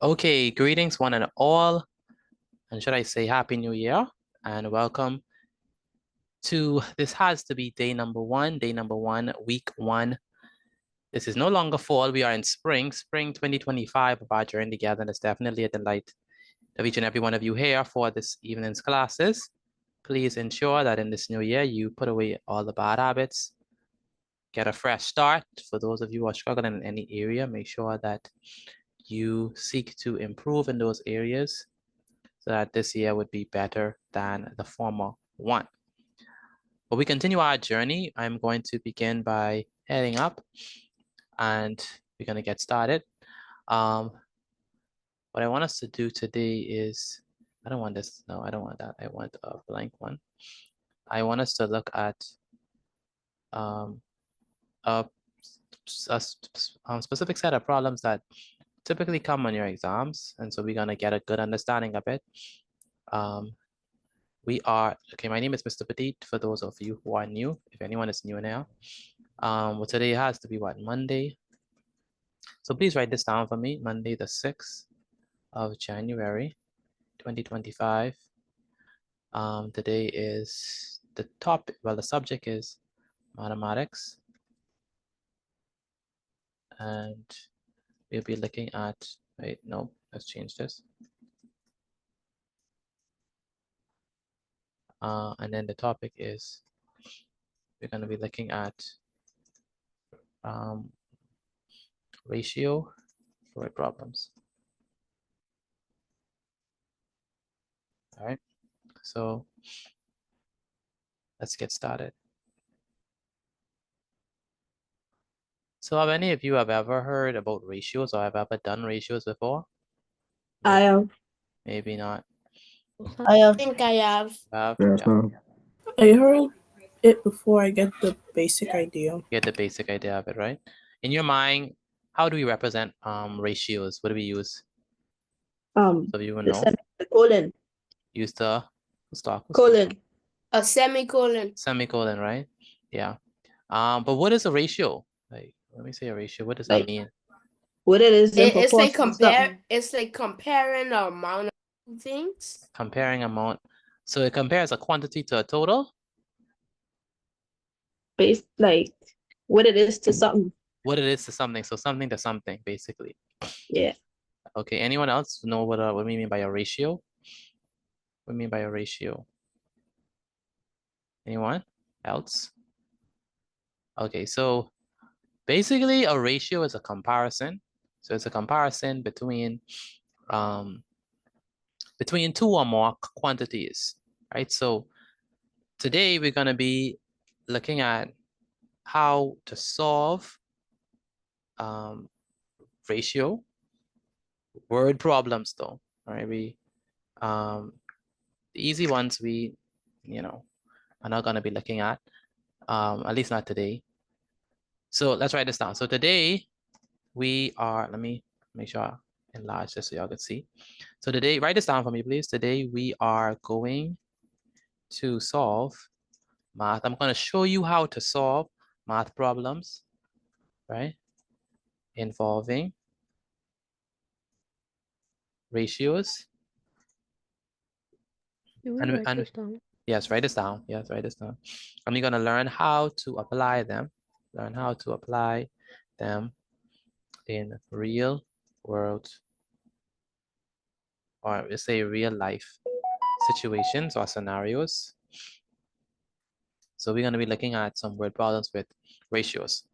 Okay, greetings one and all, and should I say Happy New Year, and welcome to, this has to be day number one, week one. This is no longer fall, we are in spring 2025 of our journey together, and it's definitely a delight of each and every one of you here for this evening's classes. Please ensure that in this new year, you put away all the bad habits, get a fresh start. For those of you who are struggling in any area, make sure that you seek to improve in those areas, so that this year would be better than the former one. But we continue our journey. I'm going to begin by heading up and we're going to get started. What I want us to do today is, I don't want this, no, I don't want that. I want a blank one. I want us to look at a specific set of problems that typically come on your exams. And so we're going to get a good understanding of it. Okay, my name is Mr. Petit, for those of you who are new, if anyone is new now. Well, today has to be what, Monday? So please write this down for me, Monday the 6th of January, 2025. Today is the topic, well, the subject is mathematics. And we'll be looking at, wait, no, let's change this. And then the topic is, we're going to be looking at ratio fluid problems. All right, so let's get started. So have any of you have ever heard about ratios, or have ever done ratios before? I have. Maybe not. I think I have. Have? Yes, Yeah. ma'am. I heard it before. I get the basic idea. Get the basic idea of it, right? In your mind, how do we represent ratios? What do we use? So you will know. Colon. Use the start. Colon. A semicolon. Semicolon, right? Yeah. But what is a ratio? Like, let me say a ratio. What does that mean? What it is? It's like comparing the amount of things. Comparing amount. So it compares a quantity to a total? Based like what it is to something. What it is to something. So something to something, basically. Yeah. Okay. Anyone else know what we mean by a ratio? What do we mean by a ratio? Anyone else? Okay, so basically a ratio is a comparison. So it's a comparison between two or more quantities, right? So today we're going to be looking at how to solve ratio word problems, though. All right, the easy ones we are not going to be looking at least not today. So let's write this down. So today we are, let me make sure I enlarge this so y'all can see. So today, write this down for me, please. Today we are going to solve math. I'm going to show you how to solve math problems, right? Involving ratios. Yes, write this down. Yes, write this down. And you're going to learn how to apply them. Learn how to apply them in real world, or let's say real life situations or scenarios. So we're going to be looking at some word problems with ratios.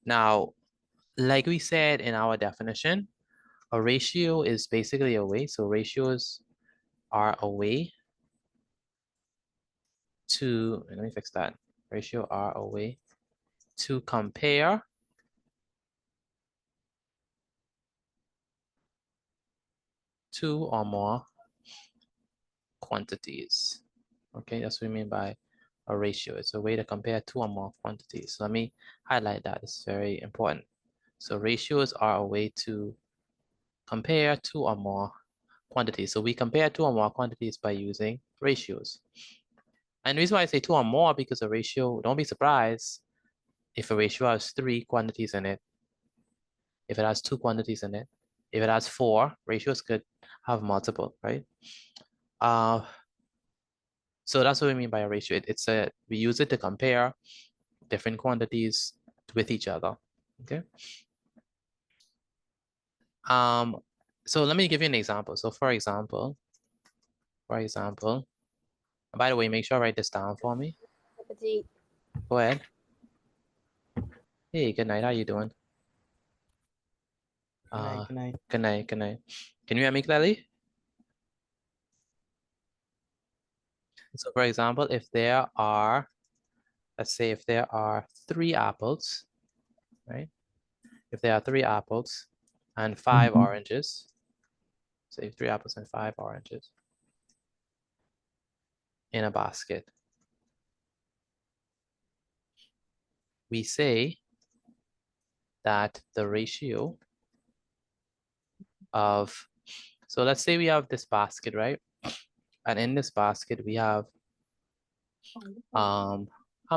Now, like we said in our definition, a ratio is basically a way. So ratios are a way to, let me fix that. Ratio are a way to compare two or more quantities. Okay, that's what we mean by a ratio. It's a way to compare two or more quantities. So let me highlight that. It's very important. So ratios are a way to compare two or more quantities. So we compare two or more quantities by using ratios. And the reason why I say two or more, because a ratio, don't be surprised if a ratio has three quantities in it, if it has two quantities in it, If it has 4, ratios could have multiple, right? So that's what we mean by a ratio. We use it to compare different quantities with each other. Okay. So let me give you an example. So for example, by the way, make sure I write this down for me. Go ahead. Hey, good night. How you doing? Good night, good night. Good night. Good night. Can you hear me clearly? So for example, if there are, let's say if there are 3 apples, right? If there are 3 apples and 5 oranges, say 3 apples and 5 oranges in a basket, we say that the ratio of, so let's say we have this basket, right? And in this basket, we have, how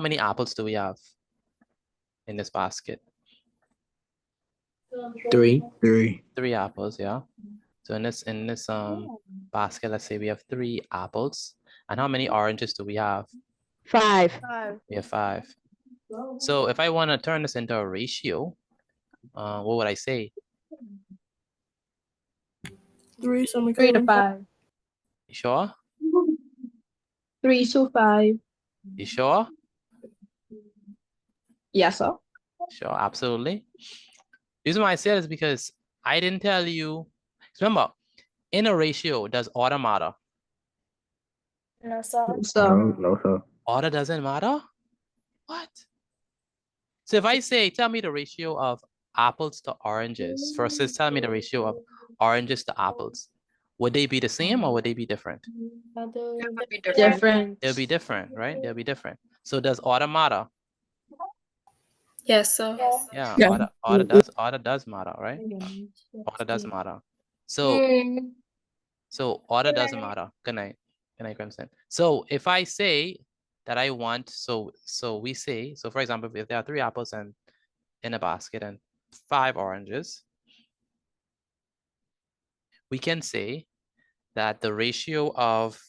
many apples do we have in this basket? 3. 3 apples, yeah. So in this basket, let's say we have 3 apples. And how many oranges do we have? 5. We have 5. So if I want to turn this into a ratio, what would I say? 3 3 to 5. You sure? 3 to 5. You sure? Yes, sir. Sure, absolutely. The reason why I say it is because I didn't tell you. Remember, in a ratio, does order matter? No, sir. No, sir. Order doesn't matter? What? So if I say, tell me the ratio of apples to oranges versus tell me the ratio of oranges to apples, would they be the same or would they be different? Different. They'll be different, right? They'll be different. So does order matter? Yes, sir. Yeah, Yeah. order does matter, right? Order does matter. So order doesn't matter. Good night. Good night, Crimson. So if I say that I want, so we say, so for example, if there are 3 apples and in a basket and 5 oranges, we can say that the ratio of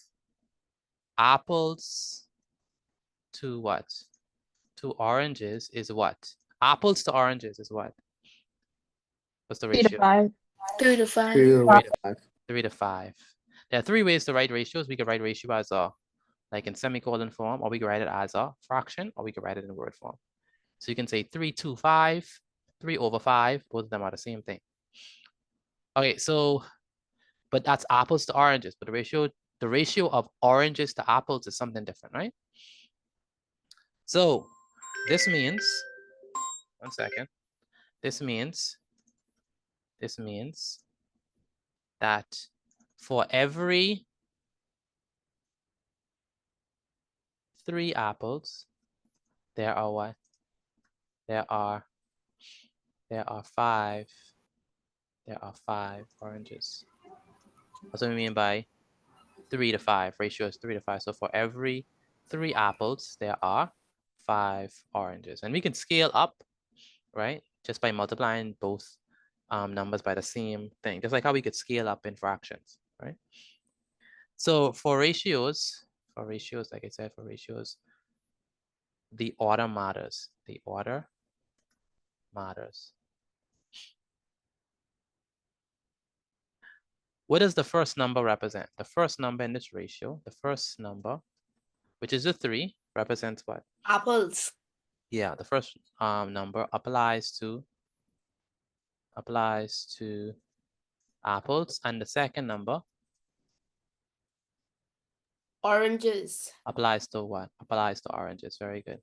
apples to what? To oranges is what? Apples to oranges is what? What's the 3 to ratio? 5. 3 to 5. 3 to 5. There are 3 ways to write ratios. We could write ratio as a, like in semicolon form, or we could write it as a fraction, or we could write it in word form. So you can say 3 to 5, 3 over 5, both of them are the same thing. Okay, so, but that's apples to oranges, but the ratio of oranges to apples is something different, right? So this means, one second, this means that for every 3 apples, there are what? There are 5 oranges. That's what we mean by 3 to 5. Ratio is 3 to 5. So for every 3 apples, there are 5 oranges. And we can scale up, right? Just by multiplying both numbers by the same thing. Just like how we could scale up in fractions, right? So for ratios, like I said, for ratios, the order matters. The order matters. What does the first number represent? The first number in this ratio, the first number, which is the 3, represents what? Apples. Yeah, the first number applies to apples, and the second number Oranges. applies to what? Applies to oranges. Very good.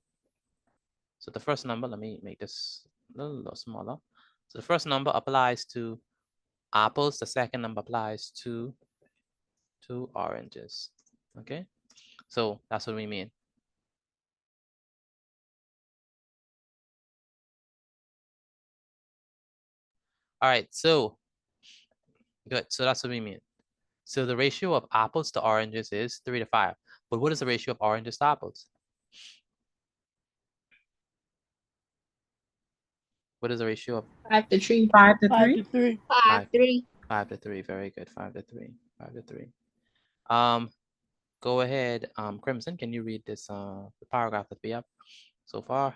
So the first number, let me make this a little smaller. So the first number applies to apples. The second number applies to oranges. Okay, so that's what we mean. All right, so good. So that's what we mean. So the ratio of apples to oranges is 3 to 5. But what is the ratio of oranges to apples? What is the ratio of 5 to 3. 5 to 5 3. to 3. 5? 3. 5 to 3. Very good. 5 to 3. 5 to 3. Go ahead. Crimson, can you read this the paragraph that we have so far?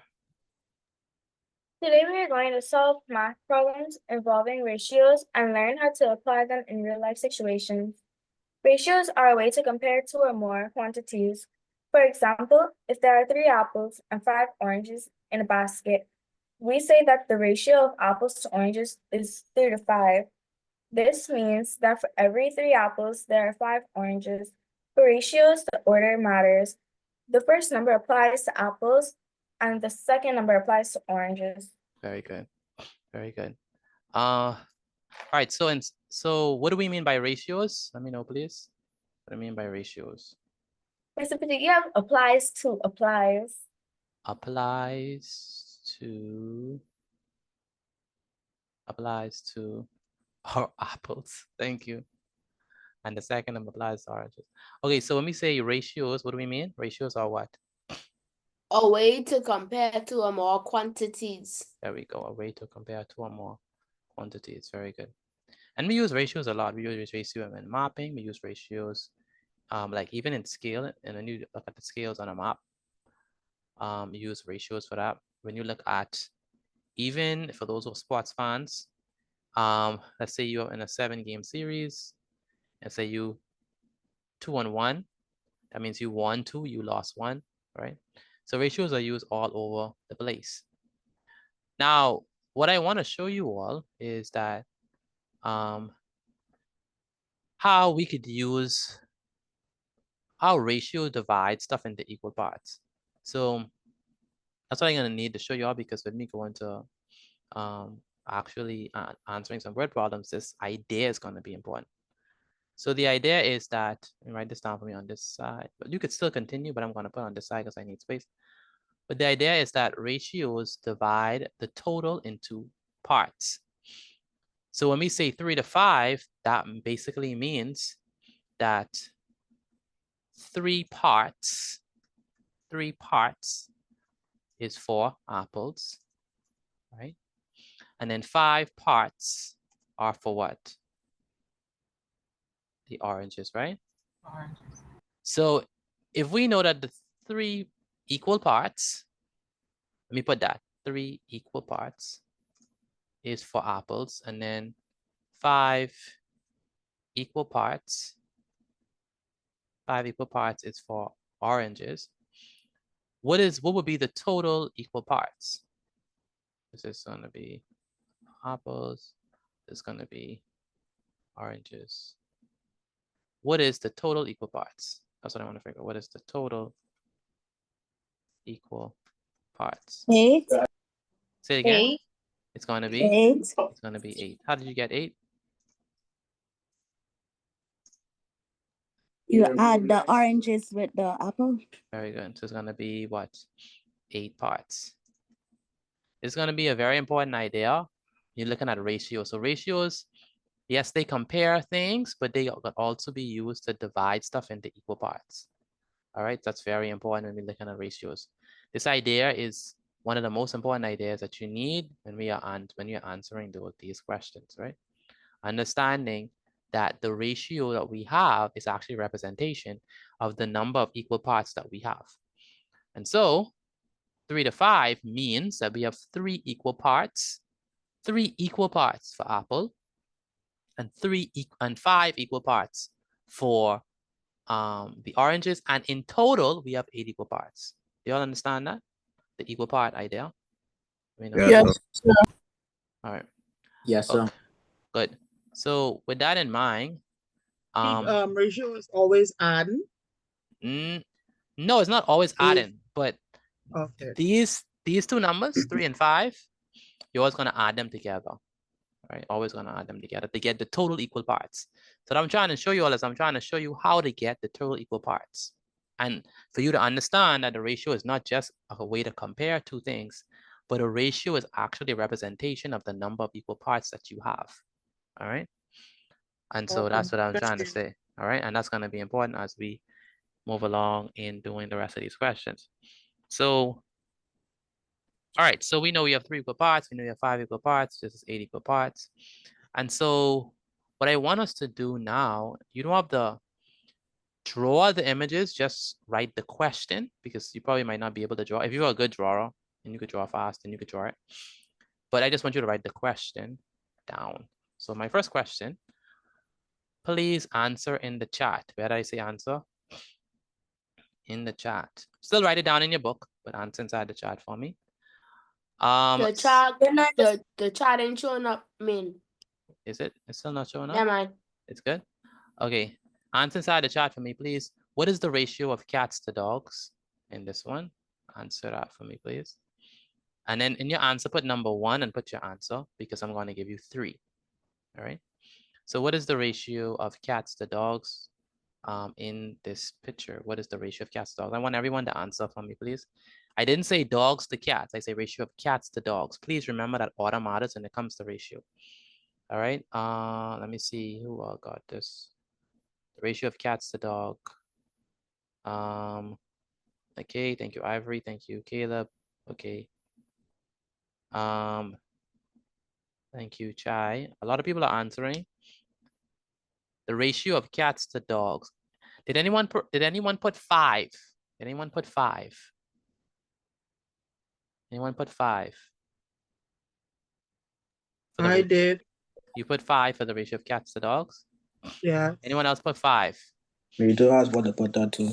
Today we are going to solve math problems involving ratios and learn how to apply them in real life situations. Ratios are a way to compare two or more quantities. For example, if there are 3 apples and 5 oranges in a basket, we say that the ratio of apples to oranges is 3 to 5. This means that for every 3 apples, there are 5 oranges. For ratios, the order matters. The first number applies to apples, and the second number applies to oranges. Very good. Very good. All right. So what do we mean by ratios? Let me know, please. What do I mean by ratios? Specifically, you have applies to applies. Applies to our apples. Thank you. And the second number applies to oranges. Okay, so when we say ratios, what do we mean? Ratios are what? A way to compare two or more quantities. There we go. A way to compare two or more quantities. Very good. And we use ratios a lot. We use ratio in mapping. We use ratios like even in scale. And when you look at the scales on a map, you use ratios for that. When you look at, even for those who are sports fans, let's say you're in a 7-game series, and say you 2-1. That means you won 2, you lost 1, right? So ratios are used all over the place. Now, what I want to show you all is that how we could use how ratio divides stuff into equal parts. So that's what I'm going to need to show you all, because when we go into actually answering some word problems, this idea is going to be important. So the idea is that, write this down for me on this side, but you could still continue, but I'm going to put it on this side because I need space. But the idea is that ratios divide the total into parts. So when we say 3 to 5, that basically means that 3 parts is 4 apples, right? And then 5 parts are for what? The oranges, right? Oranges. So if we know that the 3 equal parts, let me put that, 3 equal parts is for apples, and then 5 equal parts is for oranges. What would be the total equal parts? This is going to be apples. This is going to be oranges. What is the total equal parts? That's what I want to figure out. What is the total equal parts? 8. Say it again. 8. It's going to be 8. It's going to be 8. How did you get 8? You add the oranges with the apple. Very good. So it's going to be what? 8 parts. It's going to be a very important idea. You're looking at ratios. So ratios, yes, they compare things, but they could also be used to divide stuff into equal parts. All right, that's very important when we're looking at ratios. This idea is one of the most important ideas that you need when you're answering these questions, right? Understanding that the ratio that we have is actually a representation of the number of equal parts that we have. And so 3 to 5 means that we have 3 equal parts, 3 equal parts for apple, and 5 equal parts for the oranges, and in total we have 8 equal parts. Do you all understand that? The equal part idea? Yes. All right. Yes, sir. Okay. Good. So with that in mind, ratio is always adding. no, it's not always adding, but Okay. these 2 numbers, 3 and 5, you're always going to add them together, right? Always going to add them together to get the total equal parts. So what I'm trying to show you all is I'm trying to show you how to get the total equal parts. And for you to understand that the ratio is not just a way to compare 2 things, but a ratio is actually a representation of the number of equal parts that you have. All right. And so that's what I'm trying to say. All right. And that's going to be important as we move along in doing the rest of these questions. So All right, so we know we have 3 equal parts. We know we have 5 equal parts. This is 8 equal parts. And so what I want us to do now, you don't have to draw the images, just write the question, because you probably might not be able to draw. If you're a good drawer and you could draw fast, then you could draw it. But I just want you to write the question down. So my first question, please answer in the chat. Where did I say answer? In the chat. Still write it down in your book, but answer inside the chat for me. The chat, the chat ain't showing up, Is it? It's still not showing up? Yeah, man. It's good? Okay. Answer inside the chat for me, please. What is the ratio of cats to dogs in this one? Answer that for me, please. And then in your answer, put number 1 and put your answer, because I'm going to give you 3. All right. So what is the ratio of cats to dogs in this picture? What is the ratio of cats to dogs? I want everyone to answer for me, please. I didn't say dogs to cats. I say ratio of cats to dogs. Please remember that order matters when it comes to ratio. All right. Let me see who got this. The ratio of cats to dog. Okay. Thank you, Ivory. Thank you, Caleb. Okay. Thank you, Chai. A lot of people are answering. The ratio of cats to dogs. Did anyone put 5? Did anyone put 5? Anyone put 5? I did. You put 5 for the ratio of cats to dogs? Yeah. Anyone else put 5? We do ask what they put that to.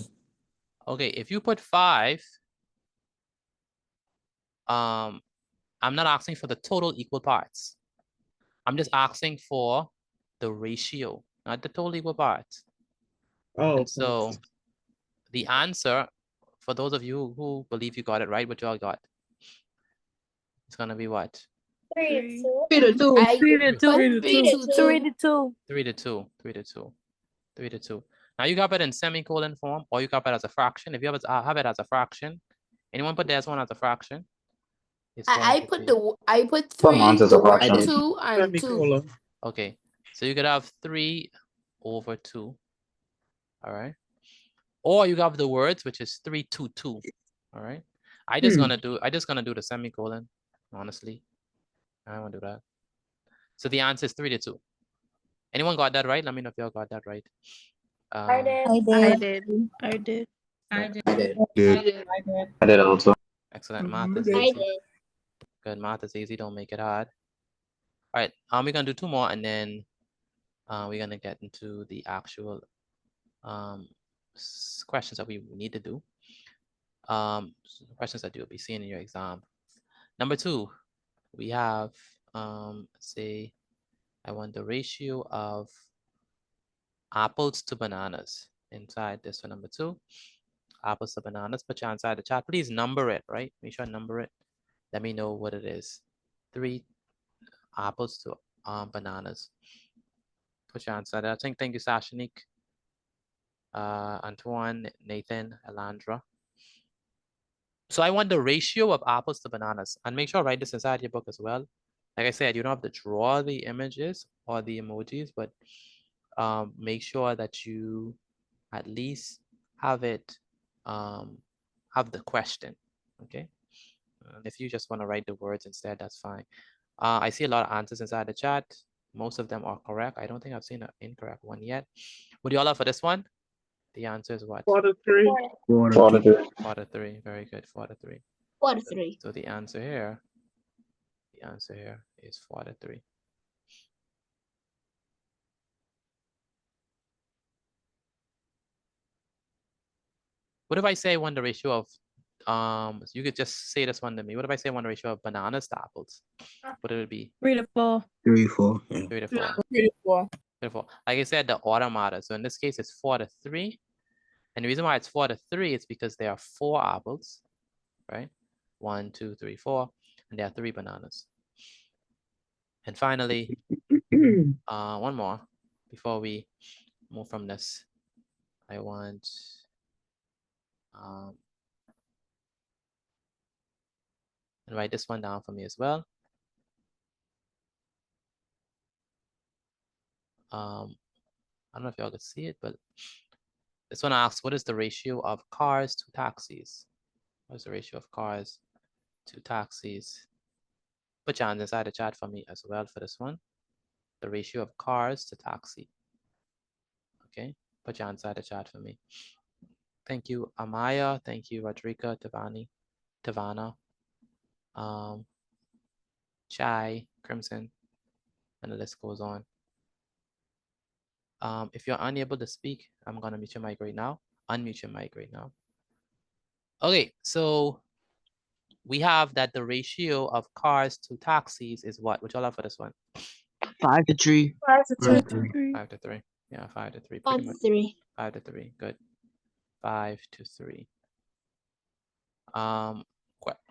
Okay, if you put 5, I'm not asking for the total equal parts. I'm just asking for the ratio, not the total equal parts. Oh. And so the answer, for those of you who believe you got it right, what you all got? It's gonna be what? 3 to 2. 3 to 2. I 3 to 2. 3 to 2. 3 to 2. 3 to 2. 3 to 2. 3 to 2. Now you got it in semicolon form, or you got it as a fraction. If you have it as a fraction, anyone put this one as a fraction? I put 3 Someone's as a over fraction. 2 and 2. Semicolon. Okay, so you could have 3 over 2. All right. Or you have the words, which is 3, 2, 2. All right. I just gonna do the semicolon, honestly. I don't want to do that. So the answer is 3 to 2. Anyone got that right? Let me know if y'all got that right. I did. I did. I did. I did also. Excellent. Math is I easy. Good. Math is easy. Don't make it hard. All right. We're gonna do 2 more, and then we're gonna get into the actual questions that we need to do. Questions that you'll be seeing in your exam. Number 2, we have say I want the ratio of apples to bananas inside this one. Number 2, apples to bananas. Put your answer in the chat. Please number it, right? Make sure I number it. Let me know what it is. 3 apples to bananas. Put your answer there. Thank you, Sashanik, Antoine, Nathan, Alandra. So I want the ratio of apples to bananas, and make sure I write this inside your book as well. Like I said, you don't have to draw the images or the emojis, but make sure that you at least have it, have the question, okay? And if you just want to write the words instead, that's fine. I see a lot of answers inside the chat. Most of them are correct. I don't think I've seen an incorrect one yet. What do y'all have for this one? The answer is what? 4 to 3. 4 to 3. 4 to 3. Very good. 4 to 3. 4 to 3. So the answer here is 4 to 3. What if I say I want the ratio of you could just say this one to me. What if I say I want the ratio of bananas to apples? What would it be? 3 to 4. 3, 4. Yeah. 3 to 4. 3 to 4. 3 to 4. Like I said, the order matters. So in this case, it's 4 to 3. And the reason why it's 4 to 3 is because there are 4 apples, right? 1, 2, 3, 4, and there are 3 bananas. And finally, one more before we move from this. I want and write this one down for me as well. I don't know if y'all can see it, but this one asks, what is the ratio of cars to taxis? What is the ratio of cars to taxis. Put your hands inside the chat for me as well for this one. The ratio of cars to taxi. Okay, put your hands inside the chat for me. Thank you, Amaya. Thank you, Rodrika, Tavana, Chai, Crimson, and the list goes on. If you're unable to speak, I'm gonna mute your mic right now. Unmute your mic right now. Okay, so we have that the ratio of cars to taxis is what? Which all have for this one? 5 to 3. 5 to 2. 5 to 3. Yeah, 5 to 3. 5 Pretty to much. 3. 5 to 3. Good. 5 to 3.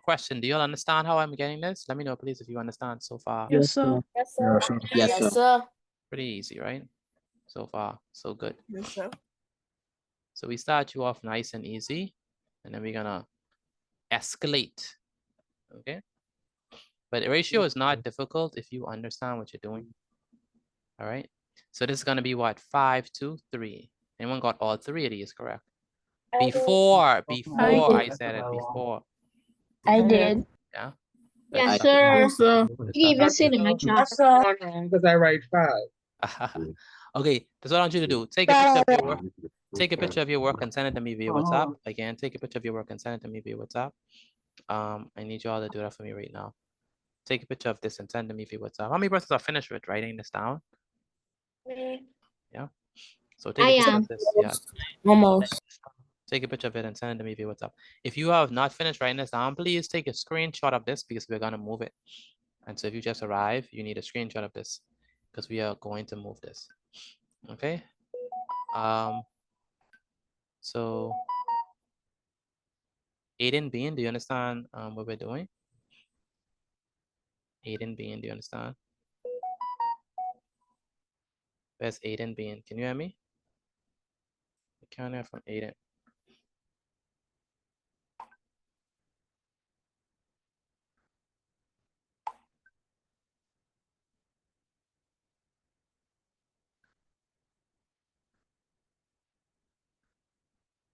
Question, do you all understand how I'm getting this? Let me know, please, if you understand so far. Yes, sir. Yes, sir. Yes, Yes, sir. sir. Pretty easy, right? So far, so good. Yes, sir. So we start you off nice and easy, and then we're gonna escalate, okay? But the ratio is not difficult if you understand what you're doing, all right? So this is gonna be what, 5 to 3. Anyone got all three of these correct? I did. Before I did. said it before. I did. Yeah. Yes, Good sir. Yes, sir. You can even see it in my chat. Yes, sir. Because I write 5. stuff. Okay, that's what I want you to do. Take a picture of your work. Take a picture of your work and send it to me via WhatsApp. Again, take a picture of your work and send it to me via WhatsApp. I need you all to do that for me right now. Take a picture of this and send it to me via WhatsApp. How many persons are finished with writing this down? Me. So take I a picture am. of this. Yeah, Almost. take a picture of it and send it to me via WhatsApp. If you have not finished writing this down, please take a screenshot of this because we're gonna move it. And so if you just arrive, you need a screenshot of this because we are going to move this. Okay. So Aiden Bean, do you understand what we're doing? Aiden Bean, do you understand? Where's Aiden Bean? Can you hear me? I can't hear from Aiden.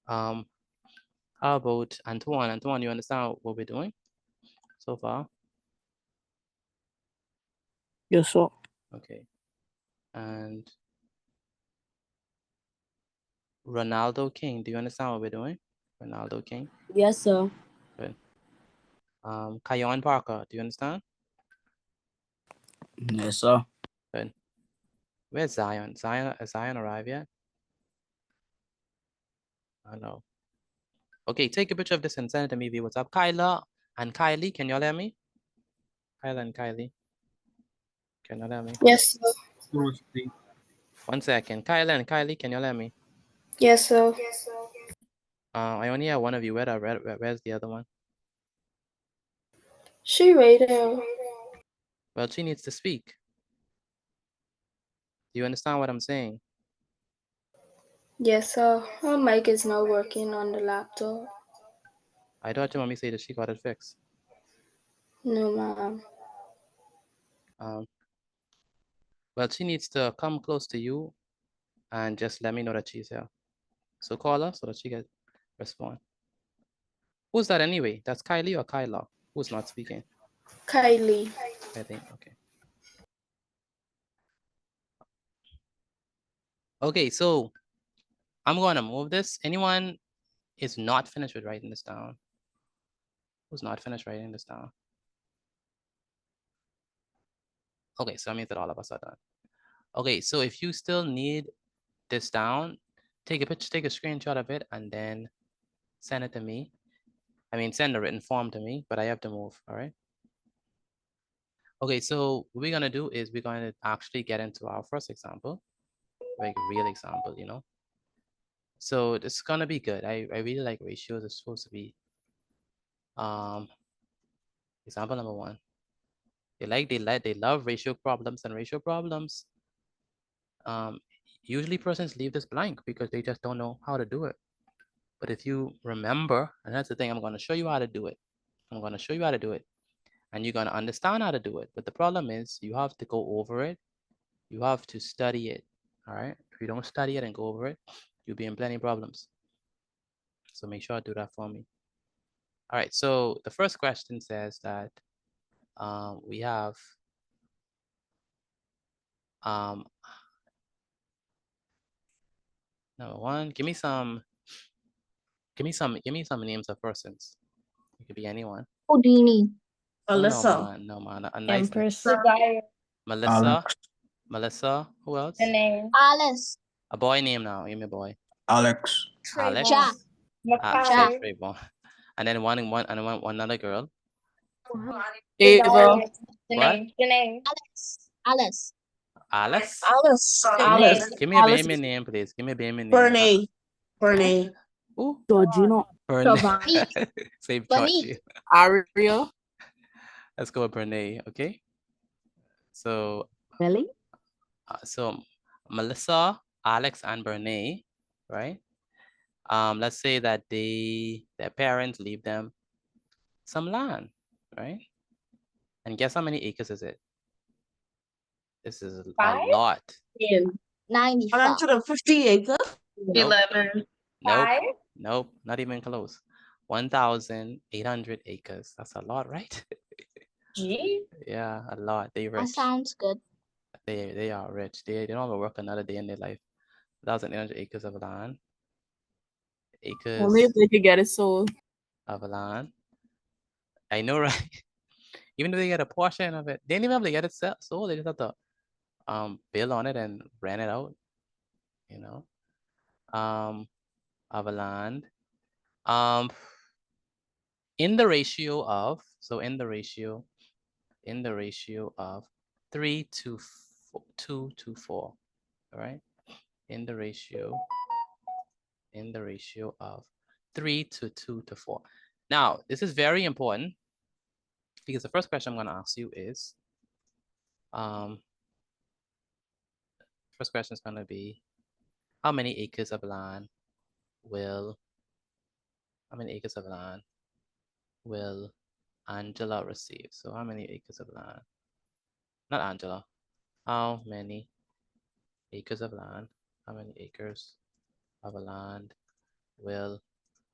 How about Antoine? Antoine, you understand what we're doing so far? Yes, sir. Okay. And Ronaldo King, do you understand what we're doing? Ronaldo King. Yes, sir. Good. Kayon Parker, do you understand? Yes, sir. Good. Where's Zion? Has Zion arrived yet? I know. Okay, take a picture of this and send it to me via WhatsApp. Kyla and Kylie, can y'all hear me? Kyla and Kylie. Can y'all hear me? Yes, sir. 1 second. Kyla and Kylie, can y'all hear me? Yes, sir. I only have one of you. Where's the other one? She right there. Well, she needs to speak. Do you understand what I'm saying? Yes, sir. Her mic is not working on the laptop. I thought your mommy said that she got it fixed. No, ma'am. Well, she needs to come close to you and just let me know that she's here. So call her so that she can respond. Who's that anyway? That's Kylie or Kyla? Who's not speaking? Kylie. I think, okay. Okay, so I'm going to move this. Anyone is not finished with writing this down? Who's not finished writing this down? Okay, so that means that all of us are done. Okay, so if you still need this down, take a picture, take a screenshot of it, and then send it to me. I mean, send the written form to me, but I have to move, all right? Okay, so what we're gonna do is we're going to actually get into our first example, like real example, you know? So this is gonna be good. I really like ratios. It's supposed to be example number 1. They love ratio problems, and ratio problems. Usually persons leave this blank because they just don't know how to do it. But if you remember, and that's the thing, I'm gonna show you how to do it. I'm gonna show you how to do it, and you're gonna understand how to do it. But the problem is you have to go over it. You have to study it, all right? If you don't study it and go over it, you'll be in plenty of problems. So make sure to do that for me. All right, so the first question says that we have number one. Give me some names of persons. It could be anyone. Houdini. Oh, Alyssa. no man, a nice name. Empress. Desire. Melissa. Alex. Melissa. Who else? Danae. Alice. A boy name now. Give me a boy. Alex. Alex. Cha. Makai. Trayvon. And then one another girl. Ava. Danae. Danae. Alice. Alice. Alice. Give me a baby name, please. Give me a baby name. Bernie. Bernie. Ooh. Georgina. Bernie. Shivani. Save Bunny. Georgie. Ariel. Let's go with Bernie, okay? So, Really? so Melissa, Alex, and Bernie, right? Let's say that their parents leave them some land, right? And guess how many acres is it? This is a 5? lot. 95. 150 acres. Nope. 11. Nope. 5? Nope. Not even close. 1,800 acres. That's a lot, right? G? Yeah, a lot. They That rich. sounds good. They are rich. They don't have to work another day in their life. 1,800 acres of land. Acres Only if they could get it sold. of land. I know, right? Even if they get a portion of it, they didn't even have to get it sold. They just have to build on it and rent it out. You know, of a land. In the ratio of, so in the ratio of 3 to 4, 2 to 4, all right? In the ratio of 3 to 2 to 4. Now, this is very important because the first question I'm going to ask you is, first question is going to be, how many acres of land will Angela receive? So how many acres of land? Not Angela. How many acres of land? How many acres of land will,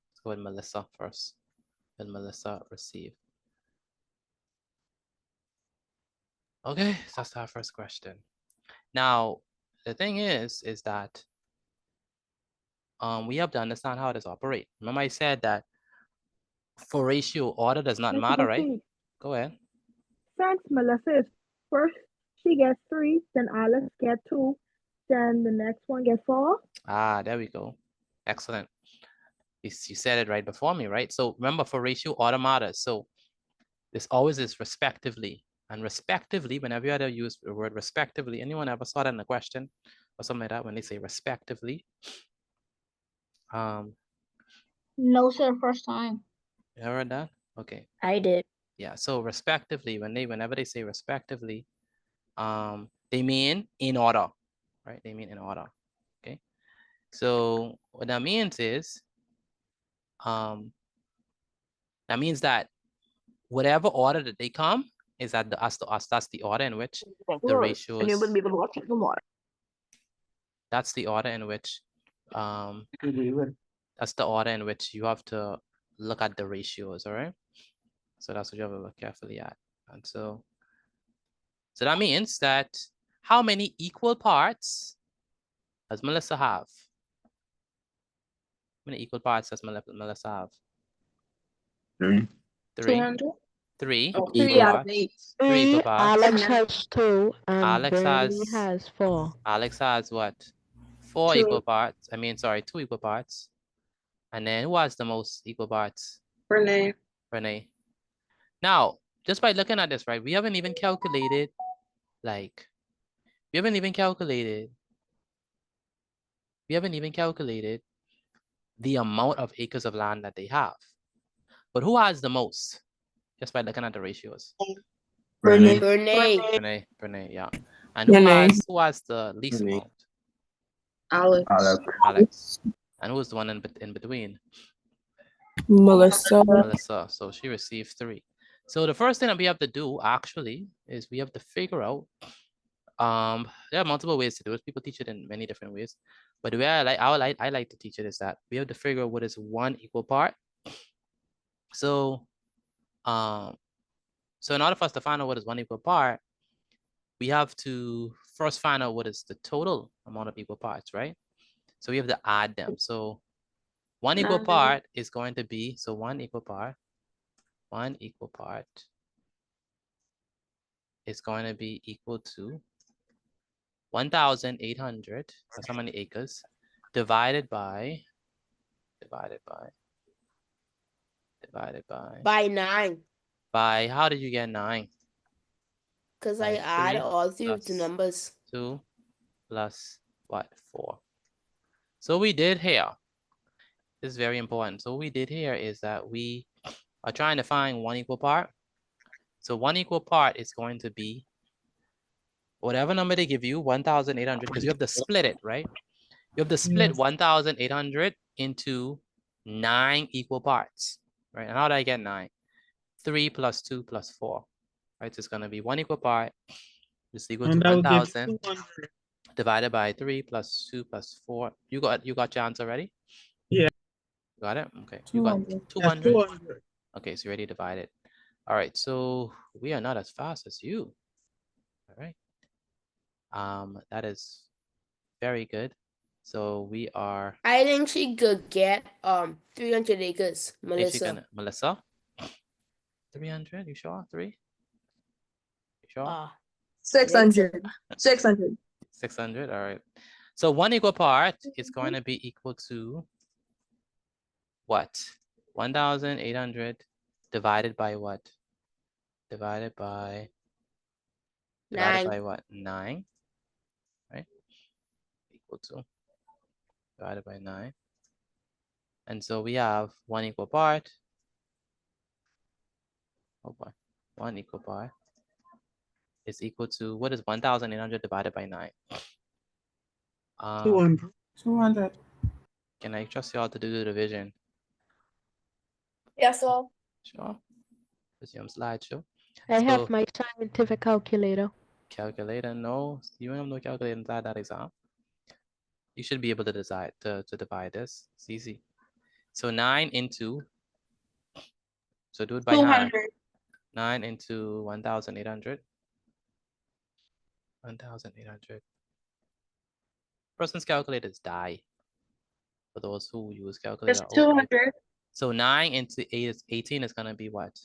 let's go with Melissa first. Will Melissa receive? Okay, so that's our first question. Now, the thing is that we have to understand how this operates. Remember I said that for ratio, order does not matter, right? Go ahead. Since Melissa is first, she gets 3, then Alice gets 2, then the next one gets 4. Ah, there we go. Excellent. You said it right before me, right? So remember, for ratio, order matters. So this always is respectively. And respectively, whenever you had to use the word respectively, anyone ever saw that in a question or something like that when they say respectively? No, sir, first time. You ever heard that? Okay. I did. Yeah, so respectively, whenever they say respectively, they mean in order, right? They mean in order, okay? So what that means is, that means that whatever order that they come is at that's the order in which the ratios. That's the order in which that's the order in which you have to look at the ratios, all right? So that's what you have to look carefully at. And so that means that how many equal parts does Melissa have? How many equal parts does Melissa have? 3. 3. 200? 3 Oh, equal 3 out of parts. 8. 3 equal parts. Alex has 2 and Alex Bernie has 4. Alex has what? 4 2. equal parts. I mean, sorry, 2 equal parts. And then who has the most equal parts? Renee. Renee. Now, just by looking at this, right, we haven't even calculated, like, we haven't even calculated the amount of acres of land that they have. But who has the most? Just by looking at the ratios. Renee. Bernie. Renee, yeah. And who has the least Renee. amount? Alex. And who's the one in between? Melissa. Melissa. So she received 3. So the first thing that we have to do actually is we have to figure out. There are multiple ways to do it. People teach it in many different ways. But the way I like to teach it is that we have to figure out what is one equal part So in order for us to find out what is one equal part, we have to first find out what is the total amount of equal parts, right? So we have to add them. So one equal part is going to be, so one equal part is going to be equal to 1,800, that's how many acres, divided by By 9. by, how did you get 9? Because By I add 3 all 3 of the plus numbers. 2 plus what? 4. So we did here. This is very important. So what we did here is that we are trying to find one equal part. So one equal part is going to be whatever number they give you, 1,800, because you have to split it, right? You have to split 1,800 into 9 equal parts, right? And how did I get 9? 3 plus 2 plus 4, right? So it's going to be one equal part is equal to And that would give 1,000 200. divided by 3 plus 2 plus 4. You got your answer ready? Yeah. Got it? Okay. You got 200. 200? 200. Okay, so you already divided. All right, so we are not as fast as you. All right. That is very good. So we are, I think she could get 300 acres, Melissa. Melissa. 300, you sure? 3? You sure? 600. 600. 600, all right. So one equal part is going to be equal to what? 1,800 divided by what? Divided by 9. what? 9, right? Equal to, divided by 9. And so we have one equal part. Oh boy, one equal part is equal to, what is 1,800 divided by 9? 200. 200. Can I trust y'all to do the division? Yes, sir. Sure. Let's see on slideshow. I So- have my scientific calculator. Calculator, no. You have no calculator inside that exam. You should be able to decide to divide this. It's easy. So 9 into, so do it by hand. 9 into 1,800. 1,800. Person's calculators die. For those who use calculator. It's 200. So 9 into 8 is 18 is gonna be what?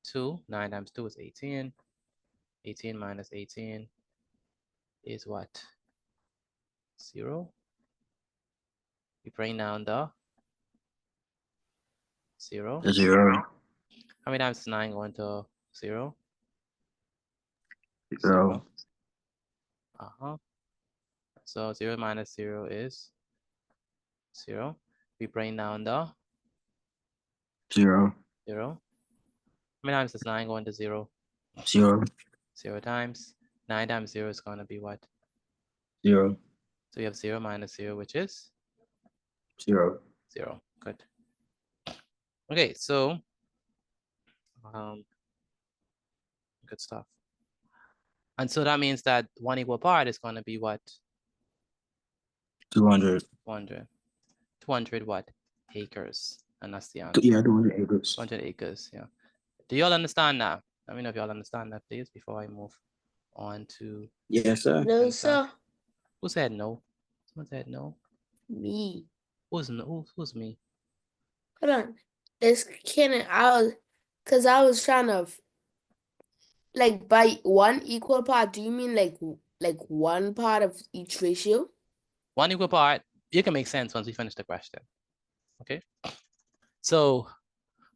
2. 9 times 2 is 18. 18 minus 18 is what? 0. We bring down the 0. 0. How many times is 9 going to 0? 0. So 0 minus 0 is 0. We bring down the 0. 0. How many times is 9 going to 0? 0. 0 times. 9 times 0 is going to be what? 0. So you have 0 minus 0, which is 0. 0. Good. Okay, so good stuff. And so that means that one equal part is going to be what? 200. 200. 200 what? Acres. And that's the answer. Yeah, 200 acres. 200 acres, yeah. Do y'all understand that? Let me know if y'all understand that, please, before I move on to. Yes, sir. No, Yes, sir. sir. Who said no? Someone said no. Me. Who's no? Who's me? Hold on. It's kidding. Because I was trying to, like, by one equal part, do you mean like one part of each ratio? One equal part, you can make sense once we finish the question. Okay. So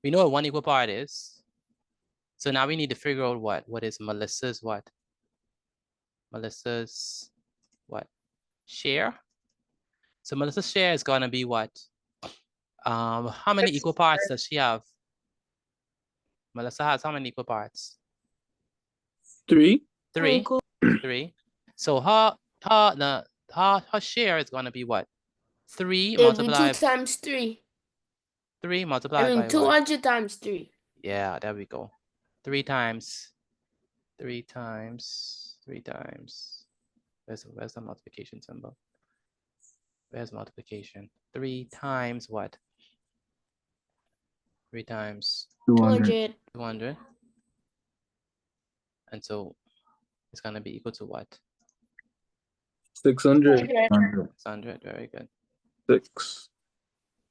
we know what one equal part is. So now we need to figure out what is Melissa's what? Melissa's what? Share. So Melissa's share is gonna be what? How many equal parts does she have? Melissa has how many equal parts? 3. 3. 3. So her share is gonna be what? 3 It'll be 2 multiplied times 3. 3 multiplied I by mean, what? 200 times 3. Yeah, there we go. 3 times. Where's the multiplication symbol? Where's multiplication? 3 times what? 3 times 200. 200. And so it's going to be equal to what? 600. 100. 600. Very good. 6.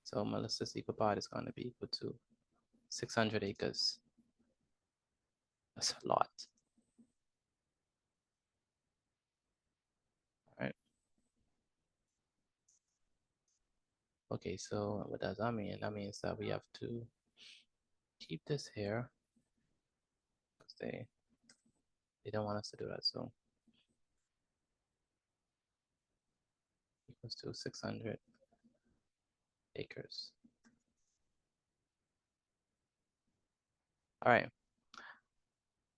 So Melissa's equal part is going to be equal to 600 acres. That's a lot. All right. Okay, so what does that mean? That means that we have to keep this here because they don't want us to do that. So equals to 600 acres. All right.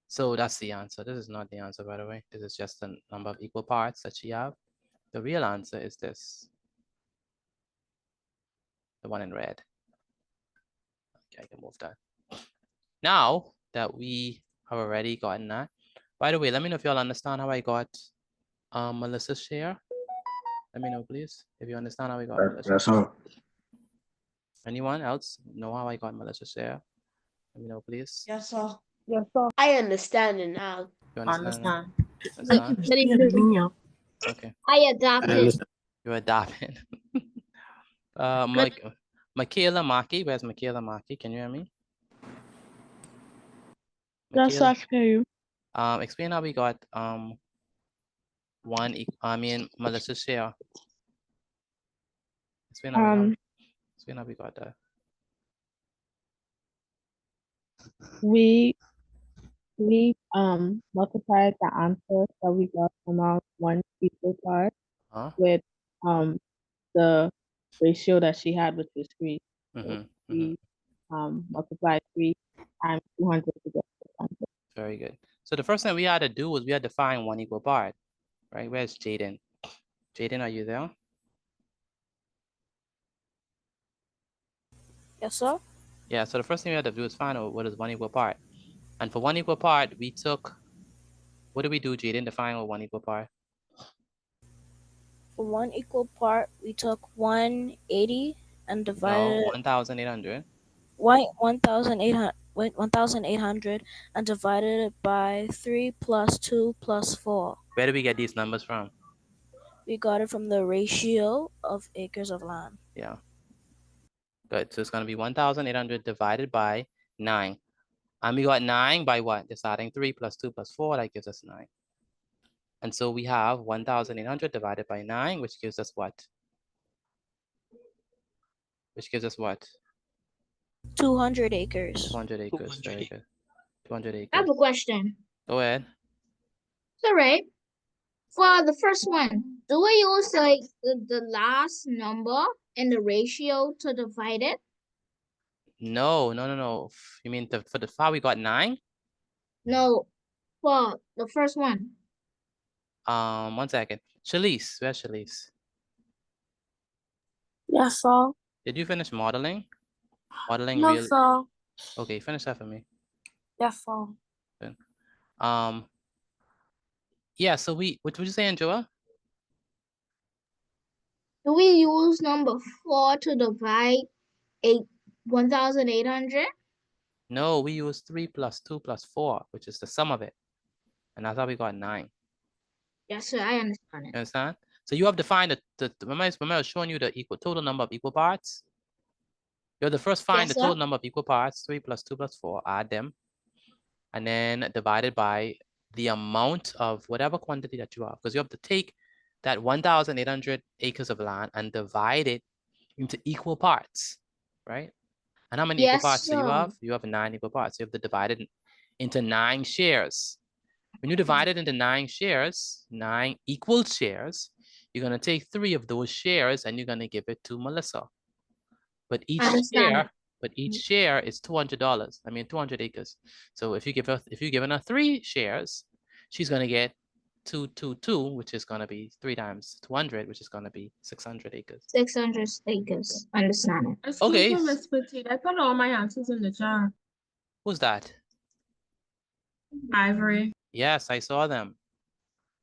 So that's the answer. This is not the answer, by the way. This is just the number of equal parts that she have. The real answer is this. The one in red. Okay, I can move that. Now that we have already gotten that, by the way, let me know if y'all understand how I got Melissa's share. Let me know, please, if you understand how I got Melissa's. That's all. Anyone else know how I got Melissa's share? Let me know, please. Yes, sir. Yes, sir. I understand it now. You understand? now? Understand. Understand? Very Yeah, good. yeah. Okay, I adopted. you're adopted. Good. Michaela Maki, where's Michaela Maki? Can you hear me? Yes, Michaela, I can hear you. explain how we got Melissa's share. Explain how we got that. We multiplied the answer that we got from our one equal part Huh? with the ratio that she had, which was 3. Mm-hmm. We multiplied 3 times 200 to get 600. Very good. So the first thing we had to do was we had to find one equal part, right? Where's Jaden? Jaden, are you there? Yes, sir. Yeah, so the first thing we had to do is find out what is one equal part. And for one equal part, we took, what did we do, Jaden, to find out one equal part? For one equal part, we took 180 and divided No, 1,800. 1,800 and divided it by 3 plus 2 plus 4. Where did we get these numbers from? We got it from the ratio of acres of land. Yeah. Good. So it's going to be 1,800 divided by 9. And we got 9 by what? Just adding 3 plus 2 plus 4, that gives us 9. And so we have 1,800 divided by 9, which gives us what? Which gives us what? 200 acres. 200 acres. Very good. 200 I have acres. a question. Go ahead. It's all right. For the first one, do we use like the last number in the ratio to divide it? No. You mean for the far we got 9? No, for the first one. 1 second. Shalise, where's Shalise? Yes, sir. Did you finish modeling? Modeling No, real. sir. Okay, finish that for me. Yes, sir. Yeah, so what would you say, Joa? Do we use number 4 to divide 1,800? No, we use 3 plus 2 plus 4, which is the sum of it. And that's how we got 9. Yes, sir, I understand You it. understand? So you have to find remember I was showing you the total number of equal parts? You have to first find Yes, the total sir. number of equal parts, 3 plus 2 plus 4, add them, and then divide it by the amount of whatever quantity that you have. Because you have to take that 1,800 acres of land and divide it into equal parts, right? And how many equal Yes, parts do you sir. have? You have 9 equal parts. You have to divide it into 9 shares. When you divide it into 9 shares, 9 equal shares, you're going to take 3 of those shares and you're going to give it to Melissa. But each I understand. share is $200. I mean, 200 acres. So if you given her 3 shares, she's going to get 222, which is going to be 3 times 200, which is going to be 600 acres. 600 acres. Understand it. Excuse Okay. me, Miss Petite. I put all my answers in the chat. Who's that? Ivory. Yes, I saw them.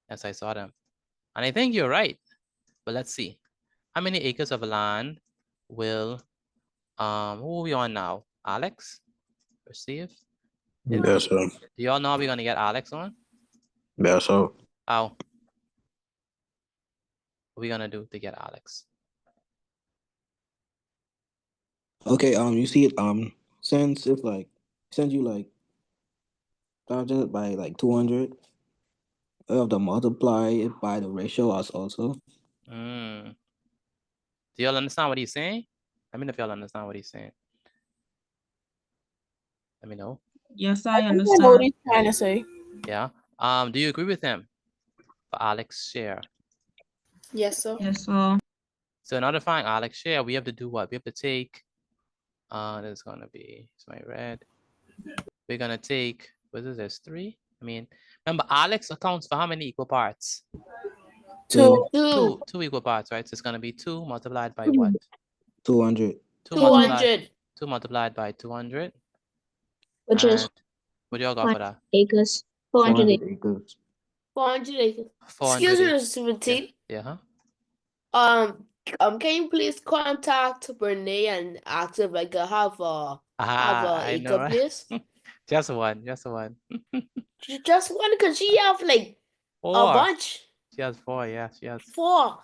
Yes, I saw them. And I think you're right. But let's see. How many acres of land will, who are we on now? Alex, receive. Yes, sir. Do y'all know we're gonna get Alex on? Yes, sir. How? What we gonna do to get Alex? Okay, you see it, since it's like, since you like times it by like 200, we have to multiply it by the ratio as also. Do y'all understand what he's saying? Let me know if y'all understand what he's saying. Let me know. Yes, I I know what understand. he's trying to say. Yeah. Do you agree with him for Alex share? Yes, sir. Yes, sir. So in order to find Alex share, we have to do what? We have to take, this is gonna be, it's my red. We're gonna take, what is this, 3? I mean, remember Alex accounts for how many equal parts? Two. Two equal parts, right? So it's gonna be 2 multiplied by what? 200. 2 multiplied by 200. Which is And what do y'all got for that? acres. 400 acres. acres. 400 acres. 400 Excuse me, acres. Mr. Petit. Yeah. Can you please contact Bernie and ask if I can have a I acre, know, right? please? Just one. Just one, because she have like a 4. bunch. She has 4, yeah. She has 4.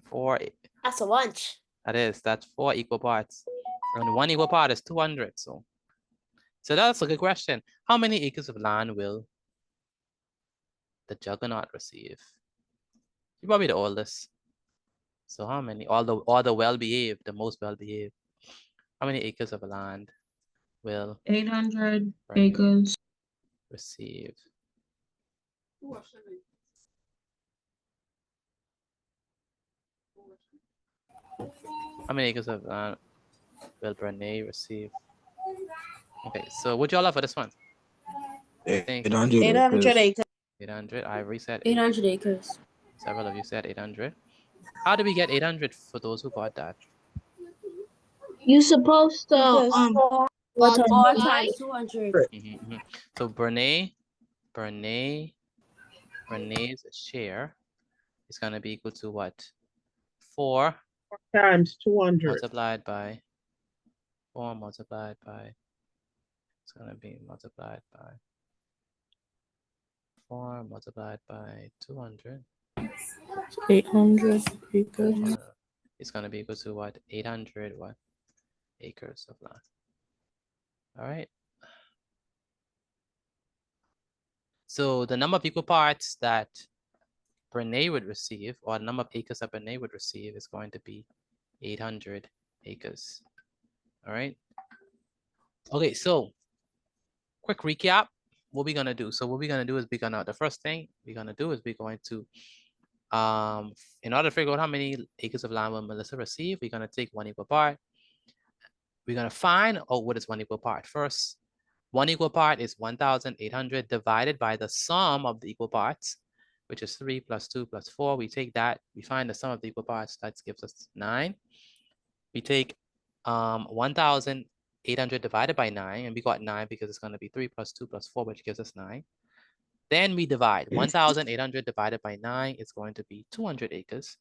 4. That's a bunch. That's 4 equal parts. And 1 equal part is 200. So that's a good question. How many acres of land will the Juggernaut receive? You're probably the oldest. So how many? All the well-behaved, the most well-behaved. How many acres of land will 800 Bernie acres. receive? How many acres of land will Bernie receive? Okay, so what y'all have for this one? I think 800 acres. 800. Ivory said 800 acres. Several of you said 800. How do we get 800 for those who got that? You supposed to Four multiply. times 200. So Bernie's share is gonna be equal to what? 4 Times 200. multiplied by 4 multiplied by, it's gonna be multiplied by 4 multiplied by 200. 800 acres. It's gonna be equal to what? 800 what? Acres of land. All right. So the number of equal parts that Bernie would receive, or the number of acres that Bernie would receive, is going to be 800 acres. All right. Okay, so quick recap. What we're gonna do? So what we're gonna do is the first thing we're gonna do is we're going to, in order to figure out how many acres of land will Melissa receive, we're gonna take 1 equal part. We're gonna find out what is 1 equal part first. 1 equal part is 1,800 divided by the sum of the equal parts, which is 3 plus 2 plus 4. We take that, we find the sum of the equal parts, that gives us 9. We take 1,800 divided by 9, and we got 9 because it's going to be 3 plus 2 plus 4, which gives us 9. Then we divide. 1,800 divided by 9 is going to be 200 acres.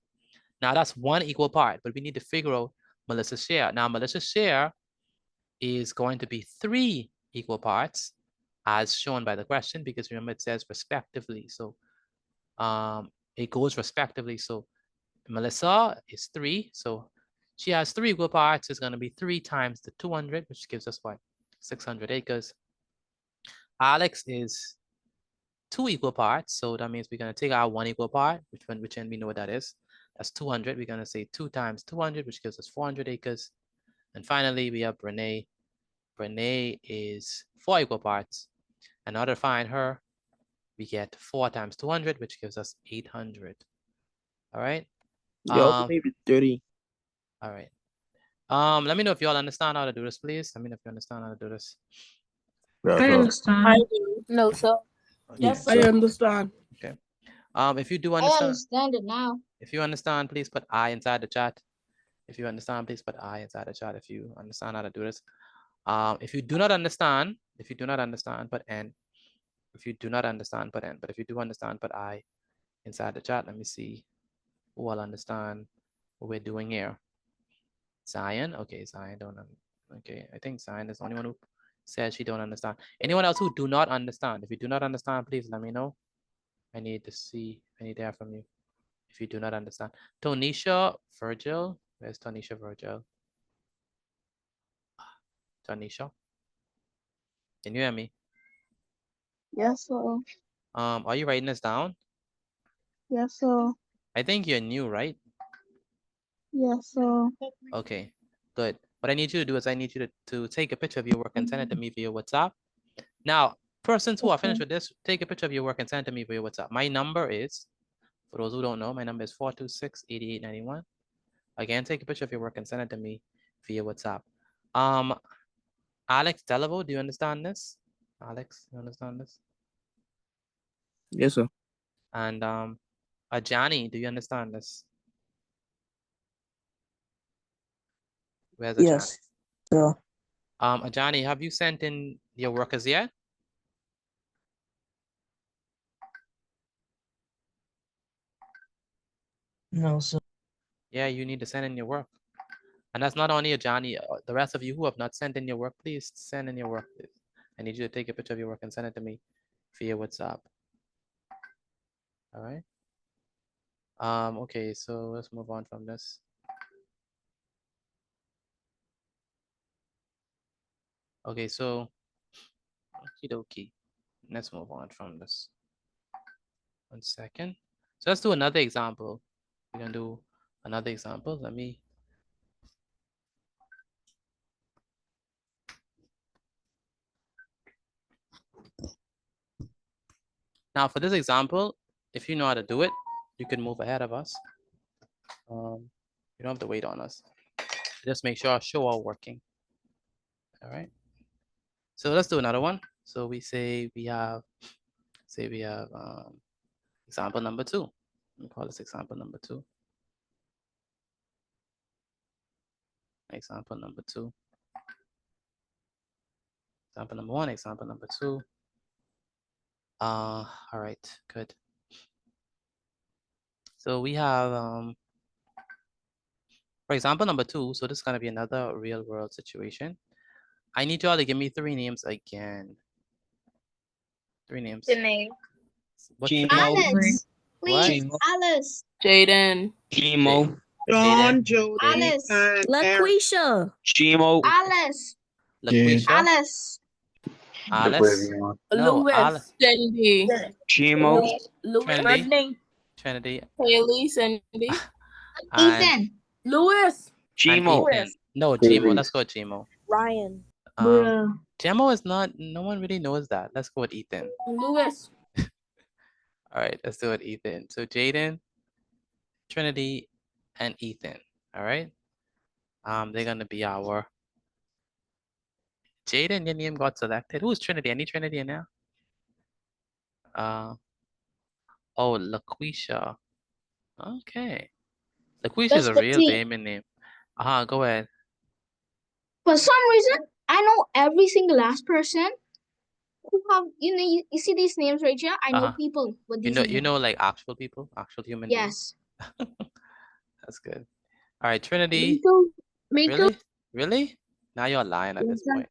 Now that's 1 equal part, but we need to figure out Melissa's share. Now Melissa's share is going to be 3 equal parts, as shown by the question, because remember it says respectively. So it goes respectively. So Melissa is 3. So she has 3 equal parts. It's going to be 3 times the 200, which gives us what? 600 acres. Alex is 2 equal parts. So that means we're going to take our 1 equal part, which end we know what that is. That's 200. We're going to say 2 times 200, which gives us 400 acres. And finally, we have Renee. Renee is 4 equal parts. In order to find her, we get 4 times 200, which gives us 800. All right. Maybe 30. All right. Let me know if you all understand how to do this, please. Let me know if you understand how to do this. I understand. I do. No, sir. Yes, I sir. understand. Okay. If you do I understand, understand it now. if you understand, please put I inside the chat. If you understand, please put I inside the chat. If you understand how to do this. If you do not understand, put N. If you do not understand, put N. But if you do understand, put I inside the chat. Let me see who will understand what we're doing here. Zion, okay, Zion don't Okay, I think Zion is the only one who says she don't understand. Anyone else who do not understand? If you do not understand, please let me know. I need to hear from you. If you do not understand. Tonisha Virgil. Where's Tonisha Virgil? Tonisha. Can you hear me? Yes, sir. Are you writing this down? Yes, sir. I think you're new, right? Yes, sir. Okay, good. What I need you to do is I need you to take a picture of your work and send it to me via WhatsApp. Now, persons who are finished with this, take a picture of your work and send it to me via WhatsApp. My number is, for those who don't know, my number is 426-8891. Again, take a picture of your work and send it to me via WhatsApp. Alex Delavo, do you understand this? Alex, you understand this? Yes, sir. And Ajani, do you understand this? Where's Ajani? Yes, sir. Ajani, have you sent in your workers yet? No, sir. Yeah, you need to send in your work. And that's not only Ajani, the rest of you who have not sent in your work, please send in your work. Please. I need you to take a picture of your work and send it to me via WhatsApp. All right. Okay, so let's move on from this. Okay, so okie dokie. Let's move on from this. 1 second. So let's do another example. We're gonna do another example. Let me. Now for this example, if you know how to do it, you can move ahead of us. You don't have to wait on us. Just make sure our show are working. All right. So let's do another one. So we say we have, example number 2. Let me call this example number 2. Example number 2. Example number 1, example number 2. All right, good. So we have, for example number 2, so this is gonna be another real world situation. I need you all to give me 3 names again. 3 names. Janae. What's your Alice. What? Please, Alice. Jaden. Chimo. John, Jody, Alice. and Aaron. LaQuisha. Chimo. Alice. LaQuisha. Alice. Alice. No, Alice. Cindy. Chimo. Trinity. Trinity. Haley, Cindy. And, Ethan. Lewis. and Chimo. Ethan. No, Gmo. Let's go with Gmo. Ryan. Gmo is not, no one really knows that. Let's go with Ethan. Lewis. All right, let's do it, Ethan. So Jaden, Trinity, and Ethan. All right. They're gonna be our. Jaden, your name got selected. Who's Trinity? Any Trinity in there? Oh, LaQuisha. Okay. LaQuisha is That's a the real T. Damon name. Go ahead. For some reason, I know every single last person who have, you see these names right here? I know people with these names. You know, like actual people, actual human beings. Yes. That's good. All right, Trinity. Me Really? Really? Now you're lying at this point.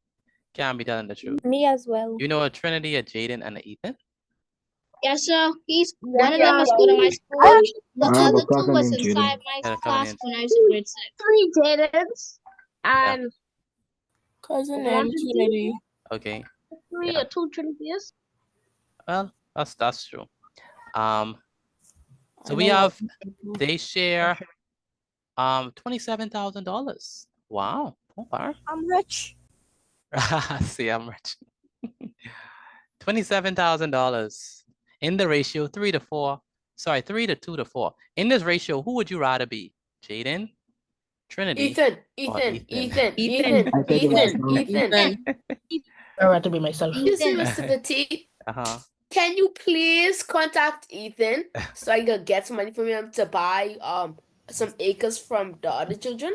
Can't be telling the truth. Me as well. You know a Trinity, a Jaden, and a Ethan? Yes, sir. One of them was good in my school. The I have a other two cousin was named inside Jaden. my Yeah, cousin class named- when I was in grade 6. 3 Jadens and Cousin One named Trinity. Trinity. Okay. 3 Yeah. or 2 Trinities. Well, that's true. So we have, they share $27,000. Wow. Okay. I'm rich. See, I'm rich. $27,000 in the ratio 3 to 4. Sorry, 3 to 2 to 4. In this ratio, who would you rather be? Jaden, Trinity, Ethan, or Ethan, Ethan? Ethan, I take it Ethan, myself. Ethan. I'd rather be myself. Excuse me, Mr. Petit. Can you please contact Ethan so I can get some money from him to buy some acres from the other children?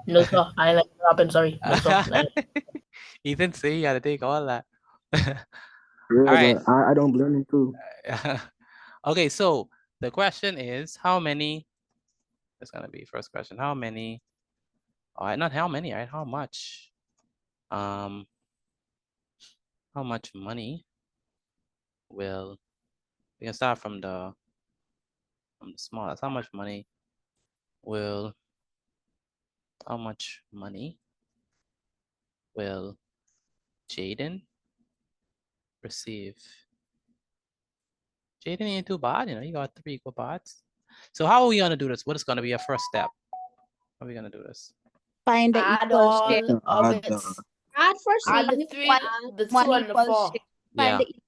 No, sir. I like Robin, sorry. No, sir. Ethan, see, you gotta take all that. Yeah, right. but I don't blame him too. Okay, so the question is, how many? That's gonna be first question. How many All right, not how many, right? How much? How much money will, we can start from the smallest. How much money will Jaden receive? Jaden ain't too bad, you know, you got 3 equal parts. So how are we gonna do this? What is gonna be our first step? How are we gonna do this? Find the Add equals all share. of Add it. Add first. Add the leave 3, one- the 2, One and the equals 4. share. Yeah. Find the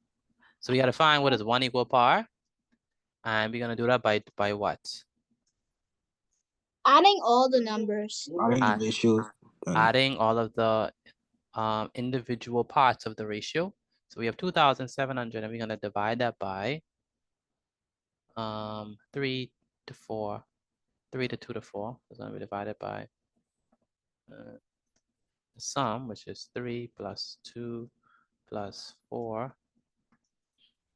So we gotta find what is 1 equal par. And we're gonna do that by what? Adding all the numbers. Adding Add- the ratios. Adding all of the individual parts of the ratio. So we have 2,700 and we're gonna divide that by 3 to 4, 3 to 2 to 4. It's gonna be divided by the sum, which is 3 plus 2 plus 4.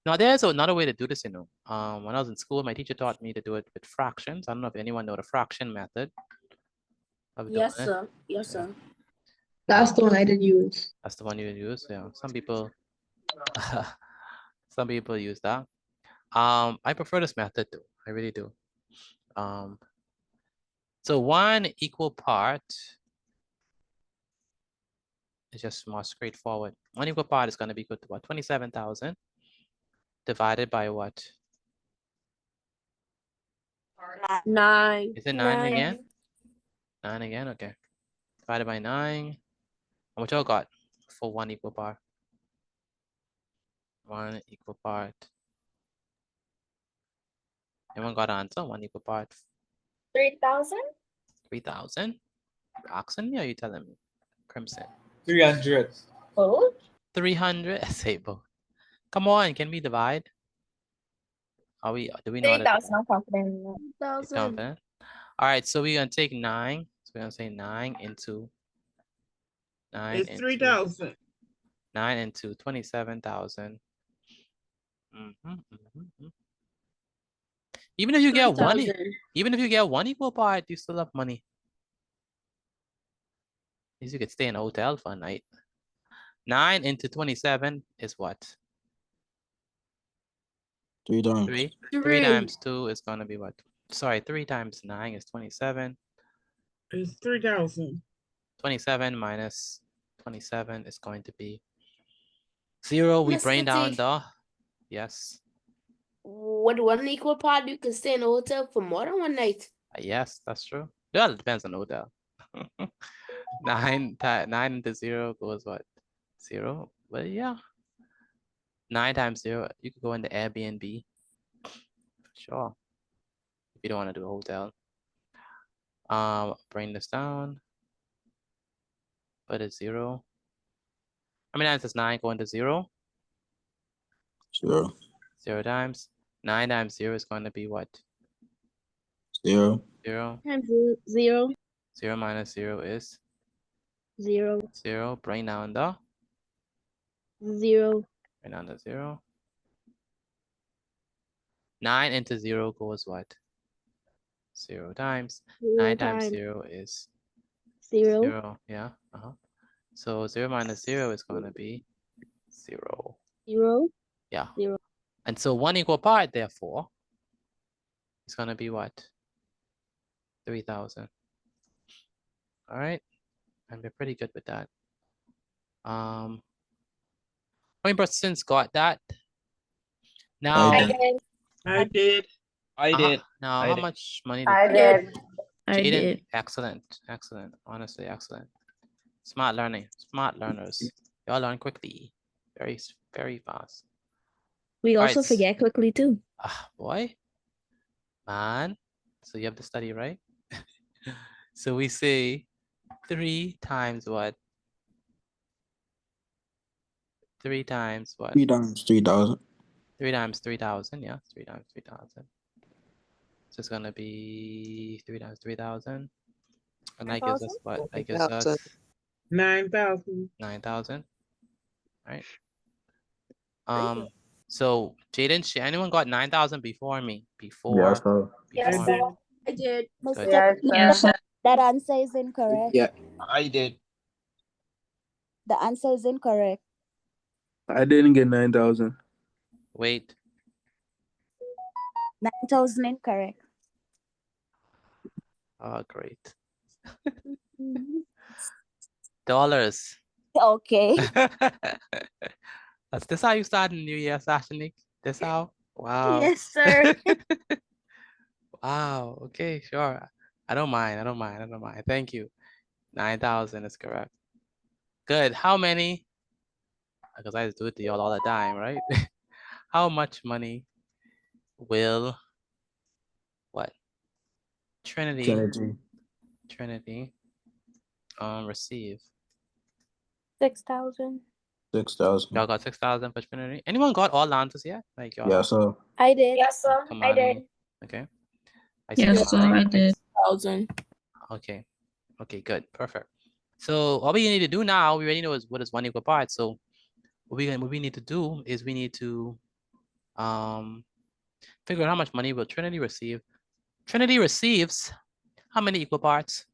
Now there's another way to do this, you know. When I was in school, my teacher taught me to do it with fractions. I don't know if anyone know the fraction method of doing Yes, it. sir. Yes, sir. That's the one I did use. That's the one you use. Yeah, some people some people use that. I prefer this method too. I really do. So 1 equal part is just more straightforward. 1 equal part is going to be equal to what? 27,000 divided by what? 9. Is it 9 again? 9 again, okay. Divided by 9. And what y'all got for 1 equal part? 1 equal part. Anyone got an answer? 1 equal part. 3,000? 3,000? Asking me or are you telling me? Crimson. 300. Oh, 300? Say both. Come on, can we divide? Do we know how to 3,000. I'm confident in that. be confident? All right, so we're gonna take 9. So we're gonna say 9 into 9 It's into 3,000. 9 into 27,000. Even if you get 1 equal part, you still have money. At least you could stay in a hotel for a night. 9 into 27 is what? 3 times. 3. 3 times 2 is gonna be what? Sorry, 3 times 9 is 27. It's 3,000. 27 minus 27 is going to be 0. We bring down the, yes. With 1 equal part, you can stay in a hotel for more than 1 night. Yes, that's true. Well, it depends on the hotel. 9 into 0 goes what? 0? Well, yeah. 9 times 0, you could go into Airbnb. Sure. If you don't want to do a hotel. Bring this down. Put it 0. How many times does 9 go into 0? 0. 0 times. 9 times 0 is going to be what? 0. 0. Times 0. 0 minus 0 is 0. 0. Bring down the 0. Bring down the 0. 9 into 0 goes what? 0 times. 9 times 0 is 0. 0. Yeah. So 0 minus 0 is going to be 0. 0. Yeah. 0. And so 1 equal part, therefore, is going to be what? 3,000. All right. And we're pretty good with that. How many persons got that? Now, I did. now how much money I did. I Jaden, did. excellent. Honestly, excellent. Smart learning, smart learners. Y'all learn quickly, very fast. We All also right. forget quickly too. Boy, man. So you have to study, right? So we say 3 times what? 3 times what? 3 times 3,000. 3 times 3,000, yeah, 3 times 3,000. So it's gonna be 3 times 3,000. And that gives us what? That gives us 9,000. 9,000. Right. So Jaden, anyone got 9,000 before me? Yes, sir. Yes, Before sir. me? I did. Good. Yes, sir. That answer is incorrect. Yeah, I did. The answer is incorrect. I didn't get 9,000. Wait. 9,000 incorrect. Oh, great. Dollars. Okay. That's this how you start the new year, Sashanik? This how? Wow. Yes, sir. Wow. Okay, sure. I don't mind. I don't mind. I don't mind. Thank you. 9,000 is correct. Good. How many? Because I just do it to y'all all the time, right? How much money will what? Trinity receive? 6,000. 6,000. Y'all got 6,000 for Trinity? Anyone got all the answers yet? Like y'all Yes, sir. I did. Yes, sir. Come I on. did. Okay. I see Yes, sir, I did. 1,000. Okay. Okay, good. Perfect. So all we need to do now, we already know is what is 1 equal parts. So what we need to do is we need to figure out how much money will Trinity receive. Trinity receives how many equal parts?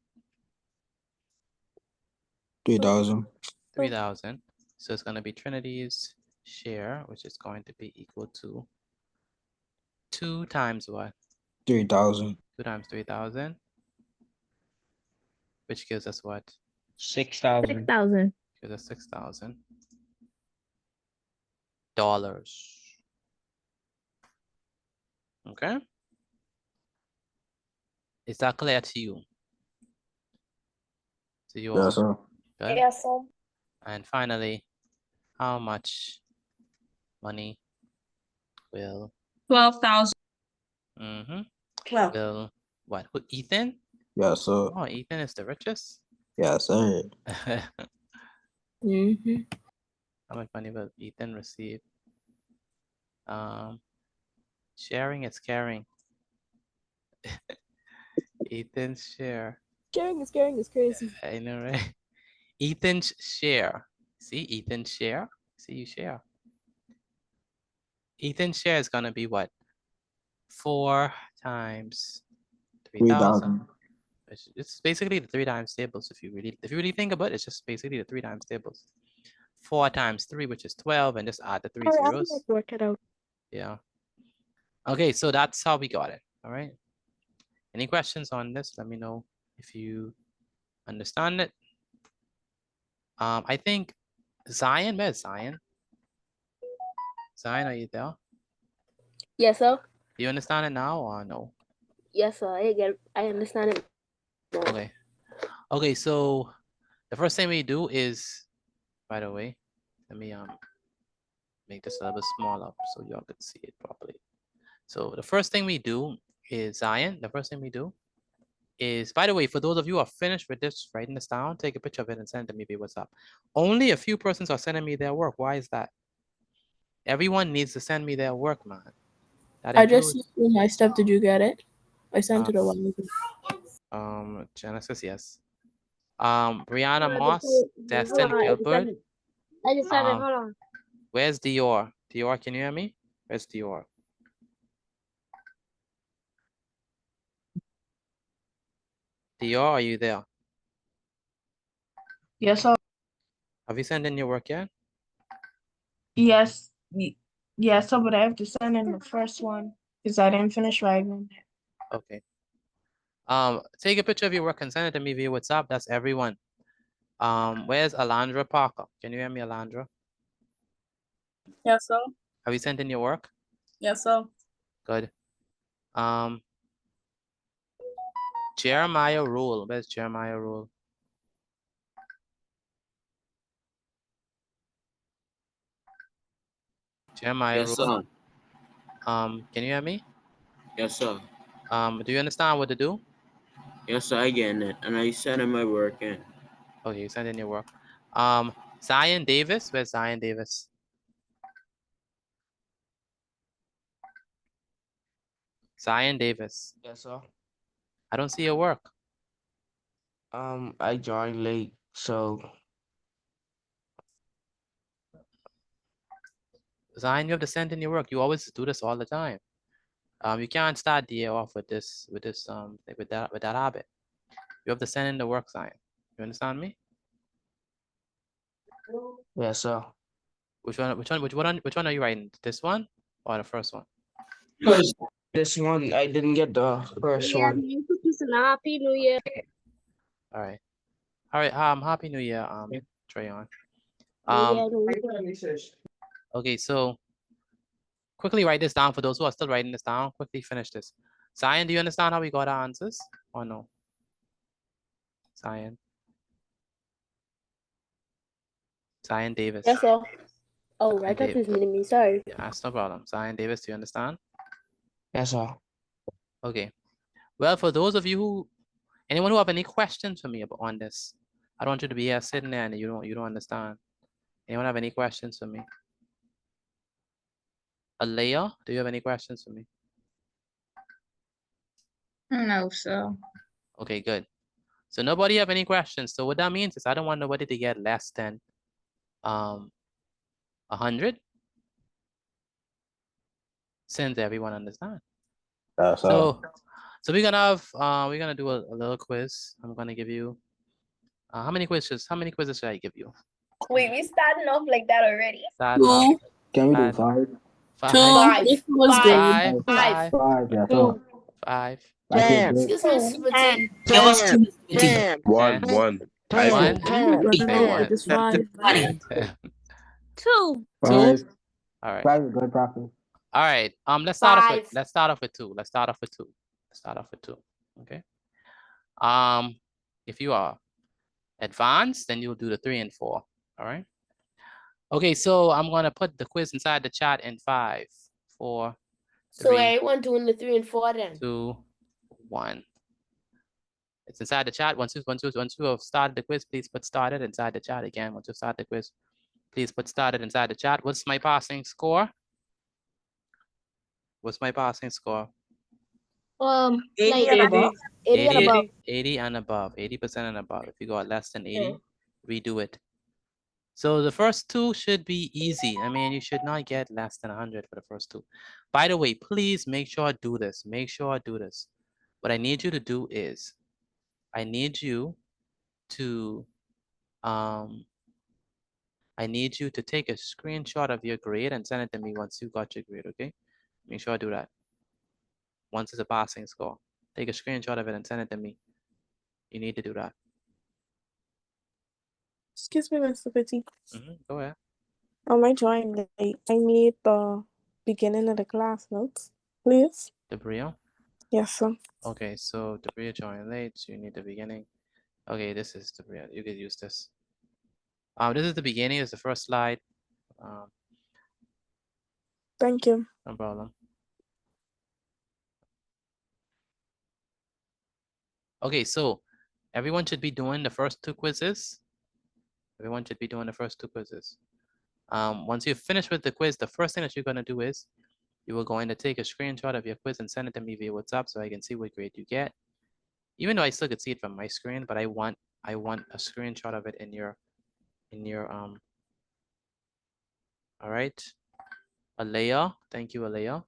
3,000. 3,000. So it's going to be Trinity's share, which is going to be equal to 2 times what? 3,000. 2 times 3,000, which gives us what? 6,000. 6,000. Gives us $6,000. Okay. Is that clear to you? So you all Yes, sir. good? Yes, sir. And finally, how much money will 12,000. will what? Who, Ethan? Yes, sir. Oh, Ethan is the richest. Yes, sir. Mm-hmm. How much money will Ethan receive? Sharing is caring. Ethan's share. Sharing is caring is crazy. I know, right? Ethan's share. See, Ethan's share. See, you share. Ethan's share is gonna be what? 4 times 3,000. 3,000. It's basically the 3 times tables. If you really think about it, it's just basically the 3 times tables. 4 times 3, which is 12, and just add the 3 zeros. Work it out. Yeah. Okay, so that's how we got it. All right. Any questions on this? Let me know if you understand it. I think Zion, where's Zion? Zion, are you there? Yes, sir. Do you understand it now or no? Yes, sir. I understand it. Okay. Okay, so the first thing we do is, by the way, let me make this a little bit smaller so y'all can see it properly. So the first thing we do is Zion. The first thing we do is, by the way, for those of you who are finished with this, writing this down, take a picture of it and send it to me via WhatsApp. Only a few persons are sending me their work. Why is that? Everyone needs to send me their work, man. That I just includes, sent you my stuff. Did you get it? I sent it a while ago. Genesis, yes. Brianna Moss, Destin Gilbert. I just said it. Um, Hold on. Where's Dior? Dior, can you hear me? Where's Dior? Dior, are you there? Yes, sir. Have you sent in your work yet? Yes. Yes, sir, but I have to send in the first one because I didn't finish writing. Okay. Take a picture of your work and send it to me via WhatsApp. That's everyone. Where's Alondra Parker? Can you hear me, Alondra? Yes, sir. Have you sent in your work? Yes, sir. Good. Jeremiah Rule. Where's Jeremiah Rule? Jeremiah Yes, Rule. sir. Can you hear me? Yes, sir. Do you understand what to do? Yes, sir. I get it. And I sent in my work in. Okay, you send in your work. Zion Davis. Where's Zion Davis? Zion Davis. Yes, sir. I don't see your work. I joined late, so Zion, you have to send in your work. You always do this all the time. You can't start the year off with that habit. You have to send in the work sign. You understand me? Yes, sir. Which one are you writing? This one or the first one? This one, I didn't get the first Yeah, one. Merry Christmas and Happy New Year. All right. All right. Happy New Year, Trayon. Okay, so quickly write this down for those who are still writing this down. Quickly finish this. Zion, do you understand how we got our answers or no? Zion Davis. Yes, sir. Oh, I thought it was me. Sorry. Yeah, that's no problem. Zion Davis, do you understand? Yes, sir. Okay. Well, for those of you anyone who have any questions for me on this, I don't want you to be here sitting there and you don't understand. Anyone have any questions for me? Alea, do you have any questions for me? No, sir. Okay, good. So nobody have any questions. So what that means is I don't want nobody to get less than 100. Since everyone understand. So we're gonna do a little quiz. I'm gonna give you how many quizzes should I give you? Wait, we starting off like that already? Two. Can we do five? Five. This was Five. Five. Five, yeah. So, Five. I said good. Excuse me, Super T. One. I One. Brother, just five. 10. Two. Five. All right. Five is good, Prophet. All right. Let's start off with Five. let's start off with two. Okay. If you are advanced, then you'll do the 3 and 4. All right. Okay, so I'm gonna put the quiz inside the chat in 5, 4, So 3, everyone doing the 3 and 4 then. 2, 1. It's inside the chat. Once you have started the quiz, please put started inside the chat again. Once you start the quiz, please put started inside the chat. What's my passing score? 80 and above. 80 and above. 80 and above. 80% and above. If you got less than 80, redo it. So the first two should be easy. I mean, you should not get less than 100 for the first two. By the way, please make sure I do this. What I need you to do is, I need you to take a screenshot of your grade and send it to me once you got your grade, okay? Make sure I do that. Once it's a passing score, take a screenshot of it and send it to me. You need to do that. Excuse me, Mr. Petit. Go ahead. I joined late. I need the beginning of the class notes, please. Debria? Yes, sir. Okay, so Debria joined late, so you need the beginning. Okay, this is Debria. You could use this. This is the beginning, it's the first slide. Thank you. No problem. Okay, so everyone should be doing the first two quizzes. Once you finish with the quiz, the first thing that you're going to do is you are going to take a screenshot of your quiz and send it to me via WhatsApp so I can see what grade you get. Even though I still could see it from my screen, but I want a screenshot of it in your all right. Alea, thank you, Alea.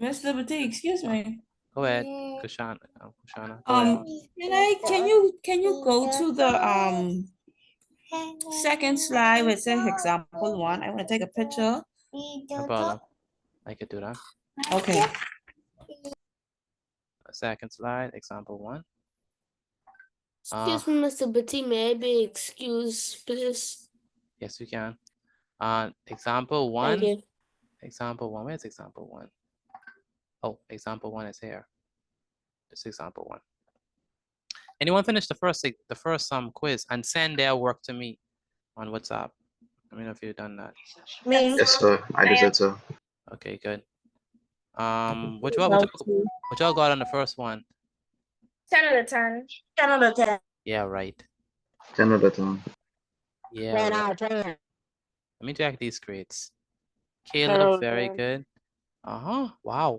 Mr. Batik, excuse me. Go ahead, Kushana. Go ahead. Can you go to the second slide where it says example 1? I want to take a picture. No problem. I could do that. Okay. Second slide, example 1. Excuse me, Mr. Petit, may I be excused, please? Yes, you can. Example 1. Thank you. Example 1. Where's example 1? Oh, example 1 is here. This example 1. Anyone finish the first quiz and send their work to me on WhatsApp? Let me know if you've done that. Yes, sir. I just did so. Okay, good. What y'all got on the first one? 10 out of 10. 10 out of 10. Yeah, right. 10 out of 10. Yeah. 10 Right. out of 10. Let me check these grades. Caleb, very good. Wow.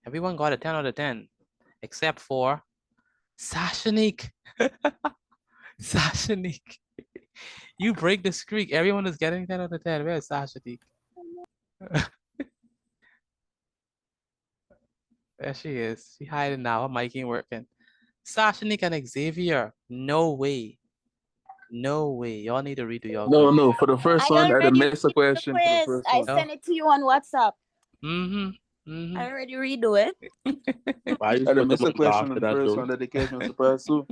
Everyone got a 10 out of 10, except for Sashanik. Sashanik. You break the streak. Everyone is getting 10 out of 10. Where's Sashanik? There she is. She hiding now. Her mic ain't working. Sashanik and Xavier, no way. No way. Y'all need to redo your No, grade. no. For the first one, I had missed a question for the Quiz. first I one. sent it to you on WhatsApp. Mm-hmm. I already redo it. I had missed a question on the first one. That catch me on surprise too.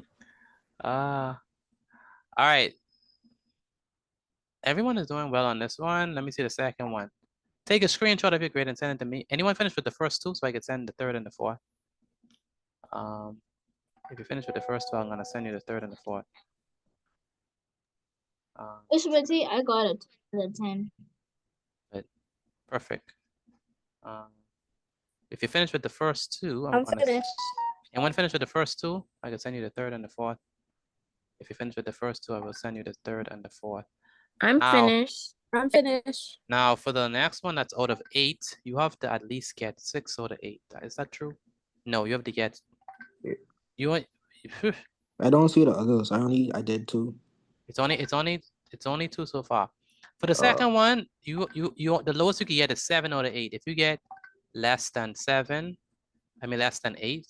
All right. Everyone is doing well on this one. Let me see the second one. Take a screenshot of your grade and send it to me. Anyone finished with the first two so I could send the third and the fourth? If you finish with the first two, I'm gonna send you the third and the fourth. Ishbati, I got it. The 10. Good. Perfect. If you finish with the first two, I'm finished. Anyone finish with the first two, I can send you the third and the fourth. If you finish with the first two, I will send you the third and the fourth. I'm Now- finished. I'm finished. Now, for the next one that's out of 8, you have to at least get 6 out of 8. Is that true? No, you have to get. You want. I don't see the others. I did 2. It's only 2 so far. For the second one, you the lowest you can get is 7 out of 8. If you get less than 7, less than 8,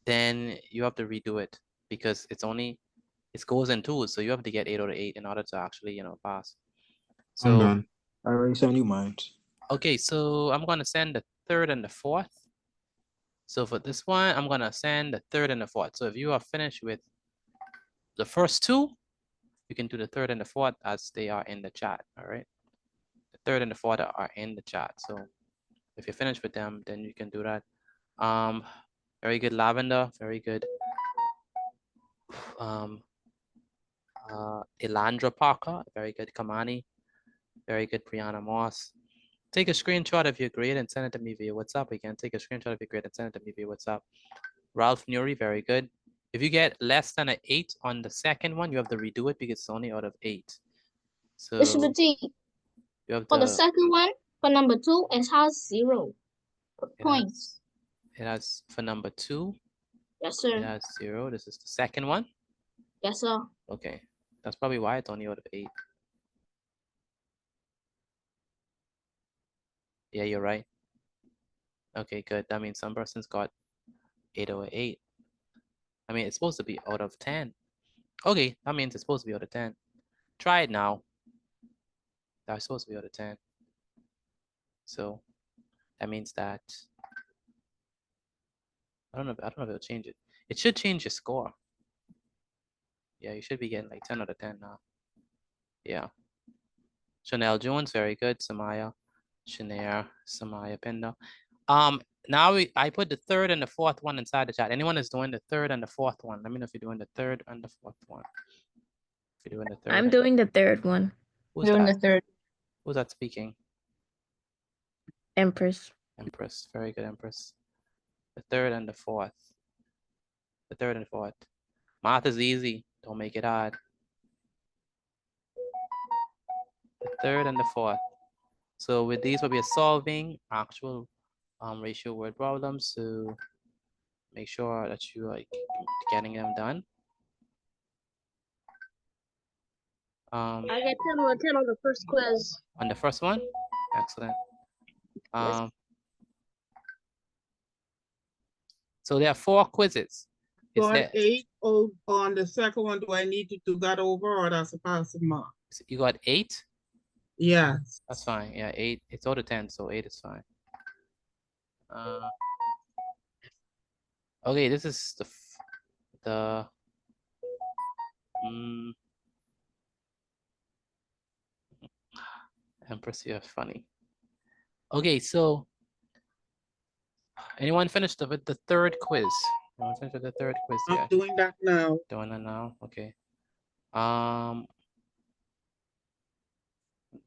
then you have to redo it because it goes in 2s, so you have to get 8 out of 8 in order to actually, pass. So I'm done. I already sent you mine. okay, so I'm gonna send the third and the fourth. So for this one, I'm gonna send the third and the fourth. So if you are finished with the first two, you can do the third and the fourth as they are in the chat. All right. The third and the fourth are in the chat. So if you're finished with them, then you can do that. Very good, Lavender. Very good. Elandra Parker. Very good, Kamani. Very good, Brianna Moss. Take a screenshot of your grade and send it to me via WhatsApp. Again, take a screenshot of your grade and send it to me via WhatsApp. Ralph Nuri, very good. If you get less than an 8 on the second one, you have to redo it because it's only out of 8. So Ishbati, you have for the to, second one, for number 2, it has 0 points. it has for number 2, Yes, it sir. has 0. This is the second one. Yes, sir. Okay, that's probably why it's only out of 8. Yeah, you're right. Okay, good. That means some persons got 8 over 8. It's supposed to be out of 10. Okay, that means it's supposed to be out of 10. Try it now. That's supposed to be out of 10. So that means that I don't know if it'll change it. It should change your score. Yeah, you should be getting like 10 out of 10 now. Yeah. Chanel Jones, very good. Samaya, Shanair, Samaya Penda. Now I put the third and the fourth one inside the chat. Anyone is doing the third and the fourth one? Let me know if you're doing the third and the fourth one. If you're doing the third. I'm doing the third one. Who's Doing that? the third. Who's that speaking? Empress. Empress. Very good, Empress. The third and the fourth. The third and fourth. Math is easy. Don't make it hard. The third and the fourth. So with these, we'll be solving actual ratio word problems to make sure that you are getting them done. I got 10 out of 10 on the first quiz. On the first one? Excellent. So there are 4 quizzes. So on 8, on the second one, do I need to do that over or that's a passing mark? You got 8? Yes. That's fine. Yeah, 8. It's out of 10, so 8 is fine. Okay, this is the Empress, you're funny. Okay, so anyone finished with the third quiz? Anyone finished with the third quiz yet? I'm doing that now. Doing that now? Okay.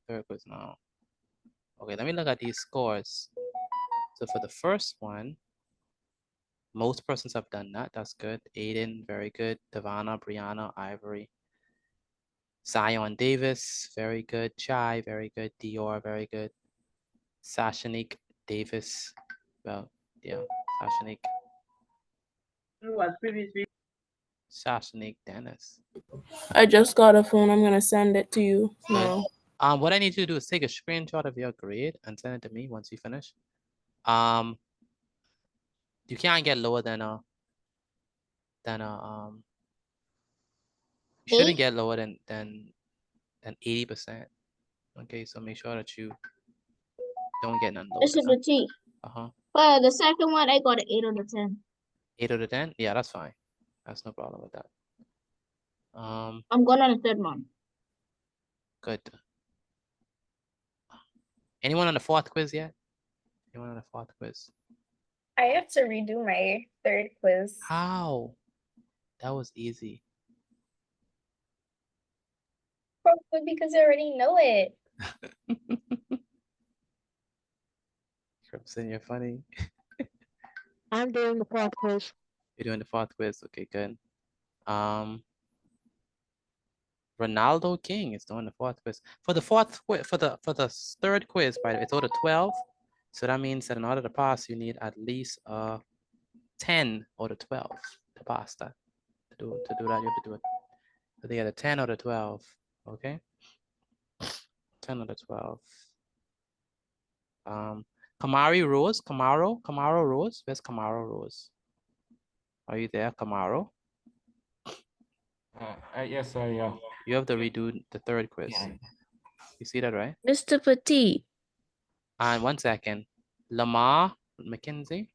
Third quiz now. Okay, let me look at these scores. So for the first one, most persons have done that. That's good. Aiden, very good. Devana, Brianna, Ivory. Zion Davis, very good. Chai, very good. Dior, very good. Sashanik Davis. Well, yeah, Sashanik. Sashanik Dennis. I just got a phone. I'm gonna send it to you now. What I need you to do is take a screenshot of your grade and send it to me once you finish. You can't get lower than than shouldn't Eight? get lower than 80%. Okay, so make sure that you don't get none lower Mr. than Petit. uh-huh. For the second one, I got an 8 out of 10. 8 out of 10? Yeah, that's fine. That's no problem with that. I'm going on the third one. Good. Anyone on the fourth quiz yet? Anyone on the fourth quiz? I have to redo my third quiz. How? That was easy. Probably because I already know it. Crimson, you're funny. I'm doing the fourth quiz. You're doing the fourth quiz. Okay, good. Ronaldo King is doing the fourth quiz. For the fourth quiz, for the third quiz, by the way, it's out of 12. So that means that in order to pass, you need at least 10 out of 12 to pass that. To do that, you have to do it. So they get a 10 out of 12. Okay. 10 out of 12. Kamari Rose, Kamaro Rose. Where's Kamaro Rose? Are you there, Kamaro? Yes, sir, yeah. You have to redo the third quiz. Yeah. You see that, right? Mr. Petit. And 1 second. Lamar McKenzie.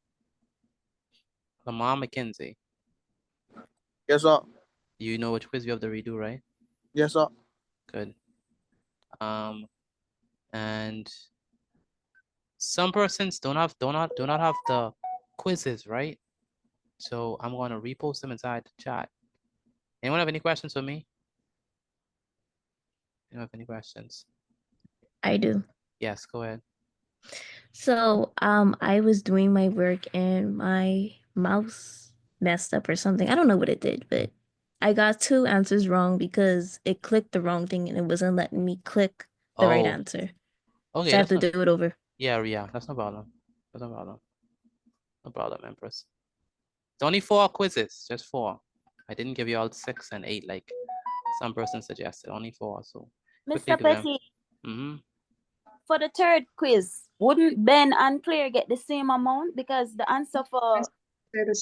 Lamar McKenzie. Yes, sir. You know which quiz you have to redo, right? Yes, sir. Good. And some persons do not have the quizzes, right? So I'm going to repost them inside the chat. Anyone have any questions for me? Anyone have any questions? I do. Yes, go ahead. So, I was doing my work and my mouse messed up or something. I don't know what it did, but I got 2 answers wrong because it clicked the wrong thing and it wasn't letting me click the right Oh. answer. Okay, So I have that's to do it over. Yeah, that's no problem. That's no problem. No problem, Empress. It's only 4 quizzes, just 4. I didn't give you all 6 and 8 like some person suggested. Only 4, so quickly Mr. do them. Petit, Mm-hmm. for the third quiz, wouldn't Ben and Claire get the same amount because the answer for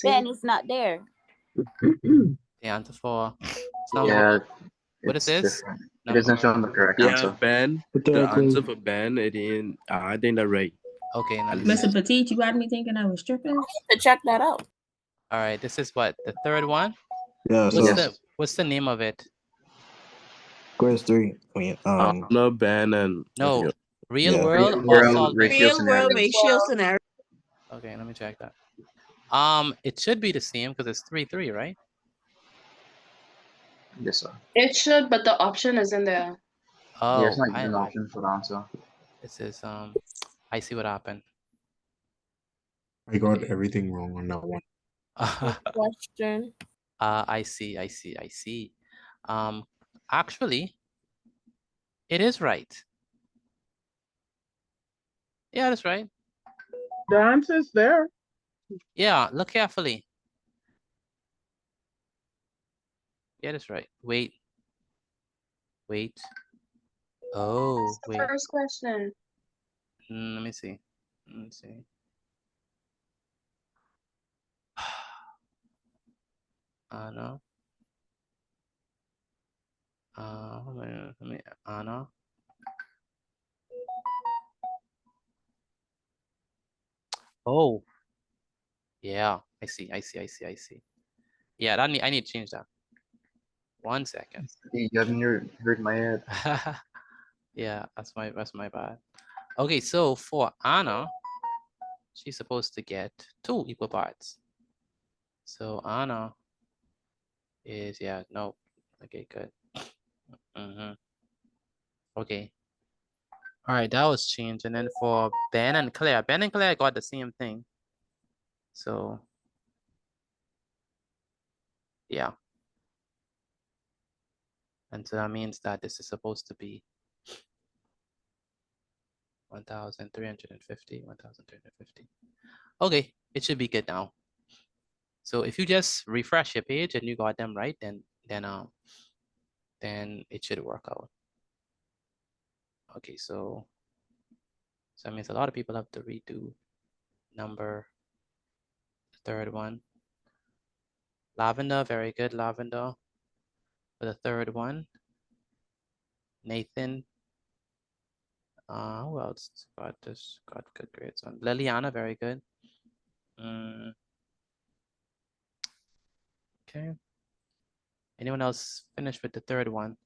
Ben is not there? The answer for Yeah, what is it's this? different. It isn't showing the correct Yeah, answer. Ben. The answer for Ben, it ain't. I think that's right. Okay, now this Mr. is, Petit, you got me thinking I was stripping. To check that out. all right. This is what the third one. Yeah, What's the name of it? quiz 3. I mean, no, Ben and No, real Yeah. world Real or world solving? ratio scenario. ratio scenario. Okay, let me check that. It should be the same because it's 3-3, right? Yes, sir. It should, but the option isn't there. Oh, There's not I an option for the answer. This is I see what happened. I got everything wrong on that one. Question. I see. Actually, it is right. Yeah, that's right. The answer's there. Yeah, look carefully. Yeah, that's right. Wait. Oh, wait. First question. Let me see. Anna. Anna. Oh, yeah. I see. Yeah, I need to change that. 1 second. You haven't heard my head. Yeah, that's my bad. Okay, so for Anna, she's supposed to get 2 equal parts. So Anna is, yeah, no. Okay, good. Okay. All right, that was changed. And then for Ben and Claire got the same thing. So yeah. And so that means that this is supposed to be 1,350. Okay, it should be good now. So if you just refresh your page and you got them right, then it should work out. Okay, so that means a lot of people have to redo the third one. Lavender, very good, Lavender. For the third one. Nathan. Who else got good grades on? Liliana, very good. Okay. Anyone else finished with the third one?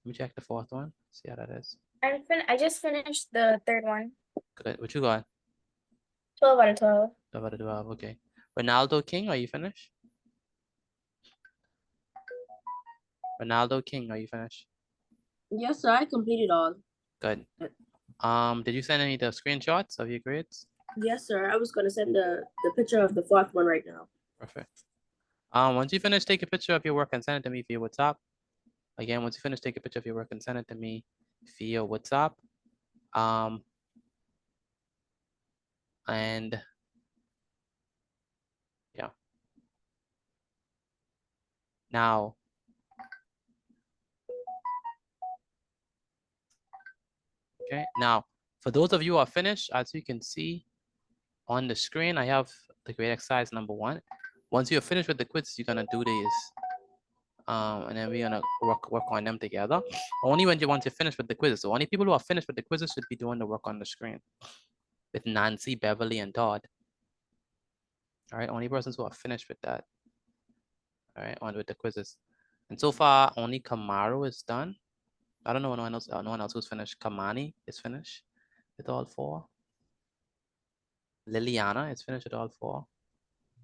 Let me check the fourth one. See how that is. I just finished the third one. Good. What you got? 12 out of 12. 12 out of 12. Okay. Ronaldo King, are you finished? Ronaldo King, are you finished? Yes, sir. I completed all. Good. Did you send any of the screenshots of your grades? Yes, sir. I was gonna send the picture of the fourth one right now. Perfect. Once you finish, take a picture of your work and send it to me via WhatsApp. Again, once you finish, take a picture of your work and send it to me via WhatsApp. And yeah. Now, okay, now for those of you who are finished, as you can see on the screen, I have the grade exercise number 1. Once you're finished with the quiz, you're gonna do these. And then we're gonna work on them together. Only once you're finished with the quizzes. So only people who are finished with the quizzes should be doing the work on the screen with Nancy, Beverly, and Todd. All right, only persons who are finished with that. All right, on with the quizzes. And so far, only Kamaru is done. I don't know no one else who's finished. Kamani is finished with all 4. Liliana is finished with all 4.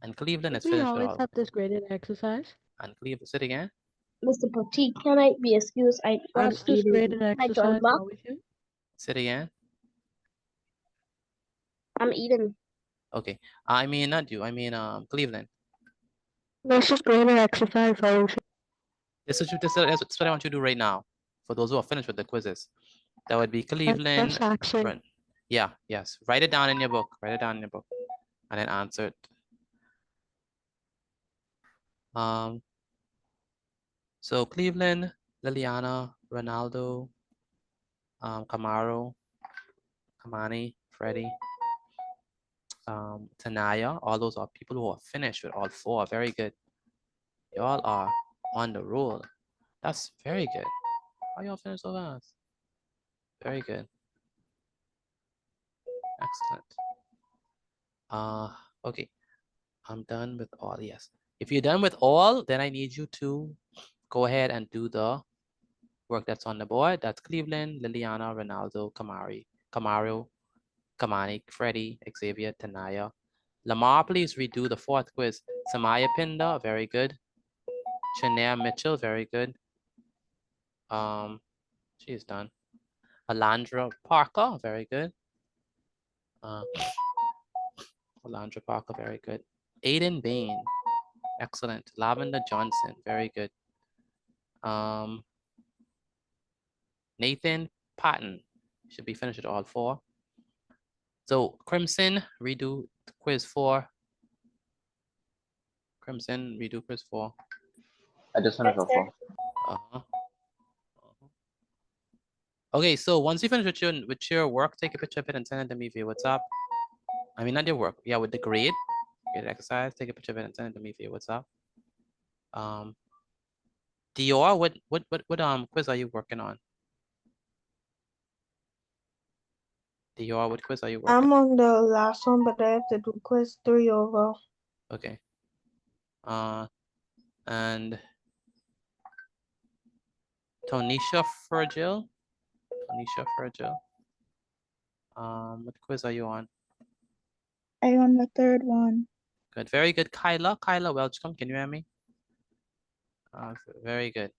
And Cleveland is We finished with always all. have this graded exercise. And Cleveland, sit again. Mr. Petit, can I be excused? I'm What's this eating graded my exercise grandma. always you? Sit again. I'm eating. Okay. I mean, not you. I mean, Cleveland. What's this graded exercise always you? This is what I want you to do right now. For those who are finished with the quizzes, that would be Cleveland. That's action. Right. Yeah. Yes. Write it down in your book. Write it down in your book, and then answer it. So Cleveland, Liliana, Ronaldo, Camaro, Kamani, Freddie, Tanaya, all those are people who are finished with all 4. Very good. Y'all are on the roll. That's very good. How y'all finished so fast? Very good. Excellent. Okay. I'm done with all. Yes. If you're done with all, then I need you to go ahead and do the work that's on the board. That's Cleveland, Liliana, Ronaldo, Camaro, Kamani, Freddie, Xavier, Tanaya. Lamar, please redo the 4th quiz. Samaya Pinda, very good. Chanea Mitchell, very good. She's done. Alandra Parker, very good. Alandra Parker, very good. Aiden Bain, excellent. Lavender Johnson, very good. Nathan Patton, should be finished with all 4. So Crimson, redo quiz 4. Crimson, redo quiz 4. I just finished all 4. Okay, so once you finish with your work, take a picture of it and send it to me via WhatsApp. I mean, not your work. Yeah, with the grade exercise, take a picture of it and send it to me via WhatsApp. Dior, what quiz are you working on? Dior, what quiz are you working on? I'm on the last one, but I have to do quiz 3 over. Okay. And Tonisha Fergil. What quiz are you on? I'm on the 3rd one. Good, very good. Kyla Welchcomb, can you hear me? Very good.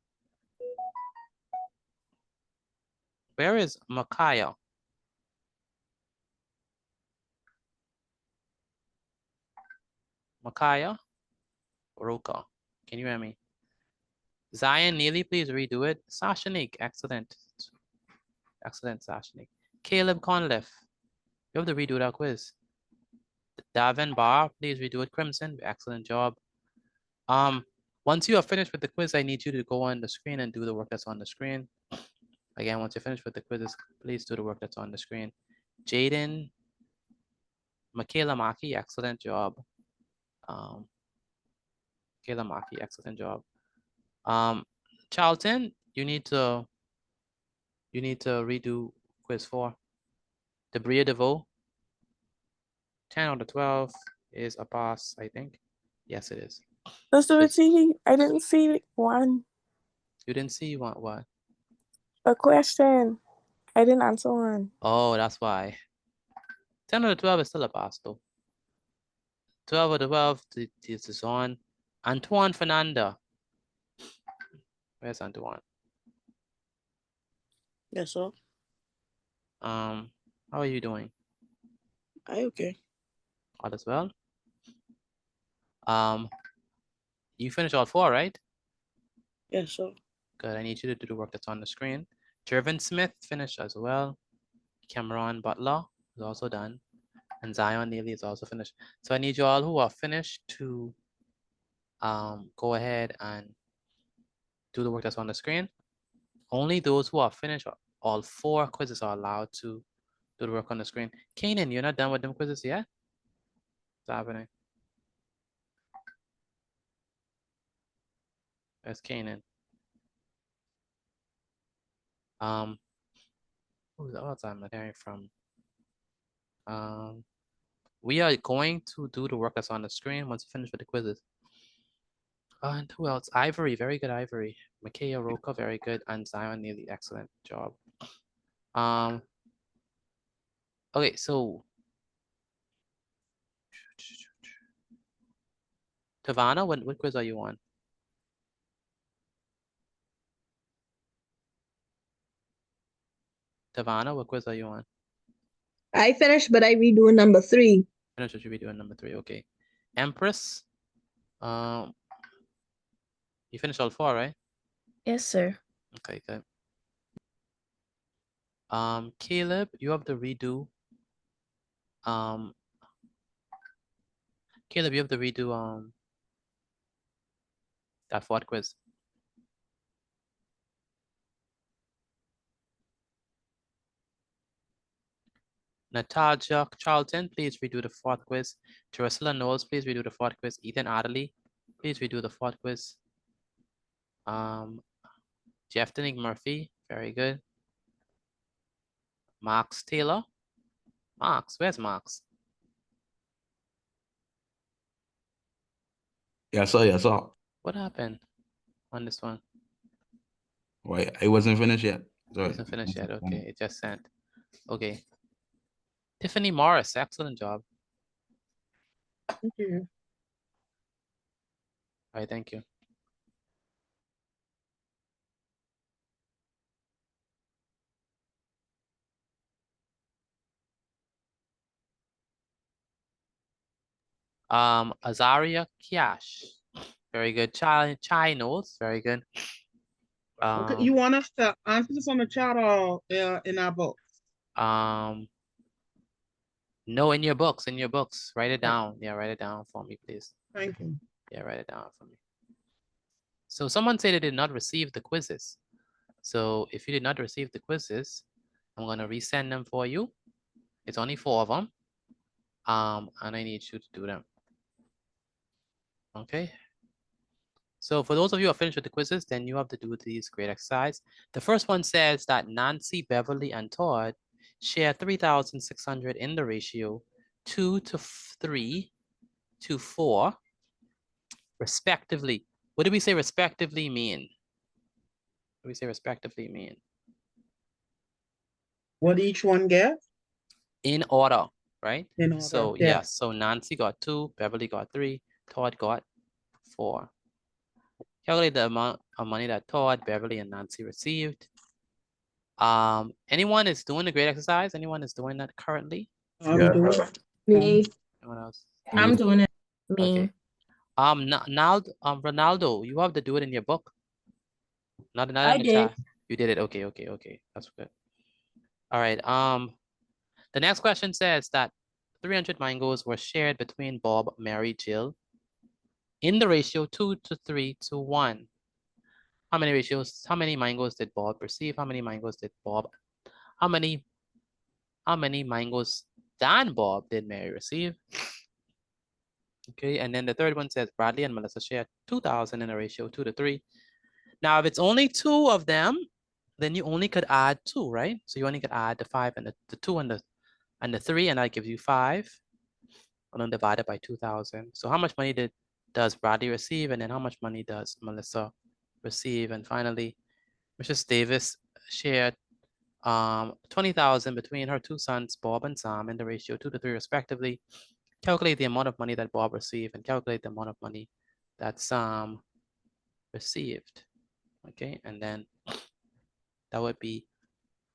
Where is Makaya? Makaya Roka, can you hear me? Zion Neely, please redo it. Sashanik, excellent. Excellent, Sashanik. Caleb Conliff, you have to redo that quiz. Davin Barr, please redo it. Crimson, excellent job. Once you are finished with the quiz, I need you to go on the screen and do the work that's on the screen. Again, once you're finished with the quizzes, please do the work that's on the screen. Jaden, Michaela Maki, excellent job. Kayla Maki, excellent job. Charlton, you need to redo quiz 4. Debria DeVoe, 10 out of 12 is a pass, I think. Yes, it is. Mr. Ritchie, I didn't see one. You didn't see what? A question. I didn't answer one. Oh, that's why. 10 out of 12 is still a pass, though. 12 out of 12, this is on. Antoine Fernanda. Where's Antoine? Yes, sir. How are you doing? Okay. All is well. You finished all 4, right? Yes, sir. Good. I need you to do the work that's on the screen. Jervin Smith finished as well. Cameron Butler is also done. And Zion Neely is also finished. So I need you all who are finished to go ahead and do the work that's on the screen. Only those who are finished, all 4 quizzes are allowed to do the work on the screen. Kanan, you're not done with them quizzes yet? What's happening? Where's Kanan? Who's the other I'm not hearing from? We are going to do the work that's on the screen once we finish with the quizzes. And who else? Ivory, very good, Ivory. Makaya Roca, very good, and Zion Neely, excellent job. Okay, so Tavana, what quiz are you on? Tavana, what quiz are you on? I finished, but I redoing number 3. Finish what you be doing number 3, okay. Empress, you finished all 4, right? Yes, sir. Okay, good. Caleb, you have to redo. Caleb, you have to redo that 4th quiz. Natasha Charlton, please redo the 4th quiz. Teresa Knowles, please redo the 4th quiz. Ethan Adderley, please redo the 4th quiz. Jeff Denick Murphy, very good. Marks Taylor. Marks, where's Marks? Yes, sir. Yes, sir. What happened on this one? Wait, it wasn't finished yet. Sorry. It wasn't finished yet. Okay, it just sent. Okay. Tiffany Morris, excellent job. Thank you. All right, thank you. Azaria Kiash, very good. Chai Knowles, very good. Okay, you want us to answer this on the chat or in our book? No, in your books, write it down. Yeah, write it down for me, please. Thank you. Yeah, write it down for me. So someone said they did not receive the quizzes. So if you did not receive the quizzes, I'm gonna resend them for you. It's only 4 of them. And I need you to do them. Okay. So for those of you who are finished with the quizzes, then you have to do these great exercise. The first one says that Nancy, Beverly, and Todd share 3,600 in the ratio 2 to 3 to 4, respectively. What do we say respectively mean? What do we say respectively mean? What each one get? In order, right? In order, So yeah. yes, so Nancy got 2, Beverly got 3, Todd got 4. Calculate the amount of money that Todd, Beverly, and Nancy received. Anyone is doing the grade exercise? Anyone is doing that currently? I'm doing it. Me. Anyone else? I'm doing it. Me. Okay. Now, Ronaldo, you have to do it in your book. Not in the chat. You did it. Okay. That's good. All right. The next question says that 300 mangoes were shared between Bob, Mary, Jill in the ratio 2 to 3 to 1. How many mangoes did Bob receive? How many mangoes did Bob? How many mangoes than Bob did Mary receive? Okay, and then the third one says Bradley and Melissa share 2,000 in a ratio 2-3. Now, if it's only two of them, then you only could add 2, right? So you only could add the 5 and the 2 and the 3, and that gives you 5. And then divide it by 2,000. So how much money does Bradley receive, and then how much money does Melissa receive? And finally, Mrs. Davis shared 20,000 between her 2 sons, Bob and Sam, in the ratio 2-3 respectively. Calculate the amount of money that Bob received and calculate the amount of money that Sam received. Okay, and then that would be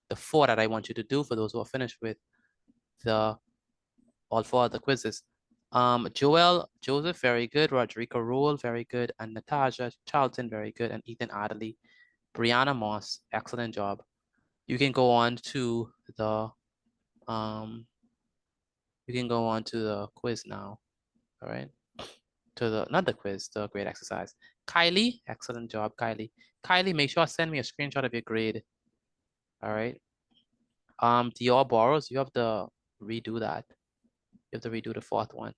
the 4 that I want you to do for those who are finished with all 4 of the quizzes. Joel Joseph, very good. Rodrigo Rule, very good. And Natasha Charlton, very good. And Ethan Adderley, Brianna Moss, excellent job. You can go on to the quiz now. All right. Not the quiz, the grade exercise. Kylie, excellent job, Kylie. Kylie, make sure to send me a screenshot of your grade. All right. Dior Borrows, you have to redo that. You have to redo the 4th one.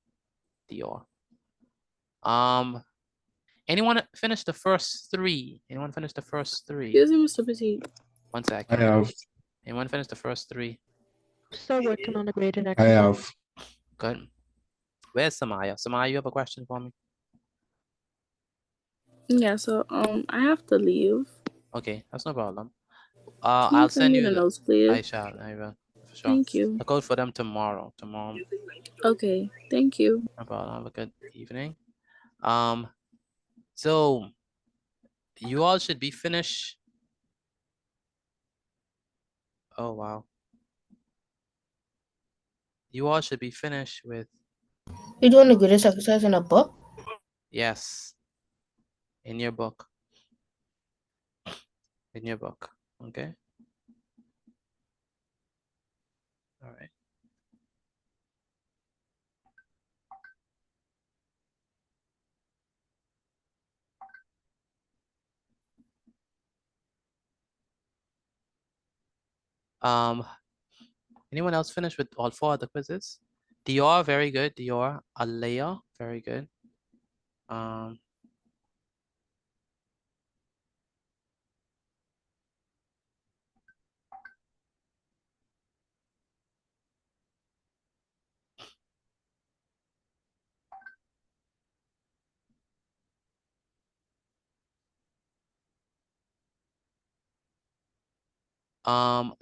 Dior. Anyone finish the first 3? Anyone finish the first 3? Excuse me, Mr. Petit. 1 second. I have. Anyone finish the first 3? Still working on the graded I exercise. have. Good. Where's Samaya? Samaya, you have a question for me? Yeah, so I have to leave. Okay, that's no problem. Can I'll you send me you the the notes, please? I will, for sure. Thank you. I'll go for them tomorrow. Okay, thank you. No problem. Have a good evening. So you all should be finished. Oh wow. You all should be finished with, You're doing the greatest exercise in a book? yes, in your book. In your book. Okay. All right. Anyone else finished with all 4 of the quizzes? Dior, very good. Dior. Alea, very good.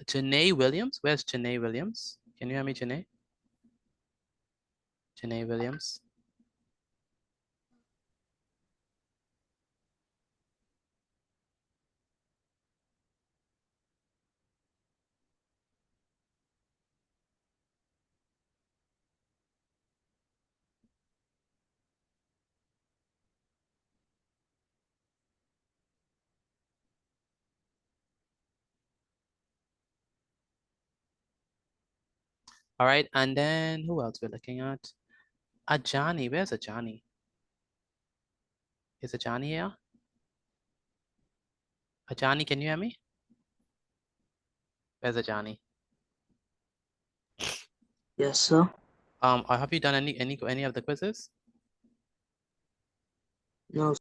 Janae Williams. Where's Janae Williams? Can you hear me, Janae? Janae Williams. All right, and then who else we're looking at? Ajani, where's Ajani? Is Ajani here? Ajani, can you hear me? Where's Ajani? Yes, sir. Have you done any of the quizzes? No.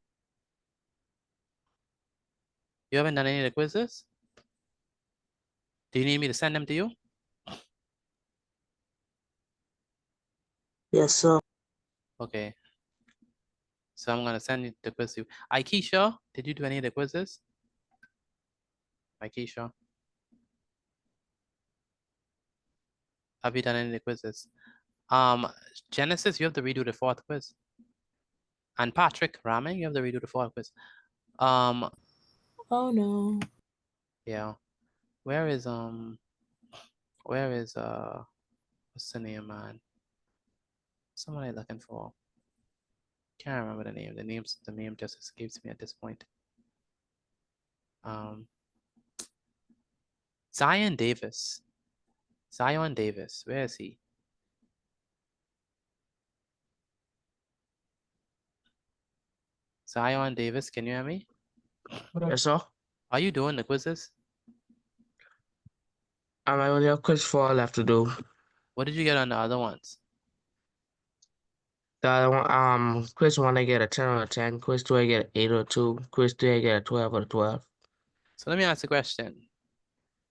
You haven't done any of the quizzes? Do you need me to send them to you? Yes, sir. Okay. So I'm gonna send you the quiz to you. Aikisha, did you do any of the quizzes? Aikisha. Have you done any of the quizzes? Genesis, you have to redo the 4th quiz. And Patrick Ramen, you have to redo the 4th quiz. Oh no. Yeah. Where is what's the name, man? Someone I'm looking for. Can't remember the name. The name just escapes me at this point. Zion Davis. Zion Davis. Where is he? Zion Davis, can you hear me? Yes, sir. Are you doing the quizzes? I only have quiz 4 left to do. What did you get on the other ones? The other one, quiz 1, I get a 10 or a 10. Quiz 2, I get an 8 or 2. Quiz 3, I get a 12 or a 12. So let me ask a question.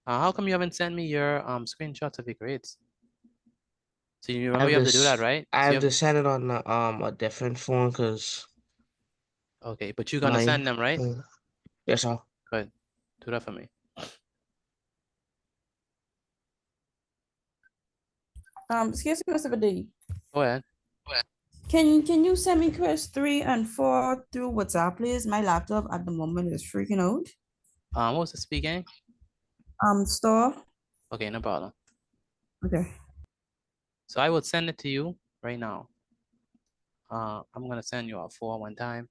How come you haven't sent me your screenshots of your grades? So you remember you have to do that, right? I So have to send it on a different phone because. Okay, but you're gonna send them, right? Yes, sir. Good. Do that for me. Excuse me, Mr. Badi. Go ahead. Can you send me quiz 3 and 4 through WhatsApp, please? My laptop at the moment is freaking out. What was the speaking? Store. Okay, no problem. Okay. So I will send it to you right now. I'm gonna send you a 4 one time.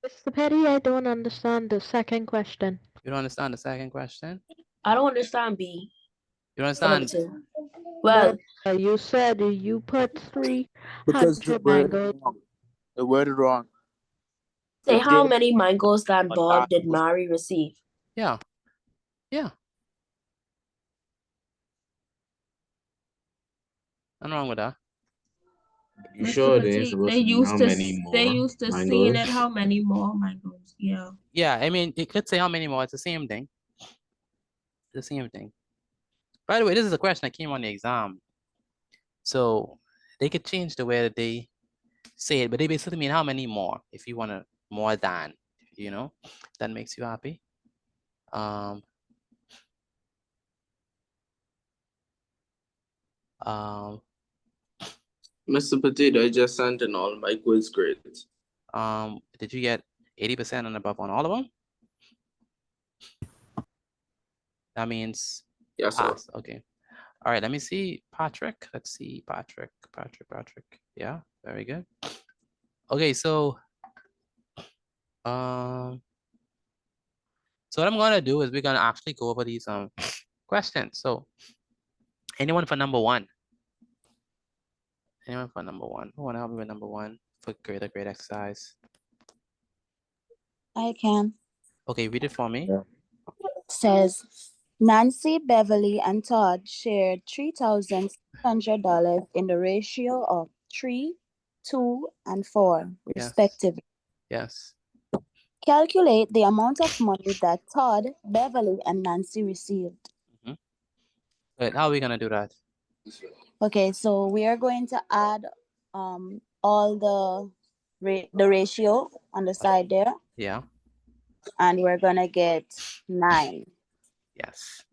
Mr. Petty, I don't understand the second question. You don't understand the second question? I don't understand B. You don't understand? Well, you said you put 300 Because the word mangoes. wrong. The word is wrong. say It how did- many mangoes that but Bob I did was- Mary receive? Yeah. Yeah. Nothing wrong with that. You Mr. sure they ain't Petit, supposed they to be used how to many more they used to seeing it mangoes? how many more mangoes. Yeah. Yeah, I mean, it could say how many more. It's the same thing. The same thing. By the way, this is a question that came on the exam. So they could change the way that they say it, but they basically mean how many more, if you want to more than, you know, that makes you happy. Mr. Petit, I just sent in all my quiz grades. Did you get 80% and above on all of them? That means yes, sir. pass. Okay. All right, let me see Patrick. Let's see Patrick. Yeah, very good. Okay, so what I'm gonna do is we're gonna actually go over these questions. So anyone for number 1? Anyone for number 1? Who wanna help me with number 1 for greater grade exercise? I can. Okay, read it for me. Says Nancy, Beverly, and Todd shared $3,600 in the ratio of 3, 2, and 4, respectively. Yes. Calculate the amount of money that Todd, Beverly, and Nancy received. But how are we gonna do that? Okay, so we are going to add all the ratio on the side there, Yeah. and we're gonna get 9. Yes.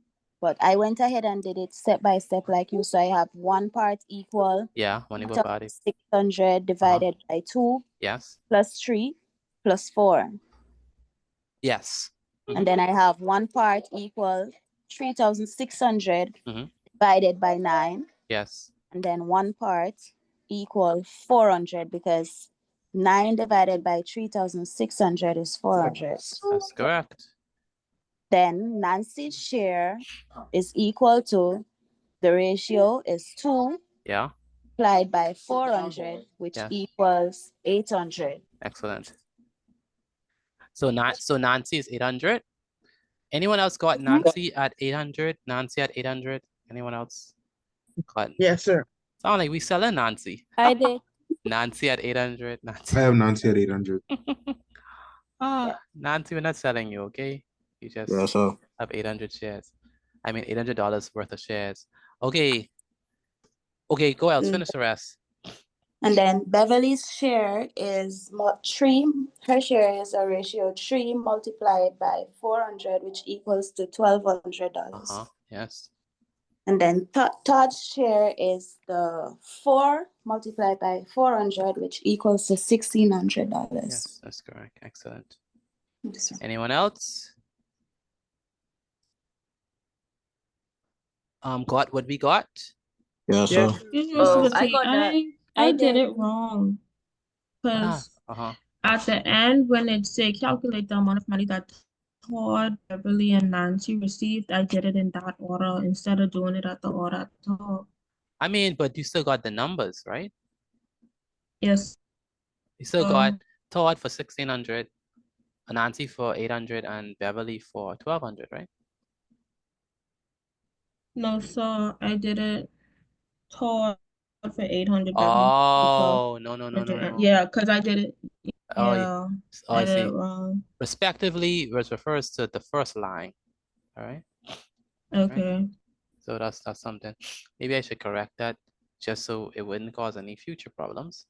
But I went ahead and did it step by step like you. So I have 1 part equal. Yeah, 1 equal party. 600 divided by 2. Yes. Plus 3 plus 4. Yes. And then I have 1 part equal 3,600 divided by 9. Yes. And then 1 part equal 400 because 9 divided by 3,600 is 400. That's correct. Then Nancy's share is equal to, the ratio is 2 Yeah. multiplied by 400, which equals 800. Excellent. So Nancy is 800. Anyone else got Nancy at 800? Nancy at 800? Anyone else? Yes, sir. Sound like we selling Nancy. I did. Nancy at 800. Nancy. I have Nancy at 800. Nancy, we're not selling you, okay? You just have 800 shares. I mean, $800 worth of shares. Okay. Okay, go else. Finish the rest. And then Beverly's share is 3. Her share is a ratio 3 multiplied by 400, which equals to $1,200. Yes. And then Todd's share is the 4 multiplied by 400, which equals to $1,600. Yes, that's correct. Excellent. Anyone else? Got what we got? Yeah, so. Excuse me, Mr. Petit, I did it wrong. Because at the end, when it say calculate the amount of money that Todd, Beverly, and Nancy received, I did it in that order instead of doing it at the order at the top. I mean, but you still got the numbers, right? Yes. You still got Todd for 1,600, Nancy for 800, and Beverly for 1,200, right? No, so I did it Todd for 800. Oh, no. Yeah, because I did it. Oh, Yeah, oh, I I did it see. wrong. Respectively, which refers to the first line. All right. Okay. So that's something. Maybe I should correct that just so it wouldn't cause any future problems.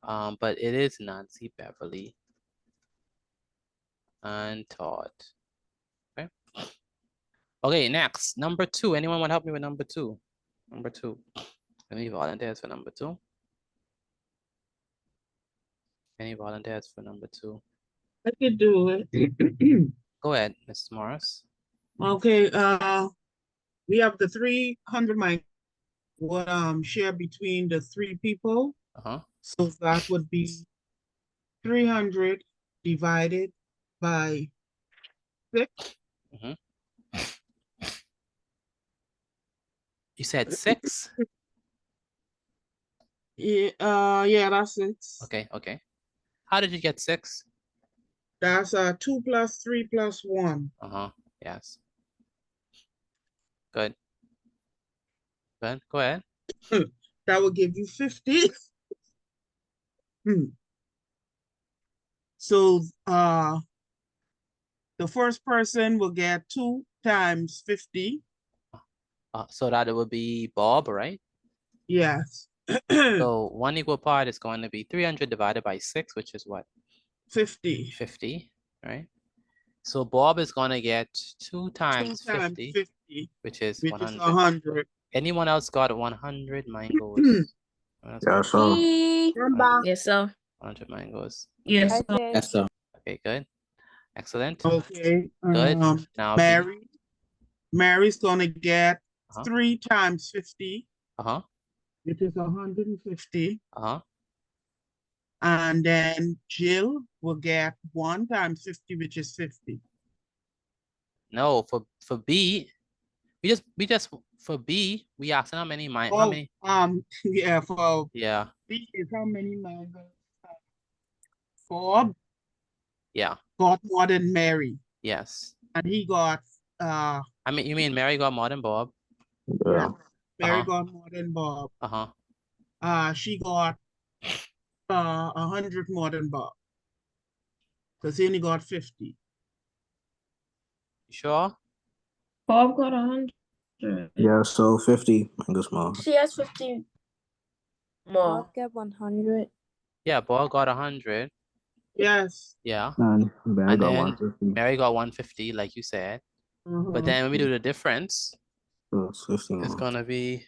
But it is Nancy, Beverly, and Todd. Okay. Okay, next, number 2. Anyone want to help me with number 2? Number 2. Any volunteers for number 2? Any volunteers for number 2? I could do it. Go ahead, Mr. Morris. Okay, we have the 300 mic would share between the 3 people. So that would be 300 divided by 6. You said 6? Yeah, that's 6. Okay. How did you get 6? That's 2 plus 3 plus 1. Yes. Good. Go ahead. That will give you 50. So the first person will get 2 times 50. So that it would be Bob, right? Yes. So one equal part is going to be 300 divided by 6, which is what? 50. 50, right? So Bob is going to get 2 times 50, which is 100. Anyone else got 100 mangoes? Yes, sir. Yes, sir. 100 mangoes. Yes, sir. Yes, sir. Okay, good. Excellent. Okay. Good. Now Mary's gonna get 3 times 50. Which is 150. And then Jill will get 1 times 50, which is 50. No, for B, we just for B, we asked how many how many? Yeah, for Yeah. B is how many mangoes? Bob. Yeah. Got more than Mary. Yes. And he got I mean, you mean Mary got more than Bob? Yeah. Mary got more than Bob. She got 100 more than Bob. Because he only got 50. Sure? Bob got 100. Yeah, so 50 mangoes more. She has 50 more. Bob get 100. Yeah, Bob got 100. Yes. Yeah. And Mary And got then 150. Mary got 150, like you said. But then when we do the difference, So it's 50 it's more. gonna be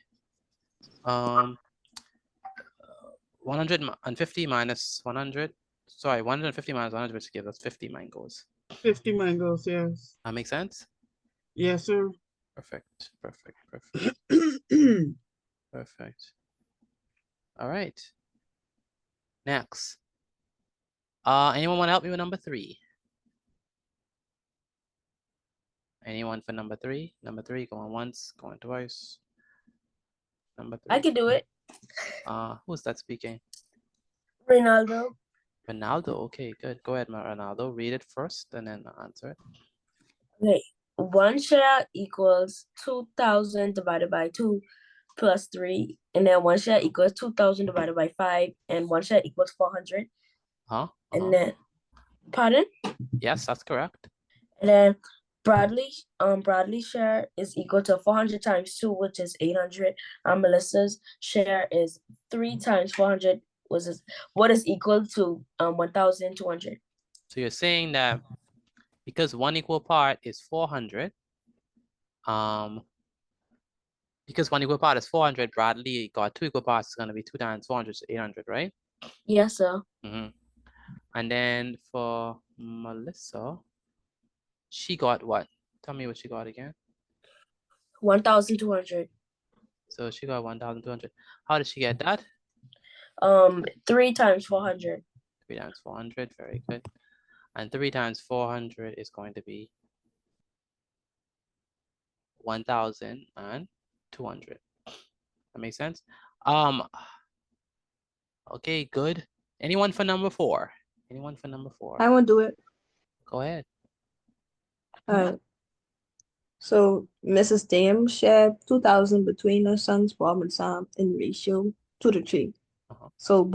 150 minus 100. Sorry, 150 minus 100, which gives us 50 mangoes. 50 mangoes, yes. That makes sense? Yes, sir. Perfect. Perfect. All right. Next. Anyone want to help me with number 3? Anyone for number 3? Number 3, going once, going twice. Number 3. I can do it. Who's that speaking? Ronaldo. Ronaldo. Okay, good. Go ahead, Ronaldo. Read it first and then answer it. Okay. 1 share equals 2,000 divided by 2 plus 3. And then 1 share equals 2,000 divided by 5. And 1 share equals 400. And then, pardon? Yes, that's correct. And then Bradley's share is equal to 400 times 2, which is 800. Melissa's share is 3 times 400, what is equal to 1,200. So you're saying that because one equal part is 400, because one equal part is 400, Bradley got 2 equal parts. It's going to be 2 times 400 is 800, right? Yes, sir. And then for Melissa, she got what? Tell me what she got again. 1,200. So she got 1,200. How did she get that? 3 times 400. 3 times 400. Very good. And 3 times 400 is going to be 1,200. That makes sense? Okay, good. Anyone for number 4? Anyone for number 4? I won't do it. Go ahead. All right. So Mrs. Dame shared 2,000 between her sons Bob and Sam in ratio 2-3. So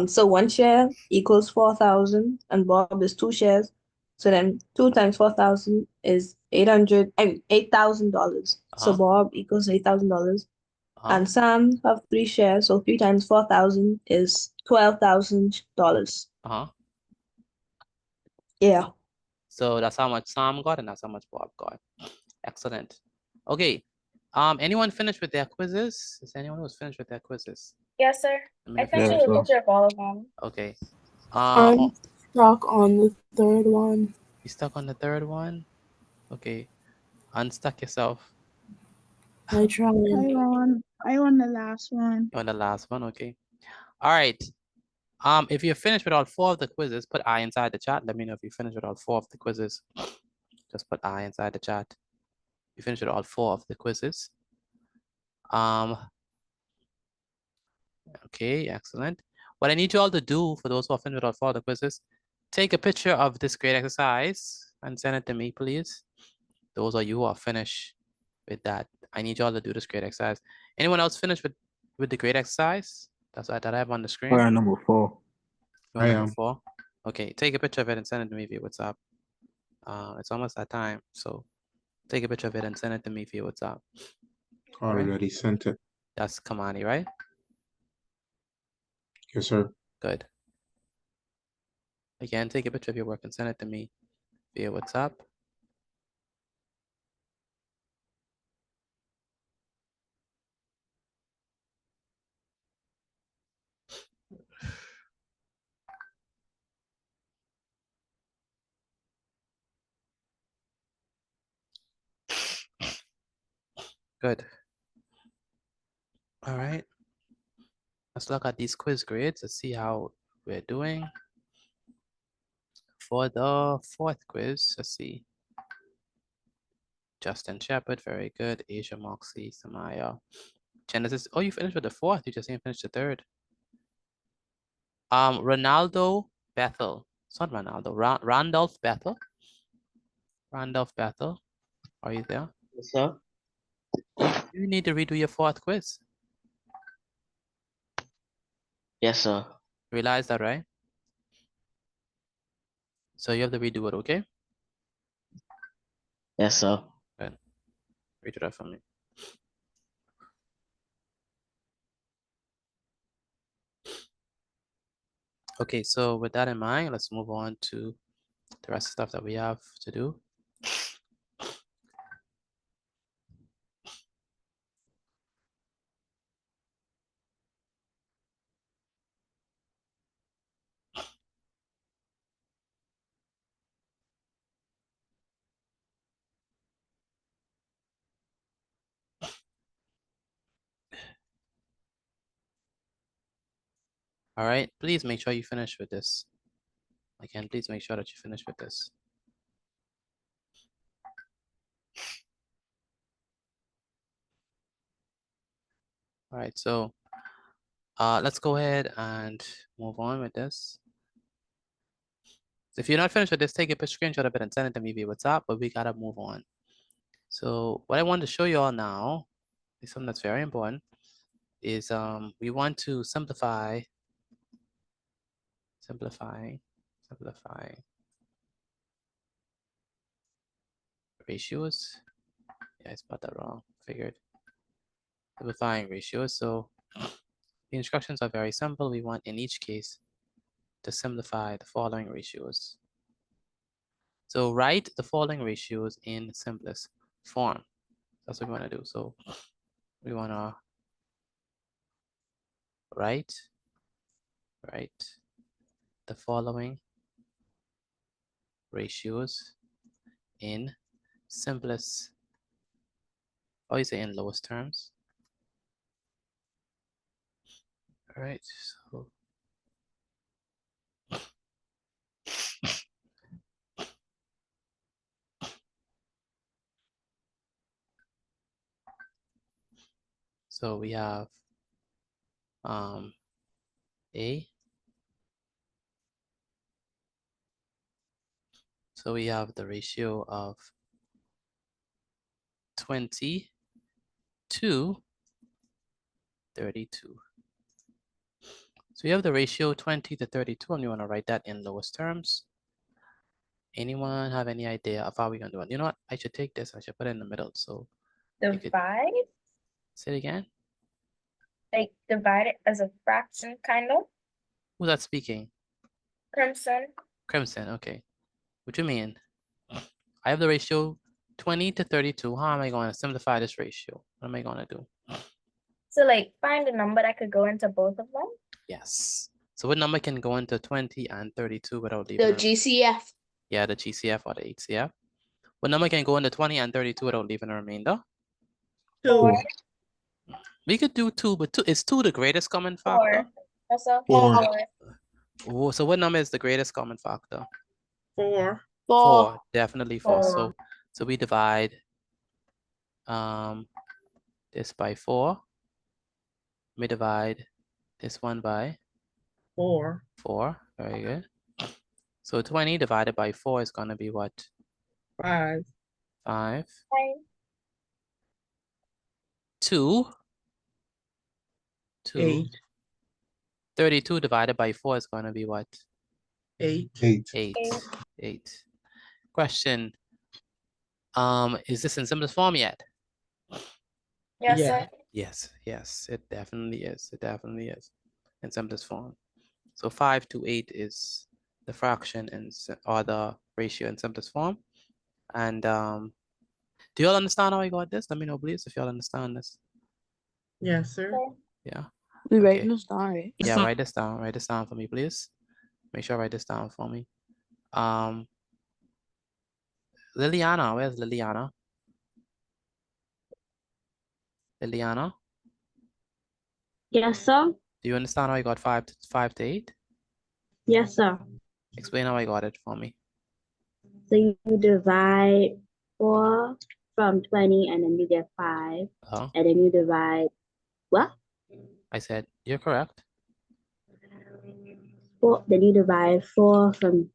so 1 share equals 4,000, and Bob is 2 shares. So then 2 times 4,000 is $8,000. So Bob equals $8,000. And Sam have 3 shares, so 3 times 4,000 is $12,000. Yeah. So that's how much Sam got, and that's how much Bob got. Excellent. Okay. Anyone finished with their quizzes? Is anyone who's finished with their quizzes? Yes, sir. I sent you a picture of all of them. Okay. I'm stuck on the third one. You stuck on the third one? Okay. Unstuck yourself. I tried. I won the last one. On the last one, okay. All right. If you're finished with all 4 of the quizzes, put I inside the chat. Let me know if you finished with all 4 of the quizzes. Just put I inside the chat. You finished with all 4 of the quizzes. Okay, excellent. What I need you all to do, for those who are finished with all 4 of the quizzes, take a picture of this grade exercise and send it to me, please. Those of you who are finished with that, I need you all to do this grade exercise. Anyone else finished with the grade exercise? That's what I have on the screen. All right, number 4. You want number 4? Okay, take a picture of it and send it to me via WhatsApp. It's almost that time, so take a picture of it and send it to me via WhatsApp. Already sent it. That's Kamani, right? Yes, sir. Good. Again, take a picture of your work and send it to me via WhatsApp. Good. All right. Let's look at these quiz grades. Let's see how we're doing. For the 4th quiz, let's see. Justin Shepard, very good. Asia Moxie, Samaya. Genesis, oh, you finished with the 4th. You just didn't finish the 3rd. Ronaldo Bethel. It's not Ronaldo. Randolph Bethel. Randolph Bethel. Are you there? Yes, sir. You need to redo your 4th quiz. Yes, sir. Realize that, right? So you have to redo it, okay? Yes, sir. Good. Read it out for me. Okay, so with that in mind, let's move on to the rest of the stuff that we have to do. All right, please make sure you finish with this. Again, please make sure that you finish with this. All right, so let's go ahead and move on with this. So if you're not finished with this, take a screenshot of it and send it to me via WhatsApp, but we gotta move on. So what I want to show you all now is something that's very important, is we want to simplify ratios. Yeah, I spelled that wrong, figured. Simplifying ratios. So the instructions are very simple. We want in each case to simplify the following ratios. So write the following ratios in simplest form. That's what we want to do. So we want to write the following ratios in simplest, or you say in lowest terms. All right, So we have A. So we have the ratio of 20 to 32. So you have the ratio 20 to 32, and you want to write that in lowest terms. Anyone have any idea of how we're going to do it? You know what? I should take this. I should put it in the middle. So you could Divide? say it again. Like divide it as a fraction, kind of? Who's that speaking? Crimson. Crimson. Okay. What do you mean? I have the ratio 20 to 32. How am I going to simplify this ratio? What am I going to do? So like find a number that could go into both of them? Yes. So what number can go into 20 and 32 without leaving? The GCF. Yeah, the GCF or the HCF. What number can go into 20 and 32 without leaving a remainder? 2. We could do 2, but is 2 the greatest common factor? 4. That's a 4. 4. Oh, so what number is the greatest common factor? 4. 4. Definitely 4. 4. So we divide this by 4. We divide this one by 4. 4. Very good. So 20 divided by 4 is going to be what? 5. 5. 2. 8. 32 divided by 4 is going to be what? 8. 8. Question. Is this in simplest form yet? Yes, Yeah. sir. Yes, it definitely is. It definitely is in simplest form. So 5 to 8 is the fraction or the ratio in simplest form. And do you all understand how I got this? Let me know, please, if you all understand this. Yes, sir. Yeah. We Okay. writing this down, right? Yeah, write this down. Write this down for me, please. Make sure I write this down for me. Liliana, where's Liliana? Liliana, Yes, sir. do you understand how I got 5 to 8? Yes, sir. Explain how I got it for me. So you divide 4 from 20 and then you get 5. Uh-huh. And then you divide what? I said, you're correct. 4, then you divide 4 from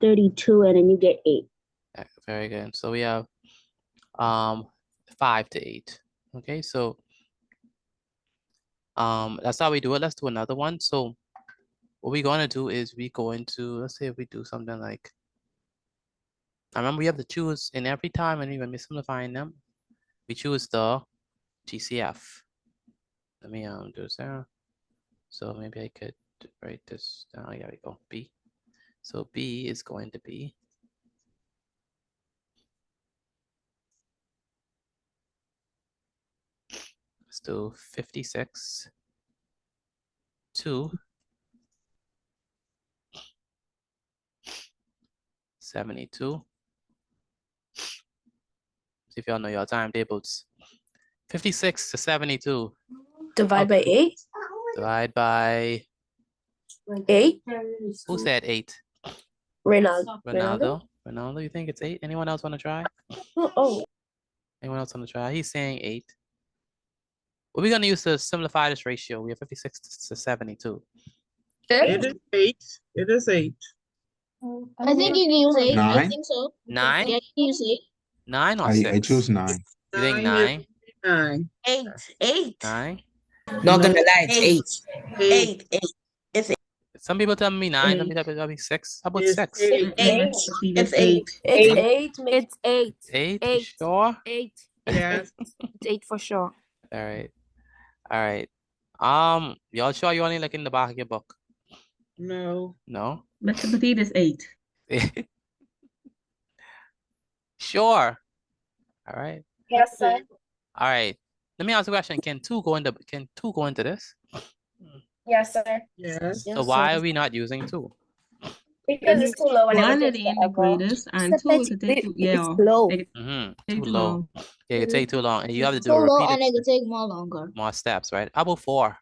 32 and then you get 8. Very good. So we have 5 to 8. Okay, so that's how we do it. Let's do another one. So what we're going to do is we go into, let's say if we do something like, I remember we have to choose in every time and when we're simplifying them, we choose the GCF. Let me do this there. So maybe I could write this down. There we go. B. So B is going to be let's do 56 to 72. See if y'all know your timetables. 56 to 72. Divide by 8? Divide by 8? Who said 8? Ronaldo. Ronaldo, you think it's 8? Anyone else want to try? Oh. Anyone else want to try? He's saying 8. What are we going to use to simplify this ratio? We have 56 to 72. It is 8. It is 8. I think you can use 8. I 9? think so. 9? Yeah, you can use 8. 9 or 6? I choose 9. You think 9? 9. 8. 9? Not gonna lie, it's 8. 8. It's 8. Some people tell me 9, some people tell me 6. How about It's 6? 8. It's 8. It's 8. It's 8. 8? 8. Sure? 8. Yes. It's 8 for sure. All right. All right. Y'all sure you only look in the back of your book? No. No? Mathematics is 8. Sure. All right. Yes, sir. All right. Let me ask a question. Can 2 go into this? Yes, sir. Yes. So why are we not using 2? Because it's too low and it One would is take in the forever. greatest and 2 is to take too, yeah. low. Take Too too low. long. Yeah, it take too long. And you have to do So a low and it repeated could take more longer. more steps, right? How about 4?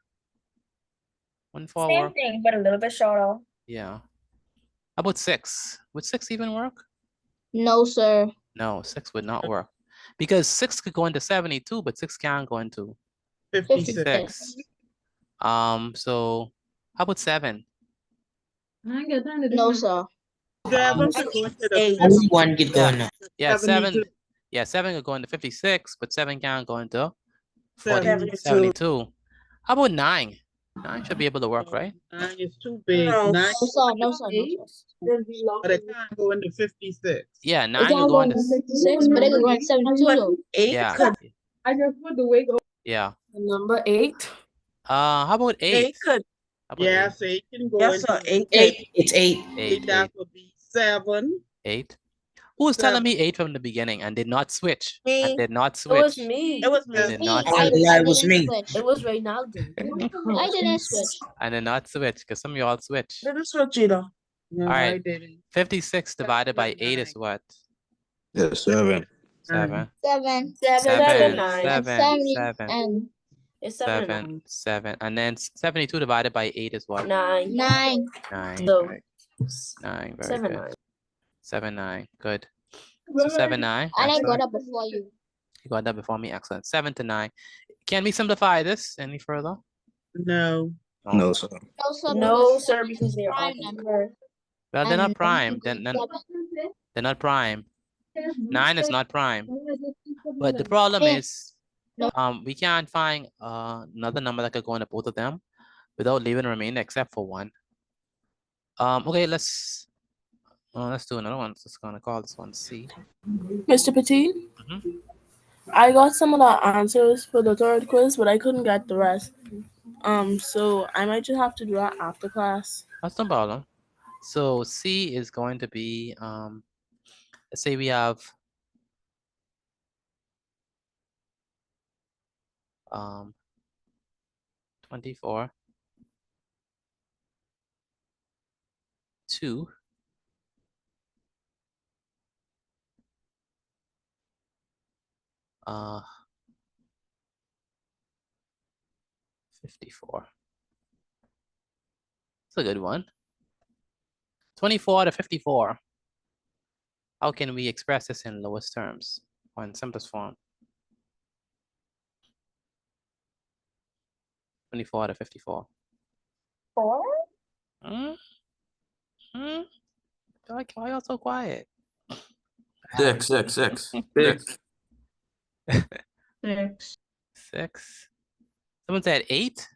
Wouldn't 4 Same work? thing, but a little bit shorter. Yeah. How about 6? Would 6 even work? No, sir. No, 6 would not work. Because 6 could go into 72, but 6 can't go into 56. So how about 7? No, sir. 7 could go into the Only one could go in. Yeah, 7. 72. Yeah, 7 could go into 56, but 7 can't go into 72. 72. How about 9? 9 should be able to work, right? 9 is too big. No, 9, sir. No, sir. No, sir. but it can't go into 56. Yeah, It 9 can could go go into. into 56, but it could go into 72 though. 8 Yeah. could. I just put the wig over. Yeah. Number 8. How about 8? 8 could. How about Yes, 8 can go Yes, into sir. 8. It's 8. 8? that would be 7. 8. Who was telling 7. me 8 from the beginning and did not switch? Me. And did not It was switch. me. It was me. And did not I switch. It was didn't me. switch. It was Reynaldo. I didn't switch. And did not switch because some of y'all switch. Didn't switch either. No, All I right. didn't. 56 divided by 8 is what? Yeah, 7. 7. 7. 7. 9. 7. 7. And It's 7 and 7. 7. And then 72 divided by 8 is what? 9. 9. 9. So, Right. 9. Very 7, good. 9. 7, 9. Good. So 7, 9. And I got Excellent. up before you. You got that before me. Excellent. 7 to 9. Can we simplify this any further? No. No, sir. No, sir. No, because sir, because they're prime all number. Well, they're not And prime. then They're not prime. 9 is not prime. But the problem Yeah. is, we can't find another number that could go into both of them without leaving a remainder except for 1. Okay, let's do another one. Just gonna call this one C. Mr. Petit, I got some of the answers for the third quiz, but I couldn't get the rest. So I might just have to do that after class. That's no problem. So C is going to be, let's say we have 24, 2, 54. It's a good one. 24 to 54. How can we express this in lowest terms or in simplest form? 24 to 54. 4? Why are y'all so quiet? 6. 6. 6. Someone said 8?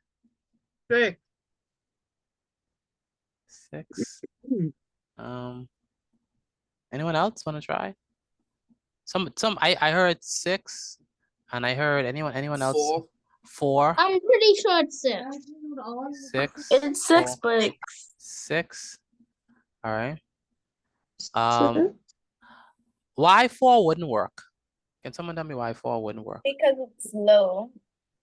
6. 6. Anyone else want to try? I heard 6, and I heard anyone else? 4. I'm pretty sure it's 6. 6. It's 6, but 6. All right. Why 4 wouldn't work? Can someone tell me why 4 wouldn't work? Because it's low.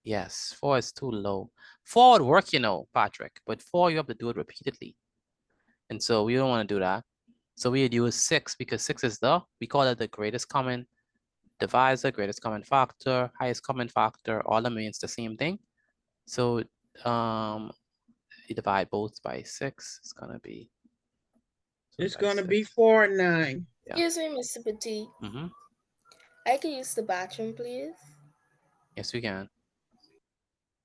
Yes, 4 is too low. 4 would work, Patrick, but 4 you have to do it repeatedly. And so we don't want to do that. So we would use 6 because 6 is we call it the greatest common divisor, greatest common factor, highest common factor, all of them means the same thing. So you divide both by 6, it's gonna be. It's gonna be 4 and 9. Yeah. Excuse me, Mr. Petit. Mm-hmm. I can use the bathroom, please. Yes, we can.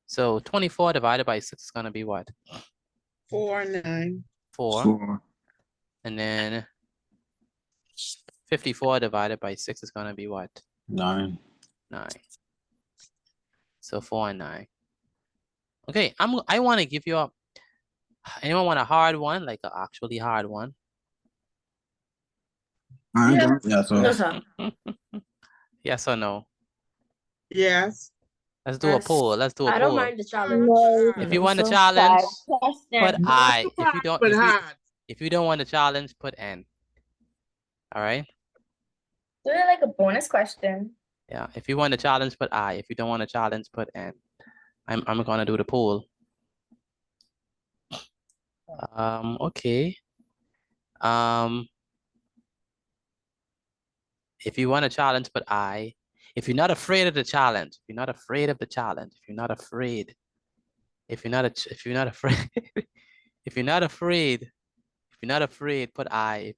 So 24 divided by 6 is gonna be what? 4 and 9. 4. And then 54 divided by 6 is gonna be what? 9. 9. So 4 and 9. Okay, I want to give you anyone want a hard one, like an actually hard one? Yes, no, sir. sir. Yes or no? Yes. Let's do a poll. Let's do a I don't poll. mind the challenge. If you want a challenge, put I. If you don't want a challenge, put N. All right. Do it like a bonus question. Yeah. If you want a challenge, put I. If you don't want a challenge, put N. I'm gonna do the poll. Okay. If you want a challenge, put I. If you're not afraid of the challenge, if you're not afraid of the challenge, if you're not afraid, if you're not afraid, if you're not afraid, put I.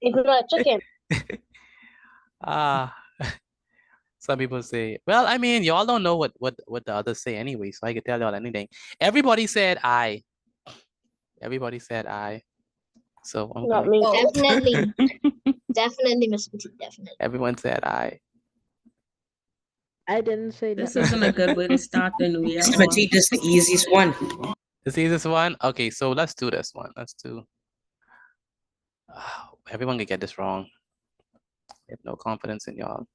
It's not chicken. Some people say, well, I mean, y'all don't know what the others say anyway, so I can tell y'all anything. Everybody said I. Everybody said I. So I'm Not gonna... me. Definitely. Definitely, Miss Petite, definitely. Everyone said I. I didn't say This nothing. isn't a good way to start the new year. Miss Petite, this is the easiest one. The easiest one? Okay, so let's do this one. Let's do... everyone can get this wrong. I have no confidence in y'all.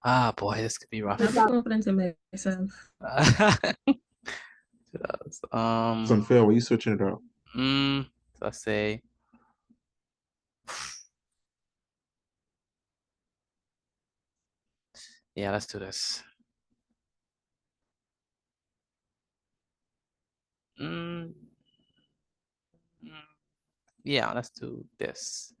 Ah, boy, this could be rough. I have confidence in myself. It's unfair. Why are you switching it up? Let's say... Yeah, let's do this. Yeah, let's do this.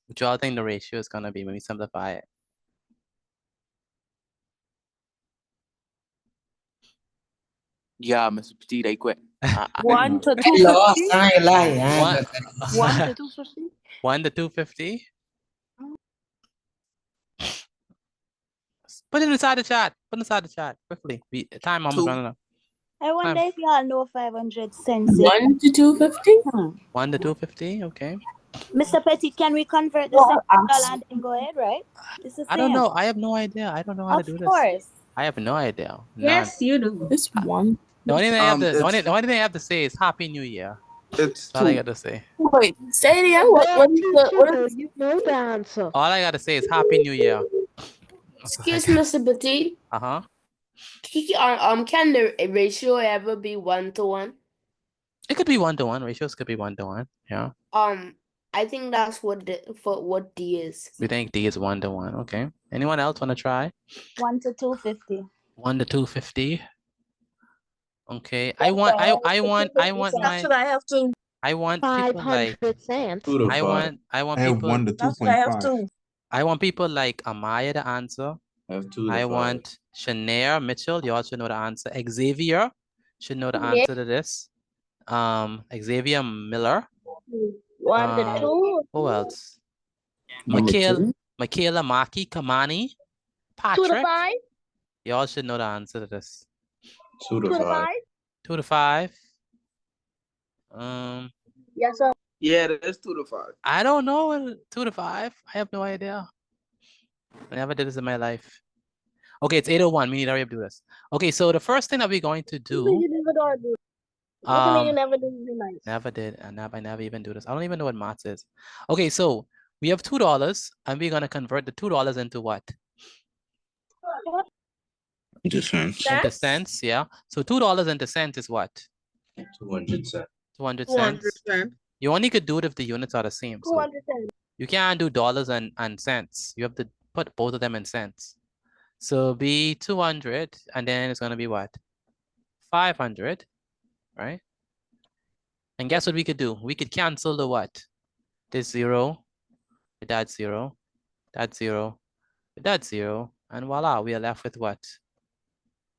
What y'all think the ratio is gonna be when we simplify it? Yeah, Mr. Petite, I quit. 1 to I lost. 250. I ain't lying. I ain't One, 1 to 250. 1 to 250. Put it inside the chat. Put it inside the chat quickly. Time almost running out. I wonder Time. if y'all know 500 cents. 1 to 250. 1 to 250. Okay. Mr. Petit, can we convert the $7 and go ahead, right? It's the same. I don't know. I have no idea. I don't know how to do this. Of course. I have no idea. Yes, you do. This one. The only thing I have to, the only thing I have to say is Happy New Year. It's That's all I got to say. Wait, say it again. What is You know the answer. All I got to say is Happy New Year. Excuse me, Mr. Petit. Uh-huh. Can the ratio ever be 1 to 1? It could be 1 to 1. Ratios could be 1 to 1. Yeah. I think that's what D is. We think D is 1 to 1. Okay. Anyone else want to try? 1 to 250. 1 to 250. Okay. I want my. I want people like. 500 cents. I want I have people. 1 to 2.5. I want people like Amaya to answer. I have 2 to I 5. want Shanair Mitchell. You all should know the answer. Xavier should know the answer to this. Xavier Miller. 1 to 2. Who else? Number 2? Michaela Maki Kamani. 2 to Patrick. 5. You all should know the answer to this. 2 to 5. 2 to 5. Yes, sir. Yeah, that's 2 to 5. I don't know. 2 to 5. I have no idea. I never did this in my life. Okay, it's 8:01. We need to hurry up do this. Okay, so the first thing that we're going to do. You never do. You never did it nice. Never did. I never even do this. I don't even know what maths is. Okay, so we have $2 and we're gonna convert the $2 into what? Into cents. Into cents, yeah. So $2 into cents is what? 200 cents. 200 200 cents. cents. You only could do it if the units are the same. So 200 cents. you can't do dollars and cents. You have to put both of them in cents. So be 200 and then it's gonna be what? 500, right? And guess what we could do? We could cancel the what? This 0, with that 0, that 0, with that 0, and voila, we are left with what?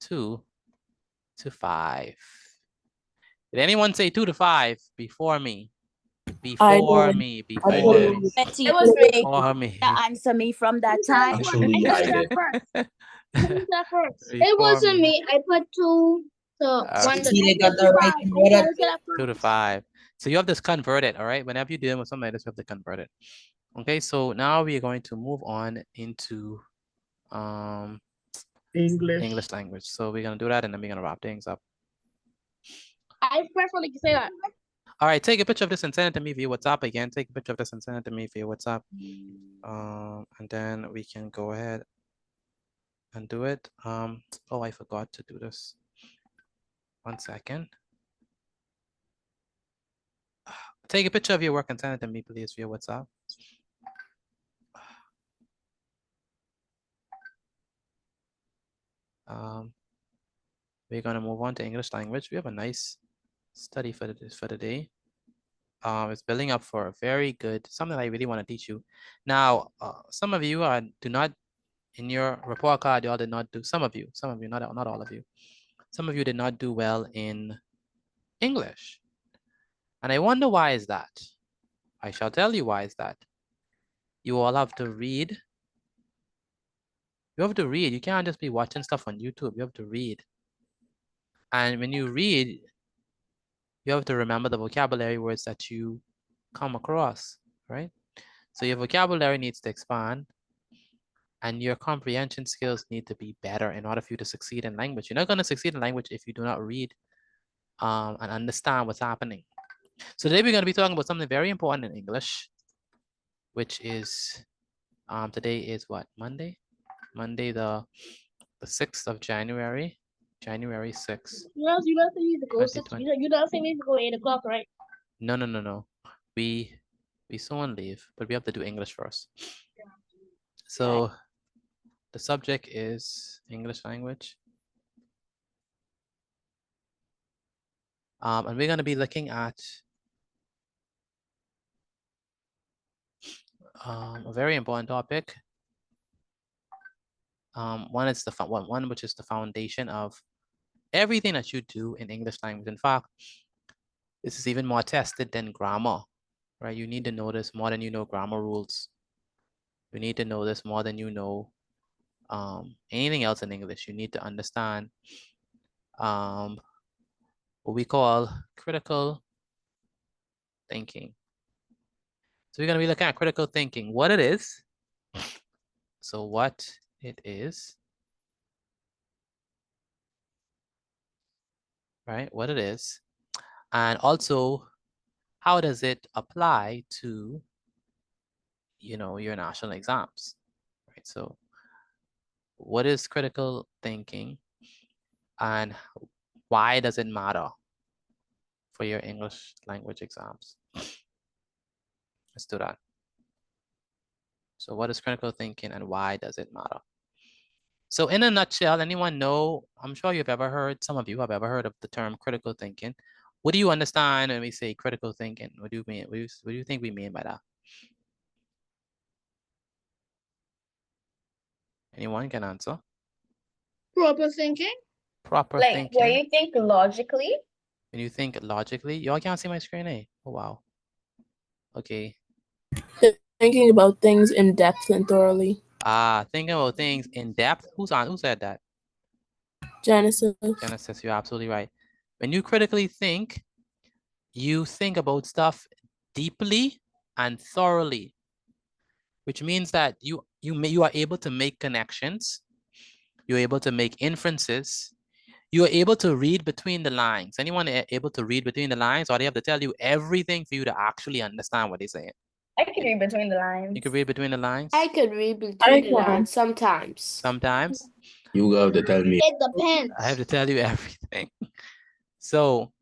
2 to 5. Did anyone say 2 to 5 before me? Before me. It was me. Before me. Answer me from that time. Actually, I did. It wasn't me. I put 2 to 1 to 2 to 5. So you have to convert it, all right? Whenever you're dealing with something like this, you have to convert it. Okay, so now we are going to move on into English language. So we're gonna do that and then we're gonna wrap things up. I preferably say that. All right, take a picture of this and send it to me via WhatsApp again. Take a picture of this and send it to me via WhatsApp. And then we can go ahead and do it. Oh, I forgot to do this. 1 second. Take a picture of your work and send it to me, please, via WhatsApp. We're gonna move on to English language. We have a nice study for the day. It's building up for a very good, something that I really want to teach you. Now, some of you do not, in your report card, y'all did not do, some of you, not all of you. Some of you did not do well in English. And I wonder why is that? I shall tell you why is that. You all have to read. You have to read. You can't just be watching stuff on YouTube. You have to read. And when you read, you have to remember the vocabulary words that you come across, right? So your vocabulary needs to expand and your comprehension skills need to be better in order for you to succeed in language. You're not going to succeed in language if you do not read and understand what's happening. So today we're going to be talking about something very important in English, which is, today is what, Monday? Monday, the 6th of January, January 6th. You don't think you need to go you don't think you need to go 8 o'clock, right? No. We soon leave, but we have to do English first. So the subject is English language. And we're going to be looking at a very important topic. One is one which is the foundation of everything that you do in English language. In fact, this is even more tested than grammar, right? You need to know this more than you know grammar rules. You need to know this more than you know anything else in English. You need to understand what we call critical thinking. So we're going to be looking at critical thinking, what it is. So what it is, right? What it is, and also how does it apply to, you know, your national exams, right? So what is critical thinking and why does it matter for your English language exams? Let's do that. So what is critical thinking and why does it matter? So in a nutshell, anyone know, I'm sure you've ever heard, some of you have ever heard of the term critical thinking. What do you understand when we say critical thinking? What do you mean? What do you think we mean by that? Anyone can answer? Proper thinking. Proper Like thinking. where you think logically. When you think logically, y'all can't see my screen, eh? Oh, wow. Okay. Thinking about things in depth and thoroughly. Thinking about things in depth. Who said that? Genesis. Genesis, you're absolutely right. When you critically think, you think about stuff deeply and thoroughly, which means that you are able to make connections. You're able to make inferences. You are able to read between the lines. Anyone able to read between the lines, or they have to tell you everything for you to actually understand what they're saying? I can read between the lines. You can read between the lines? I could read between the lines sometimes. Sometimes? You have to tell me. It depends. I have to tell you everything. So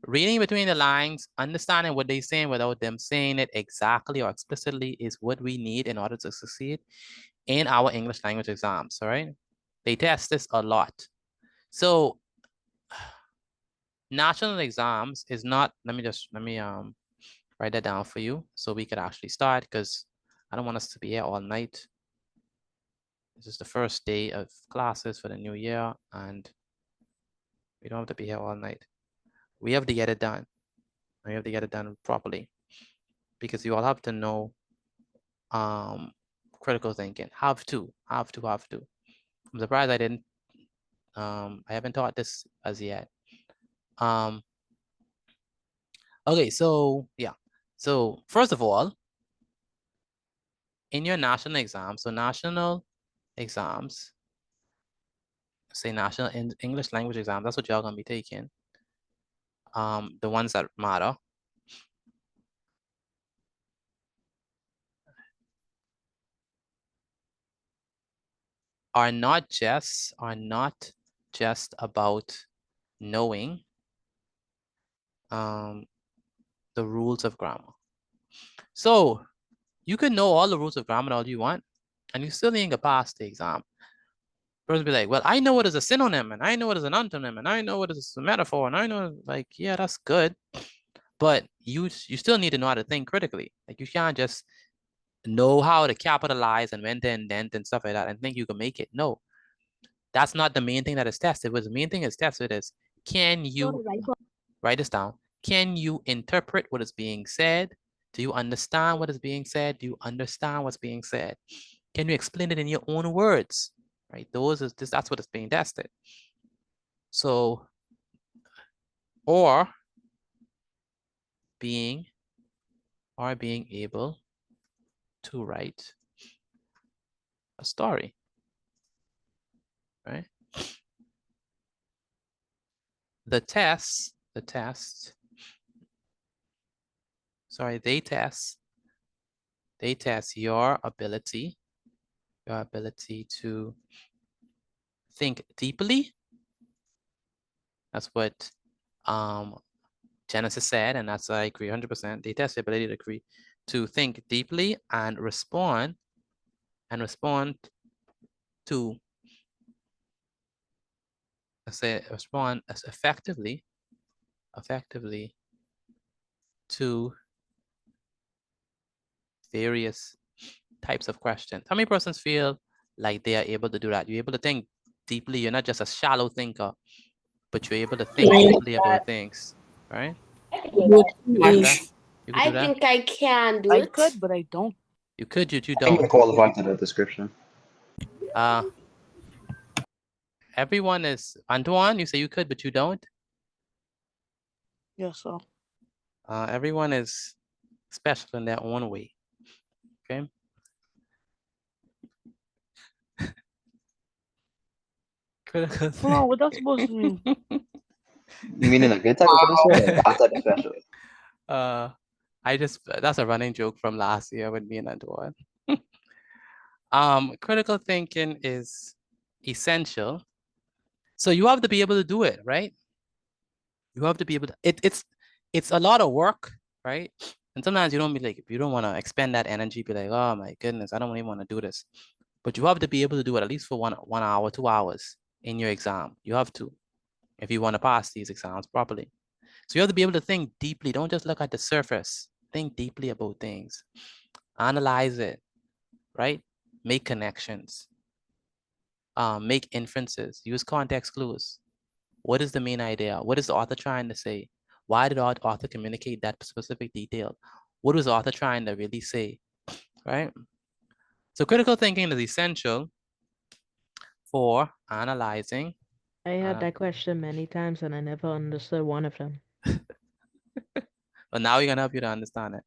reading between the lines, understanding what they're saying without them saying it exactly or explicitly is what we need in order to succeed in our English language exams, all right? They test this a lot. So national exams is not, let me write that down for you so we could actually start, because I don't want us to be here all night. This is the first day of classes for the new year and we don't have to be here all night. We have to get it done. We have to get it done properly because you all have to know critical thinking. Have to. I'm surprised I didn't, I haven't taught this as yet. Okay, so yeah. So first of all, in your national exams, so national exams, say national English language exams, that's what y'all gonna be taking. The ones that matter. Are not just about knowing the rules of grammar. So you can know all the rules of grammar all you want, and you still ain't gonna pass the exam. Person be like, well, I know what is a synonym, and I know what is an antonym, and I know what is a metaphor, and I know, like, yeah, that's good. But you still need to know how to think critically. Like, you can't just know how to capitalize and when to indent and stuff like that and think you can make it. No, that's not the main thing that is tested. What the main thing is tested is, can you, write this down, can you interpret what is being said Do you understand what is being said? Do you understand what's being said? Can you explain it in your own words? Right? That's what is being tested. So, or being able to write a story, right? They test your ability to think deeply. That's what Genesis said, and that's I agree 100%. They test the ability to think deeply and respond to respond as effectively to various types of questions. How many persons feel like they are able to do that? You're able to think deeply. You're not just a shallow thinker, but you're able to think deeply about things, right? I think I can do it. I could, but I don't. You could, you I think don't. I qualify to the description. Everyone is Antoine. You say you could, but you don't. Yes, sir. Everyone is special in their own way. Okay. Critical. Hold on, what that's supposed to mean? You mean in a good type of special or bad type of special? That's a running joke from last year with me and Antoine. Critical thinking is essential. So you have to be able to do it, right? You have to be able to, it's a lot of work, right? And sometimes you don't be like, you don't want to expend that energy, be like, oh my goodness, I don't even want to do this. But you have to be able to do it at least for 1 hour, 2 hours in your exam. You have to, if you want to pass these exams properly. So you have to be able to think deeply. Don't just look at the surface. Think deeply about things. Analyze it, right? Make connections. Make inferences. Use context clues. What is the main idea? What is the author trying to say? Why did the author communicate that specific detail? What was the author trying to really say, right? So critical thinking is essential for analyzing. I had that question many times and I never understood one of them. But now we're gonna help you to understand it.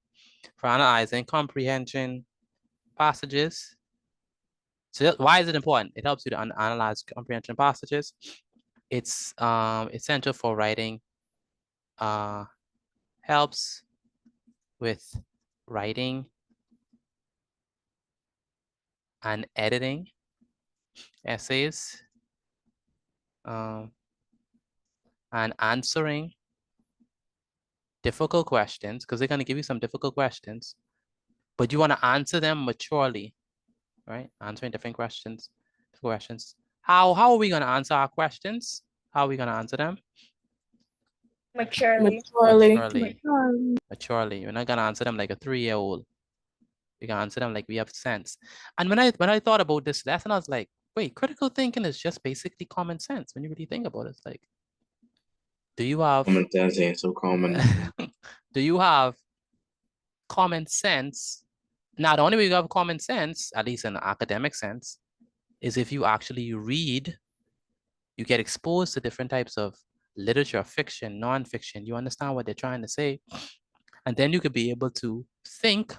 For analyzing comprehension passages. So why is it important? It helps you to analyze comprehension passages. It's essential for writing. Helps with writing and editing essays, and answering difficult questions, because they're going to give you some difficult questions, but you want to answer them maturely, right? Answering different questions. How are we going to answer our questions? How are we going to answer them? Maturely. Maturely. We're not going to answer them like a 3-year-old. We can answer them like we have sense. And when I thought about this lesson, I was like, wait, critical thinking is just basically common sense. When you really think about it, it's like, do you have common sense ain't so common? Do you have common sense? Now, the only way you have common sense, at least in an academic sense, is if you actually read, you get exposed to different types of literature, fiction, non-fiction, you understand what they're trying to say, and then you could be able to think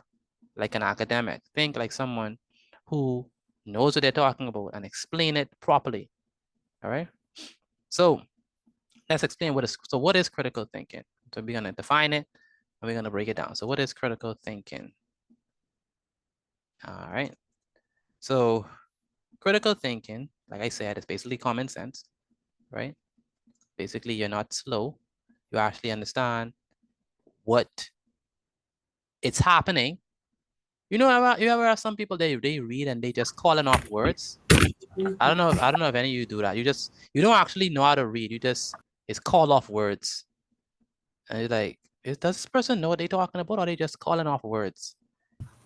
like an academic, think like someone who knows what they're talking about and explain it properly. All right. So let's explain what is critical thinking. So we're going to define it and we're going to break it down. So what is critical thinking? All right. So critical thinking, like I said, is basically common sense, right? Basically, you're not slow. You actually understand what it's happening. You know, you ever have some people they read and they just calling off words. I don't know if any of you do that. You don't actually know how to read. It's call off words. And you're like, does this person know what they're talking about, or are they just calling off words?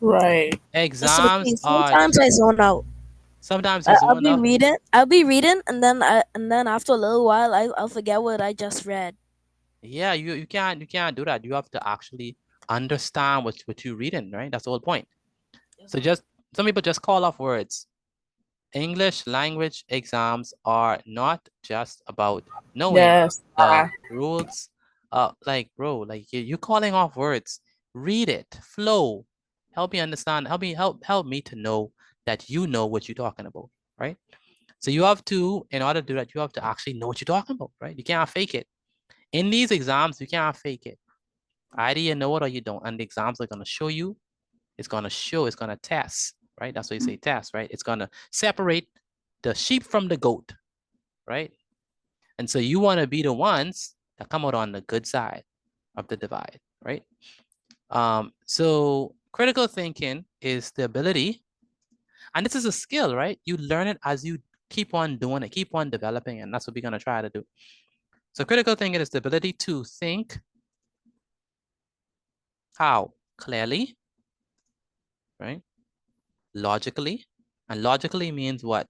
Right. Exams sometimes I zone out. Sometimes you zone out. I'll be reading and then after a little while I'll forget what I just read. Yeah, you can't do that. You have to actually understand what you're reading, right? That's the whole point. So just some people just call off words. English language exams are not just about knowing Yes. the rules. Like, bro, like you calling off words. Read it, flow. Help me understand. Help me to know that you know what you're talking about, right? So you have to, in order to do that, you have to actually know what you're talking about, right? You can't fake it. In these exams, you can't fake it. Either you know it or you don't, and the exams are gonna show you. It's gonna show. It's gonna test, right? That's why you say test, right? It's gonna separate the sheep from the goat, right? And so you want to be the ones that come out on the good side of the divide, right? So critical thinking is the ability, and this is a skill, right? You learn it as you keep on doing it, keep on developing, and that's what we're gonna try to do. So critical thinking is the ability to think how? Clearly, right? Logically, and logically means what?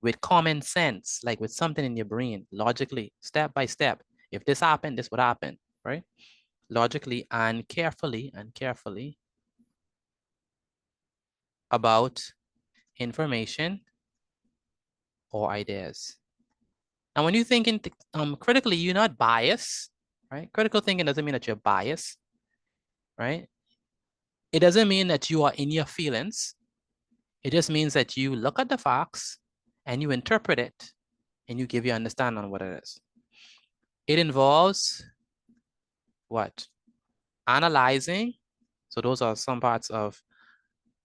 With common sense, like with something in your brain, logically, step by step. If this happened, this would happen, right? Logically and carefully about information or ideas. And when you think critically, you're not biased, right? Critical thinking doesn't mean that you're biased, right? It doesn't mean that you are in your feelings. It just means that you look at the facts and you interpret it and you give your understanding on what it is. It involves what? Analyzing. So those are some parts of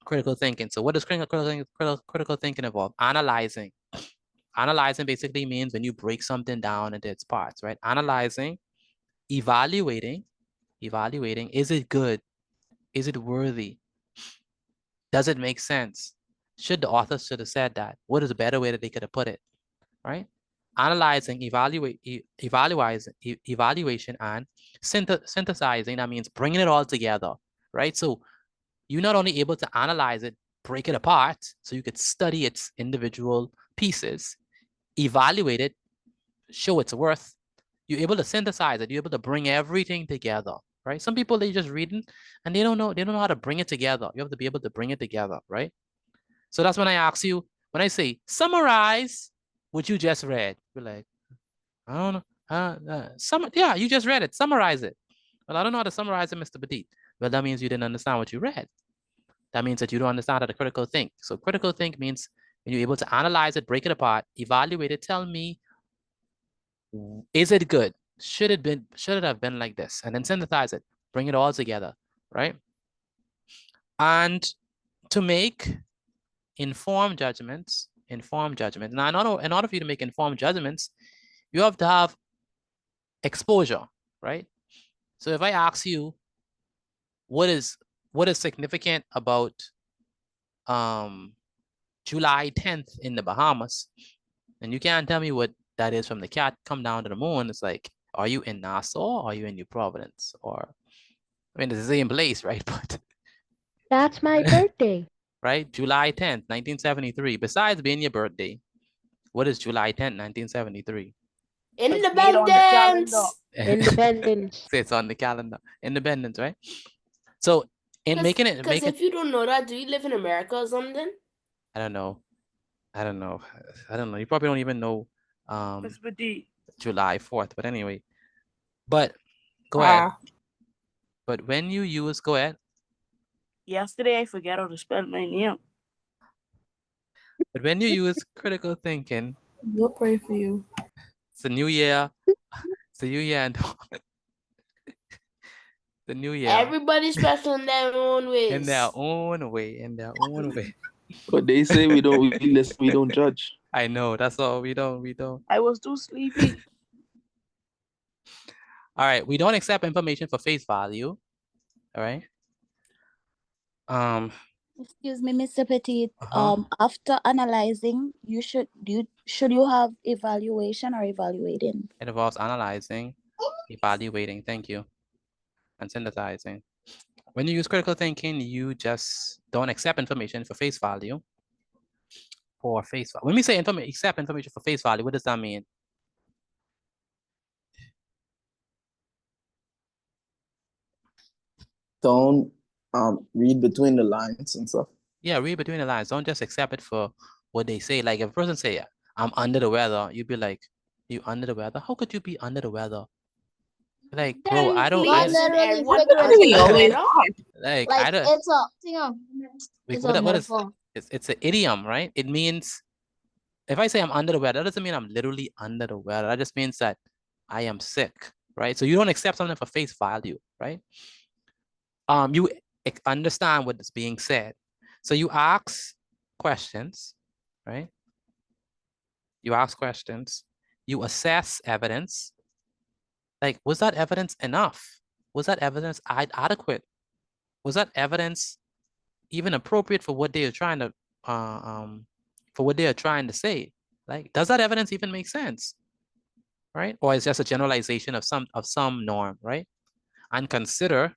critical thinking. So what does critical thinking involve? Analyzing. Analyzing basically means when you break something down into its parts, right? Analyzing, evaluating, is it good? Is it worthy? Does it make sense? Should the author should have said that? What is a better way that they could have put it, right? Analyzing, evaluation, and synthesizing, that means bringing it all together, right? So you're not only able to analyze it, break it apart, so you could study its individual pieces, evaluate it, show its worth. You're able to synthesize it. You're able to bring everything together, right? Some people, they just reading and they don't know how to bring it together. You have to be able to bring it together, right? So that's when I ask you, when I say summarize what you just read, you're like, I don't know. Yeah, you just read it. Summarize it. Well, I don't know how to summarize it, Mr. Petit. Well, that means you didn't understand what you read. That means that you don't understand how to critical think. So critical think means when you're able to analyze it, break it apart, evaluate it, tell me, is it good? Should it have been like this? And then synthesize it, bring it all together, right? And to make informed judgments. Now, in order for you to make informed judgments, you have to have exposure, right? So if I ask you, what is significant about July 10th in the Bahamas, and you can't tell me what that is from the cat come down to the moon, it's like, are you in Nassau or are you in New Providence? Or, I mean, it's the same place, right? But that's my birthday. Right? July 10th, 1973. Besides being your birthday, what is July 10th, 1973? Independence. Independence. It's on the calendar. Independence, right? So making it, because if you don't know that, do you live in America or something? I don't know. You probably don't even know July 4th, but anyway. But go ahead. But when you use, go ahead. Yesterday, I forgot how to spell my name. But when you use critical thinking, we'll pray for you. It's a new year. It's a new year, and the new year. Everybody's special in their own ways. In their own way. But they say we don't judge. I know. That's all. We don't. I was too sleepy. All right. We don't accept information for face value. All right. Excuse me, Mr. Petit. After analyzing, should you have evaluation or evaluating? It involves analyzing, evaluating. Thank you. And synthesizing. When you use critical thinking, you just don't accept information for face value. When we say accept information for face value, what does that mean? Don't read between the lines and stuff. Yeah, read between the lines. Don't just accept it for what they say. Like if a person say, I'm under the weather, you'd be like, you under the weather? How could you be under the weather? Like, bro, I don't Not literally, like I don't it's a it's a what is metaphor. it's an idiom, right? It means if I say I'm under the weather, that doesn't mean I'm literally under the weather. That just means that I am sick, right? So you don't accept something for face value, right? You understand what is being said. So you ask questions, right? You ask questions. You assess evidence. Like, was that evidence enough? Was that evidence adequate? Was that evidence even appropriate for what they are trying to say? Like, does that evidence even make sense? Right? Or is just a generalization of some norm, right? And consider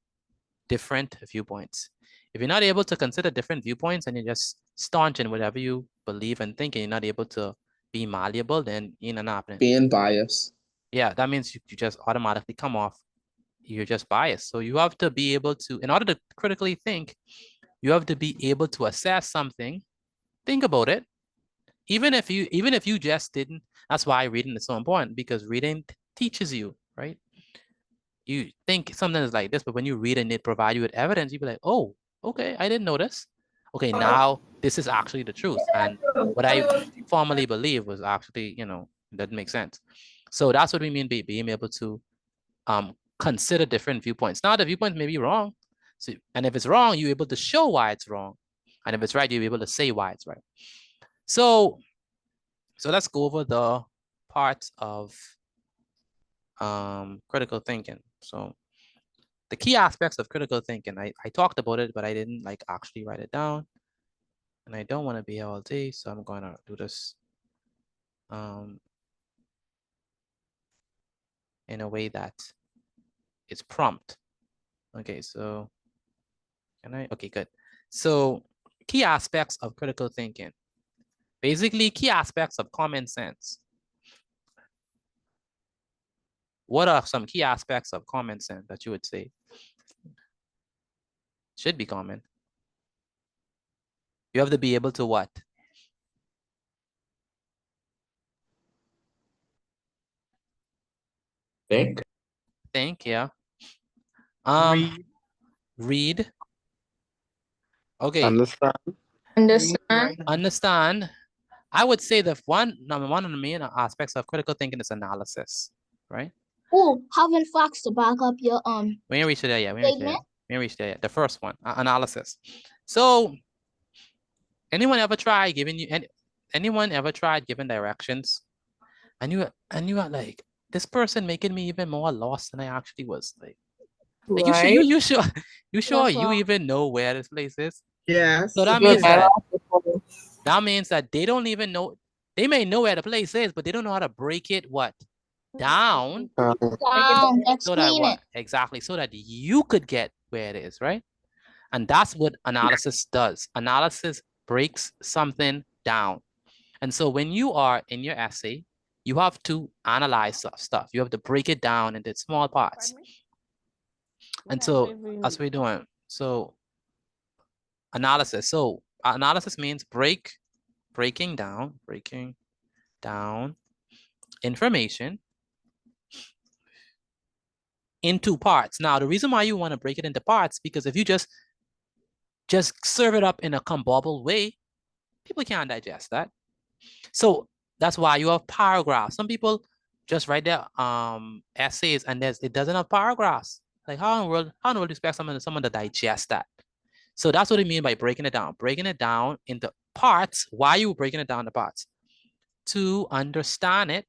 different viewpoints. If you're not able to consider different viewpoints and you're just staunch in whatever you believe and think, and you're not able to be malleable, then you're not happening. Being biased. Yeah, that means you just automatically come off, you're just biased. So you have to be able to, in order to critically think, you have to be able to assess something, think about it. Even if you just didn't, that's why reading is so important, because reading teaches you, right? You think something is like this, but when you read and it provide you with evidence, you'd be like, oh, okay, I didn't know this. Okay, now this is actually the truth. And what I formerly believed was actually, doesn't make sense. So that's what we mean by being able to consider different viewpoints. Now the viewpoints may be wrong. So, and if it's wrong, you're able to show why it's wrong. And if it's right, you'll be able to say why it's right. So let's go over the parts of critical thinking. So the key aspects of critical thinking, I talked about it, but I didn't actually write it down. And I don't want to be here all day, so I'm going to do this in a way that it's prompt. Okay, so okay, good. So key aspects of critical thinking. Basically, key aspects of common sense. What are some key aspects of common sense that you would say should be common? You have to be able to what? Think. Think, yeah. Read. Okay. Understand. I would say that number one of the main aspects of critical thinking is analysis, right? Oh, having facts to back up your We ain't reached there yet. We ain't reached there yet. The first one, analysis. So, anyone ever tried giving directions, and you are like, this person making me even more lost than I actually was. Like Right. you sure you even know where this place is? Yes. So that means that they don't even know. They may know where the place is, but they don't know how to break it down. So that what? Exactly. So that you could get where it is, right? And that's what analysis does. Analysis breaks something down. And so when you are in your essay, you have to analyze stuff. You have to break it down into small parts. And so that's what we're doing. So analysis. So analysis means breaking down information into parts. Now, the reason why you want to break it into parts, because if you just serve it up in a combobbled way, people can't digest that. So that's why you have paragraphs. Some people just write their essays and it doesn't have paragraphs. Like how in the world do you expect someone to digest that? So that's what I mean by breaking it down. Breaking it down into parts. Why are you breaking it down into parts? To understand it.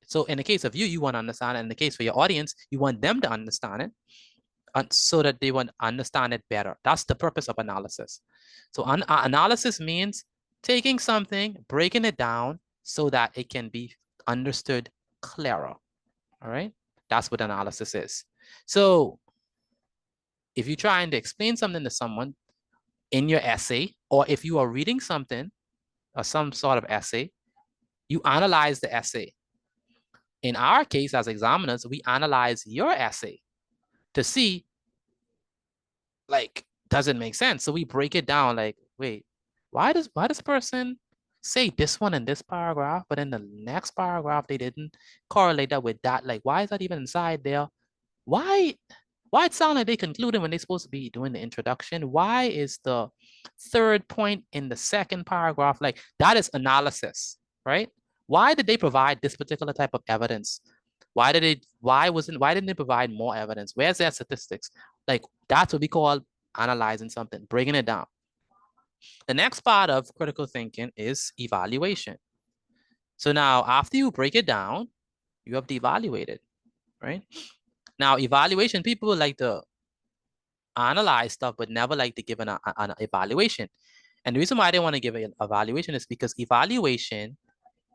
So in the case of you want to understand it. In the case for your audience, you want them to understand it, and so that they want to understand it better. That's the purpose of analysis. So analysis means taking something, breaking it down so that it can be understood clearer. All right, that's what analysis is. So if you're trying to explain something to someone in your essay, or if you are reading something or some sort of essay, you analyze the essay. In our case, as examiners, we analyze your essay to see like doesn't make sense. So we break it down like, wait, why does person say this one in this paragraph, but in the next paragraph they didn't correlate that with that? Like, why is that even inside there? Why it sound like they concluded when they're supposed to be doing the introduction? Why is the third point in the second paragraph? Like, that is analysis, right? Why did they provide this particular type of evidence? Why didn't they provide more evidence? Where's their statistics? Like, that's what we call analyzing something, breaking it down. The next part of critical thinking is evaluation. So now after you break it down, you have to evaluate it, right? Now, evaluation, people like to analyze stuff, but never like to give an evaluation. And the reason why they want to give an evaluation is because evaluation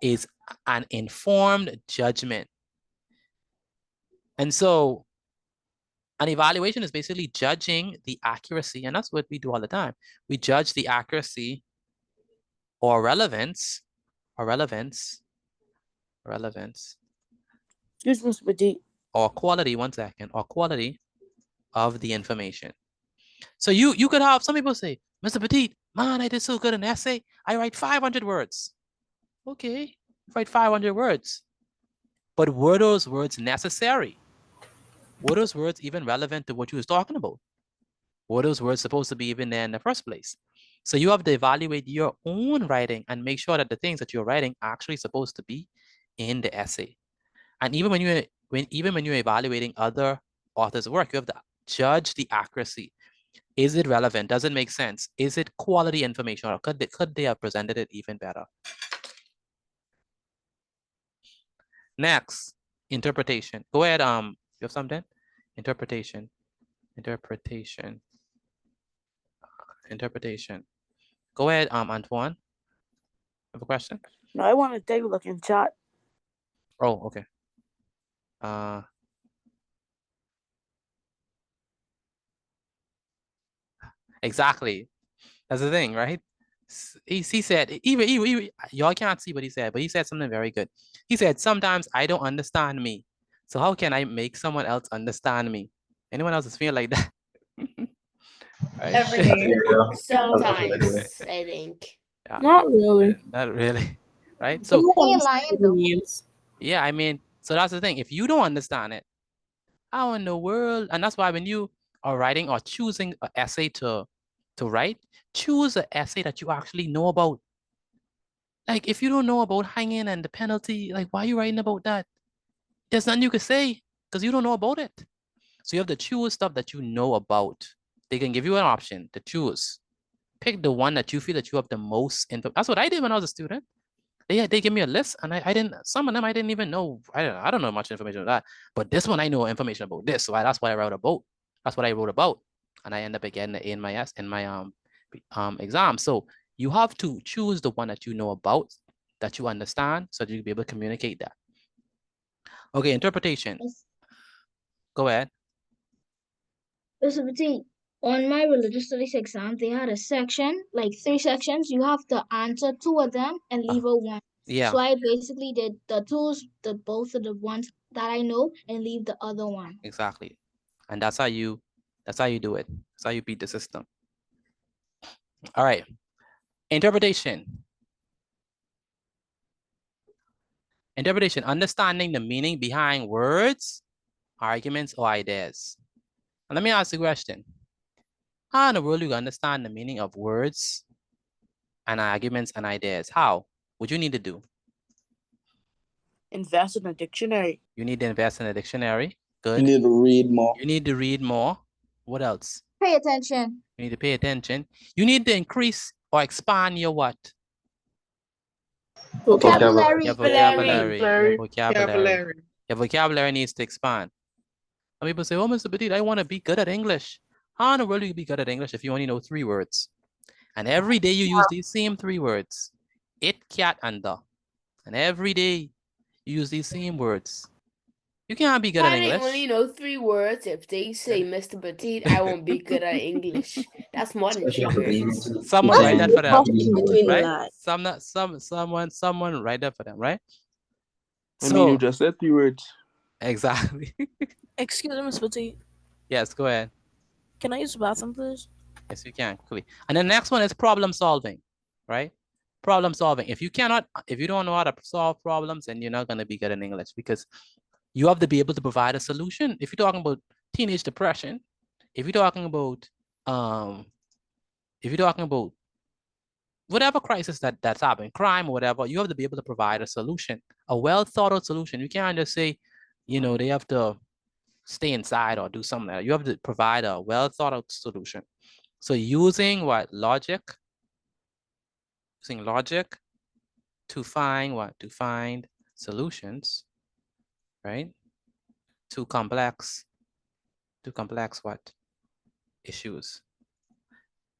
is an informed judgment. And so an evaluation is basically judging the accuracy, and that's what we do all the time. We judge the accuracy or relevance. Excuse me, Mr. Petit. Or quality, one second, or quality of the information. So you could have some people say, Mr. Petit, man, I did so good in an essay. I write 500 words. Okay, write 500 words. But were those words necessary? Were those words even relevant to what you was talking about? Were those words supposed to be even there in the first place? So you have to evaluate your own writing and make sure that the things that you're writing are actually supposed to be in the essay. And even when you're evaluating other authors' work, you have to judge the accuracy. Is it relevant? Does it make sense? Is it quality information, or could they have presented it even better? Next, interpretation. Go ahead. You have something? Interpretation. Go ahead, Antoine. Have a question? No, I want to take a look in chat. Oh, okay. Exactly. That's the thing, right? He said, even y'all can't see what he said, but he said something very good. He said, sometimes I don't understand me. So how can I make someone else understand me? Anyone else is feeling like that? Right? Every day. Sometimes, I think. Yeah. Not really. Not really. Right? So yeah, I mean, so that's the thing. If you don't understand it, how in the world? And that's why when you are writing or choosing an essay to write, choose an essay that you actually know about. Like, if you don't know about hanging and the penalty, like, why are you writing about that? There's nothing you can say because you don't know about it. So you have to choose stuff that you know about. They can give you an option to choose. Pick the one that you feel that you have the most info. That's what I did when I was a student. They give me a list, and I didn't. Some of them I didn't even know. I don't know much information about that. But this one I know information about this. So that's what I wrote about. That's what I wrote about, and I end up getting an A in my exam. So you have to choose the one that you know about, that you understand, so that you can be able to communicate that. Okay, interpretation. Go ahead. Mr. Petit, on my religious studies exam, they had a section, like 3 sections. You have to answer 2 of them and leave out 1. Yeah. So I basically did both of the ones that I know and leave the other one. Exactly. And that's how you do it. That's how you beat the system. All right. Interpretation. Interpretation, understanding the meaning behind words, arguments, or ideas. And let me ask you a question. How in the world do you understand the meaning of words and arguments and ideas? How? What you need to do? Invest in a dictionary. You need to invest in a dictionary. Good. You need to read more. You need to read more. What else? Pay attention. You need to pay attention. You need to increase or expand your what? Vocabulary. Your vocabulary. Your vocabulary needs to expand. Some people say, oh, Mr. Petit, I want to be good at English. How in the world do you be good at English if you only know 3 words? And every day you use these same 3 words. It, cat, and the. And every day you use these same words. You can't be good at English. I only know 3 words. If they say Mr. Petit, I won't be good at English. That's more than 3 words. Someone write that for them, right? Someone write that for them, right? I mean, you just said 3 words. Exactly. Excuse me, Mr. Petit. Yes, go ahead. Can I use the bathroom, please? Yes, you can. Quickly. And the next one is problem solving, right? Problem solving. If you don't know how to solve problems, then you're not going to be good in English, because you have to be able to provide a solution. If you're talking about teenage depression, if you're talking about whatever crisis that's happening, crime or whatever, you have to be able to provide a solution, a well thought out solution. You can't just say, they have to stay inside or do something like that. You have to provide a well thought out solution. So using what? Logic. Using logic to find what? To find solutions, right? To complex what? Issues.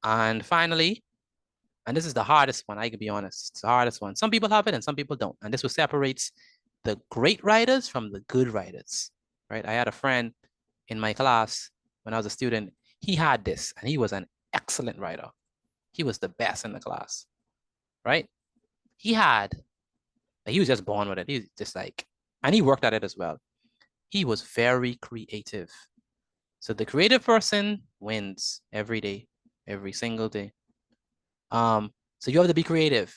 And finally, and this is the hardest one, I can be honest, it's the hardest one. Some people have it and some people don't. And this what separates the great writers from the good writers, right? I had a friend in my class when I was a student. He had this and he was an excellent writer. He was the best in the class, right? He was just born with it. He was just like, and he worked at it as well. He was very creative. So the creative person wins every day, every single day. So you have to be creative.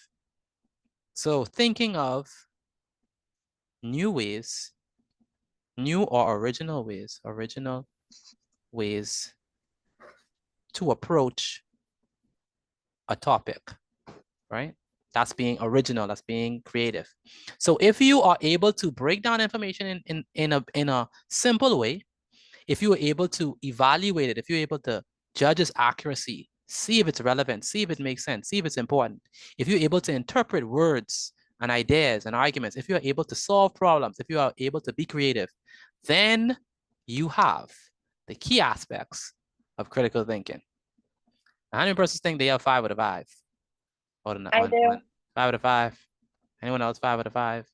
So thinking of new ways, new or original ways to approach a topic, right? That's being original, that's being creative. So if you are able to break down information in a simple way, if you are able to evaluate it, if you're able to judge its accuracy, see if it's relevant, see if it makes sense, see if it's important, if you're able to interpret words and ideas and arguments, if you're able to solve problems, if you are able to be creative, then you have the key aspects of critical thinking. How many persons think they have 5 out of 5? I do. 5 out of 5. Anyone else? 5 out of 5?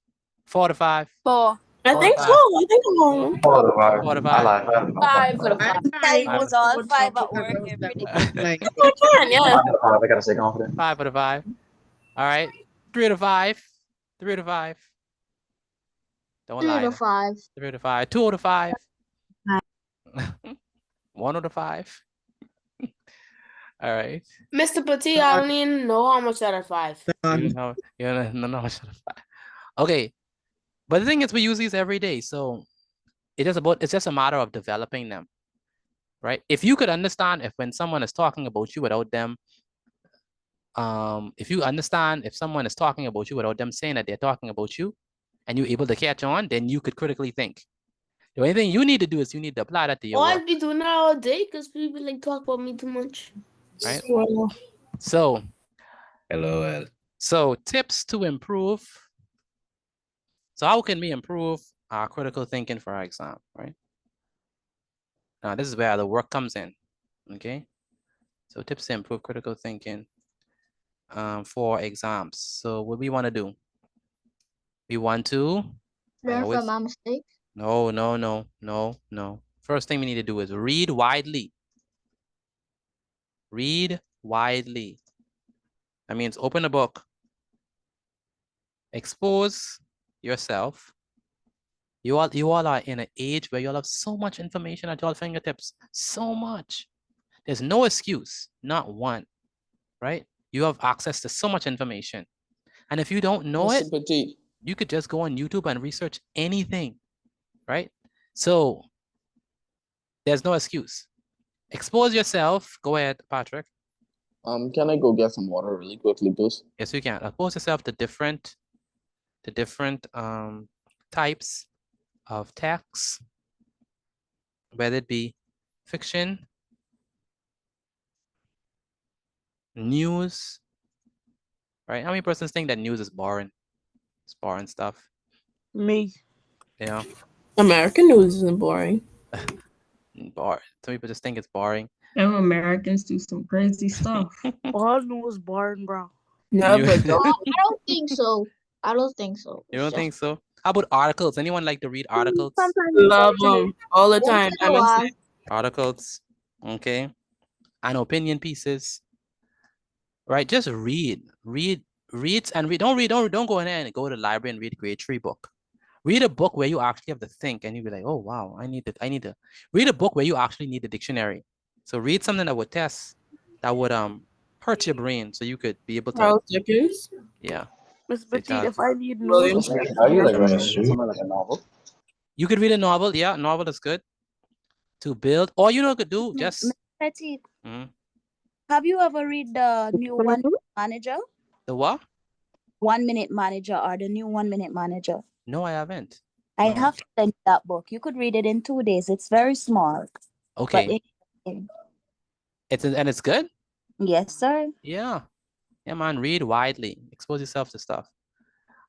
4 out of 5? 4. I think so. I think I'm on 4 out of 5. 4 out of 5. I like 5. 5 out of 5. I was all 5 at work every day. I can, yeah. 5 out of 5. I gotta stay confident. 5 out of 5. All right. 3 out of 5. 3 out of 5. Don't 3 lie. out of 5. 3 out of 5. 2 out of 5. 1 out of 5. All right. Mr. Petit, I don't even know how much out of 5. You know how much out of 5. Okay. But the thing is, we use these every day. So it's just a matter of developing them, right? If you could understand if when someone is talking about you without them, if you understand if someone is talking about you without them saying that they're talking about you, and you're able to catch on, then you could critically think. The only thing you need to do is you need to apply that to your work. I'd be doing that all day because people like talk about me too much. Right? So, LOL. So tips to improve. So how can we improve our critical thinking for our exam, right? Now this is where the work comes in, okay? So tips to improve critical thinking for exams. So what we want to do? We want to learn from our mistakes. No. First thing we need to do is read widely. Read widely. That means open a book. Expose yourself. You all are in an age where you all have so much information at your fingertips. So much. There's no excuse, not one, right? You have access to so much information. And if you don't know it, you could just go on YouTube and research anything, right? So there's no excuse. Expose yourself. Go ahead, Patrick. Can I go get some water really quickly, please? Yes, you can. Expose yourself to different types of texts, whether it be fiction, news, right? How many persons think that news is boring? It's boring stuff. Me. Yeah. American news isn't boring. Boring. Some people just think it's boring. And Americans do some crazy stuff. All news boring, bro. Never. I don't think so. You don't think so? How about articles? Anyone like to read articles? Love them all the time. Articles, okay, and opinion pieces, right? Just read. Don't go in there and go to the library and read a grade 3 book. Read a book where you actually have to think, and you'll be like, oh wow, I need to read a book where you actually need the dictionary. So read something that would test, that would hurt your brain, so you could be able to. Charles Dickens. Yeah. Miss Say Petit, Charles. if I need William notes, Are you like something like a novel? You could read a novel. Yeah, a novel is good to build. Or you know what you could do, just Petty, Mhm. have you ever read the new 1 Minute Manager? The what? 1 Minute Manager or the new 1 Minute Manager? No, I haven't. I have to send you that book. You could read it in 2 days. It's very small. Okay. But It's good? yes, sir. Yeah. Yeah, man. Read widely. Expose yourself to stuff.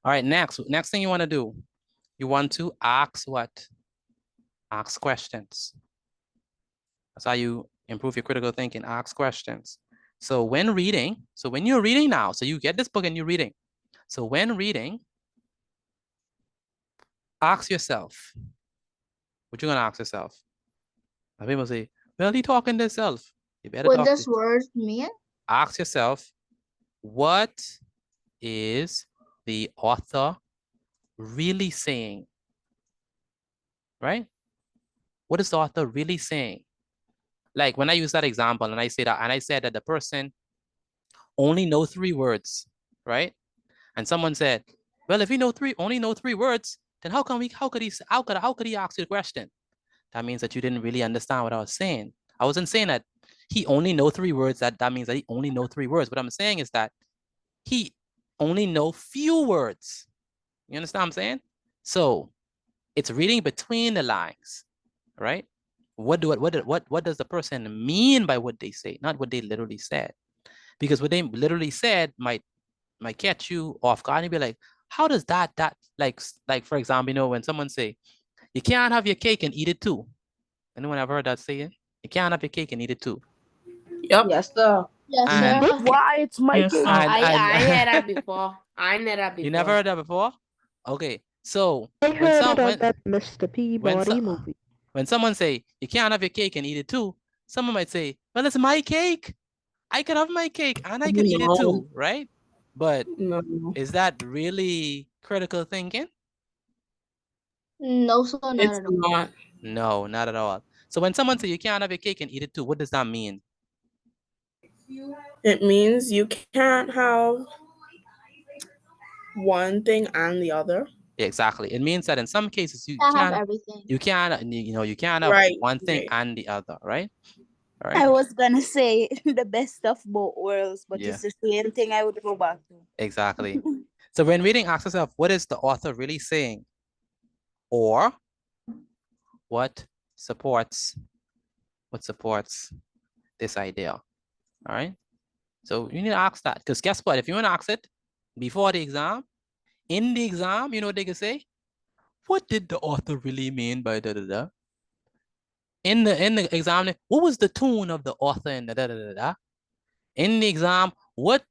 All right, next thing you want to do, you want to ask what? Ask questions. That's how you improve your critical thinking. Ask questions. So when you're reading now, so you get this book and you're reading. So when reading, ask yourself, what you gonna ask yourself? Now people say, well, he talking to himself. You better What talk does to word mean? Ask yourself, what is the author really saying? Right? What is the author really saying? Like when I use that example and I say that, and I said that the person only know 3 words, right? And someone said, well, if he only know 3 words, then how could he ask you the question? That means that you didn't really understand what I was saying. I wasn't saying that he only know 3 words, that means that he only know 3 words. What I'm saying is that he only know few words. You understand what I'm saying? So it's reading between the lines, right? What does the person mean by what they say, not what they literally said? Because what they literally said might catch you off guard and be like, how does that like for example, you know, when someone say, you can't have your cake and eat it too. Anyone ever heard that saying? You can't have your cake and eat it too. Yep. Yes, sir. Yes, And- sir. why it's my Yes, cake? sir. I heard that before. I heard that before. You never heard that before? Okay, so I when heard it of that Mr. Peabody so- movie. when someone say, you can't have your cake and eat it too, someone might say, well, it's my cake. I can have my cake and I can eat it too, right? But No. is that really critical thinking? No, sir, not It's at all. not. No, not at all. So when someone says you can't have your cake and eat it too, what does that mean? It means you can't have one thing and the other. Exactly. It means that in some cases you Can't have can't everything. you can't have Right, one thing right. and the other, right? All I right. was gonna say the best of both worlds, but Yeah. it's the same thing I would go back to. Exactly. So when reading, ask yourself, what is the author really saying? Or what supports this idea? All right. So you need to ask that, because guess what? If you want to ask it before the exam, in the exam, you know what they can say? What did the author really mean by da da da? In the exam, what was the tune of the author in the da da da da? In the exam, what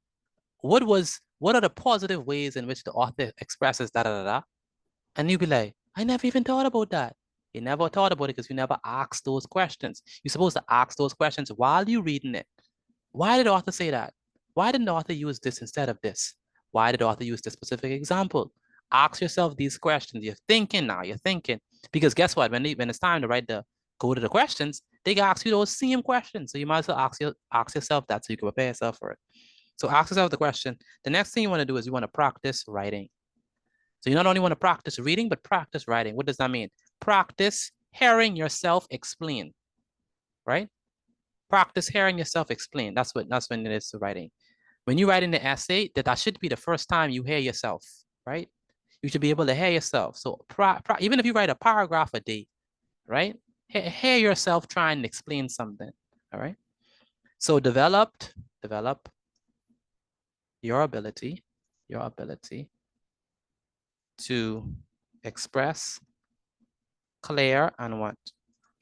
are the positive ways in which the author expresses da da da da? And you'd be like, I never even thought about that. You never thought about it because you never asked those questions. You're supposed to ask those questions while you're reading it. Why did the author say that? Why didn't the author use this instead of this? Why did the author use this specific example? Ask yourself these questions. You're thinking now, you're thinking. Because guess what? When it's time to go to the questions, they can ask you those same questions. So you might as well ask yourself that so you can prepare yourself for it. So ask yourself the question. The next thing you want to do is you want to practice writing. So you not only want to practice reading, but practice writing. What does that mean? Practice hearing yourself explain, right? Practice hearing yourself explain. That's when it is writing. When you write in the essay, that should be the first time you hear yourself, right? You should be able to hear yourself. So even if you write a paragraph a day, right? Hear yourself try and explain something, all right? So develop your ability to express clear and what?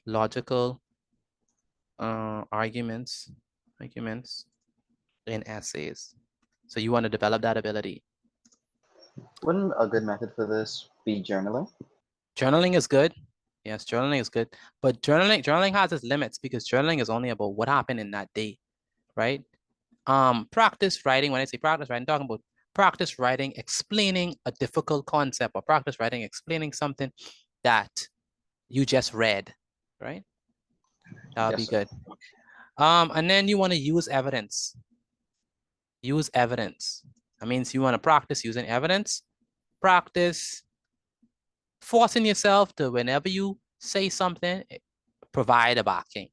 Logical arguments in essays. So you want to develop that ability. Wouldn't a good method for this be journaling? Journaling is good. Yes, journaling is good. But journaling has its limits because journaling is only about what happened in that day, right? Practice writing, when I say practice writing, I'm talking about practice writing, explaining a difficult concept, or practice writing, explaining something that you just read, right? That'll be good. And then you want to use evidence. Use evidence. That means you want to practice using evidence. Practice forcing yourself to, whenever you say something, provide a backing.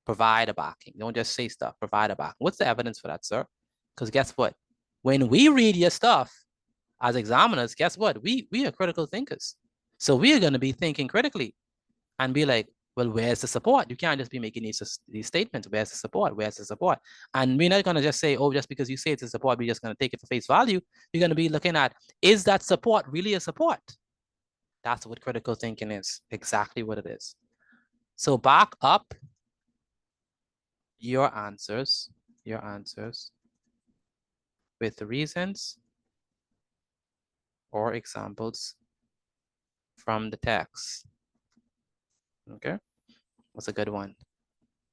Provide a backing. Don't just say stuff. Provide a backing. What's the evidence for that, sir? Because guess what? When we read your stuff as examiners, guess what? We are critical thinkers. So we are going to be thinking critically and be like, well, where's the support? You can't just be making these statements. Where's the support? Where's the support? And we're not going to just say, oh, just because you say it's a support, we're just going to take it for face value. You're going to be looking at, is that support really a support? That's what critical thinking is. Exactly what it is. So back up your answers with the reasons or examples from the text. Okay, that's a good one.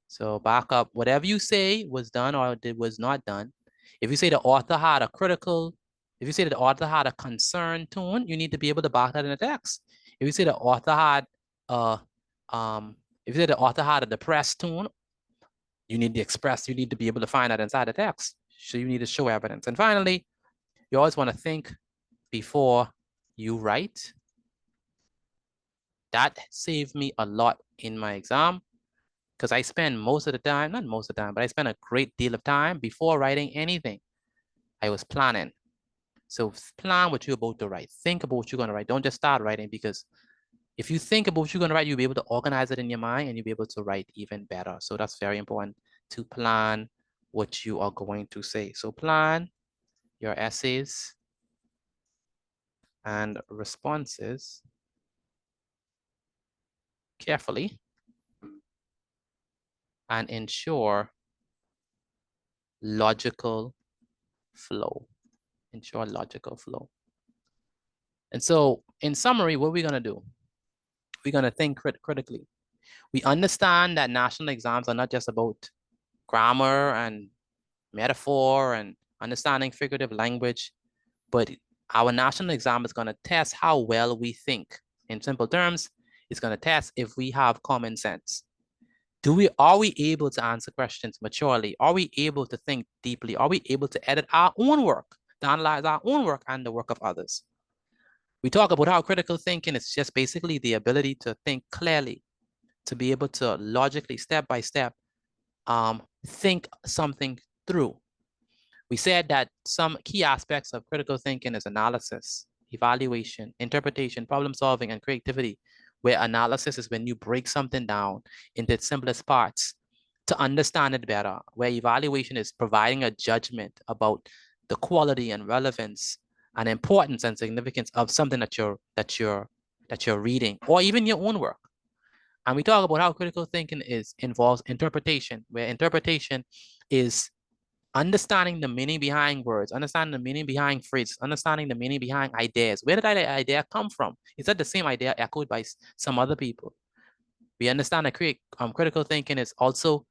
So back up whatever you say was done or was not done. If you say the author had a critical, if you say that the author had a concerned tone, you need to be able to back that in the text. If you say the author had if you say the author had a depressed tone, you need to be able to find that inside the text. So you need to show evidence. And finally, you always want to think before you write. That saved me a lot in my exam because I spend most of the time, not most of the time, but I spend a great deal of time before writing anything. I was planning. So plan what you're about to write. Think about what you're going to write. Don't just start writing, because if you think about what you're going to write, you'll be able to organize it in your mind and you'll be able to write even better. So that's very important, to plan what you are going to say. So plan your essays and responses carefully and ensure logical flow. Ensure logical flow. And so in summary, what we're going to do, we're going to think critically. We understand that national exams are not just about grammar and metaphor and understanding figurative language, but our national exam is going to test how well we think. In simple terms, it's going to test if we have common sense. Are we able to answer questions maturely? Are we able to think deeply? Are we able to edit our own work, to analyze our own work and the work of others? We talk about how critical thinking is just basically the ability to think clearly, to be able to logically, step by step, think something through. We said that some key aspects of critical thinking is analysis, evaluation, interpretation, problem solving, and creativity, where analysis is when you break something down into its simplest parts to understand it better, where evaluation is providing a judgment about the quality and relevance and importance and significance of something that you're reading, or even your own work. And we talk about how critical thinking involves interpretation, where interpretation is understanding the meaning behind words, understanding the meaning behind phrases, understanding the meaning behind ideas. Where did that idea come from? Is that the same idea echoed by some other people? We understand that critical thinking is also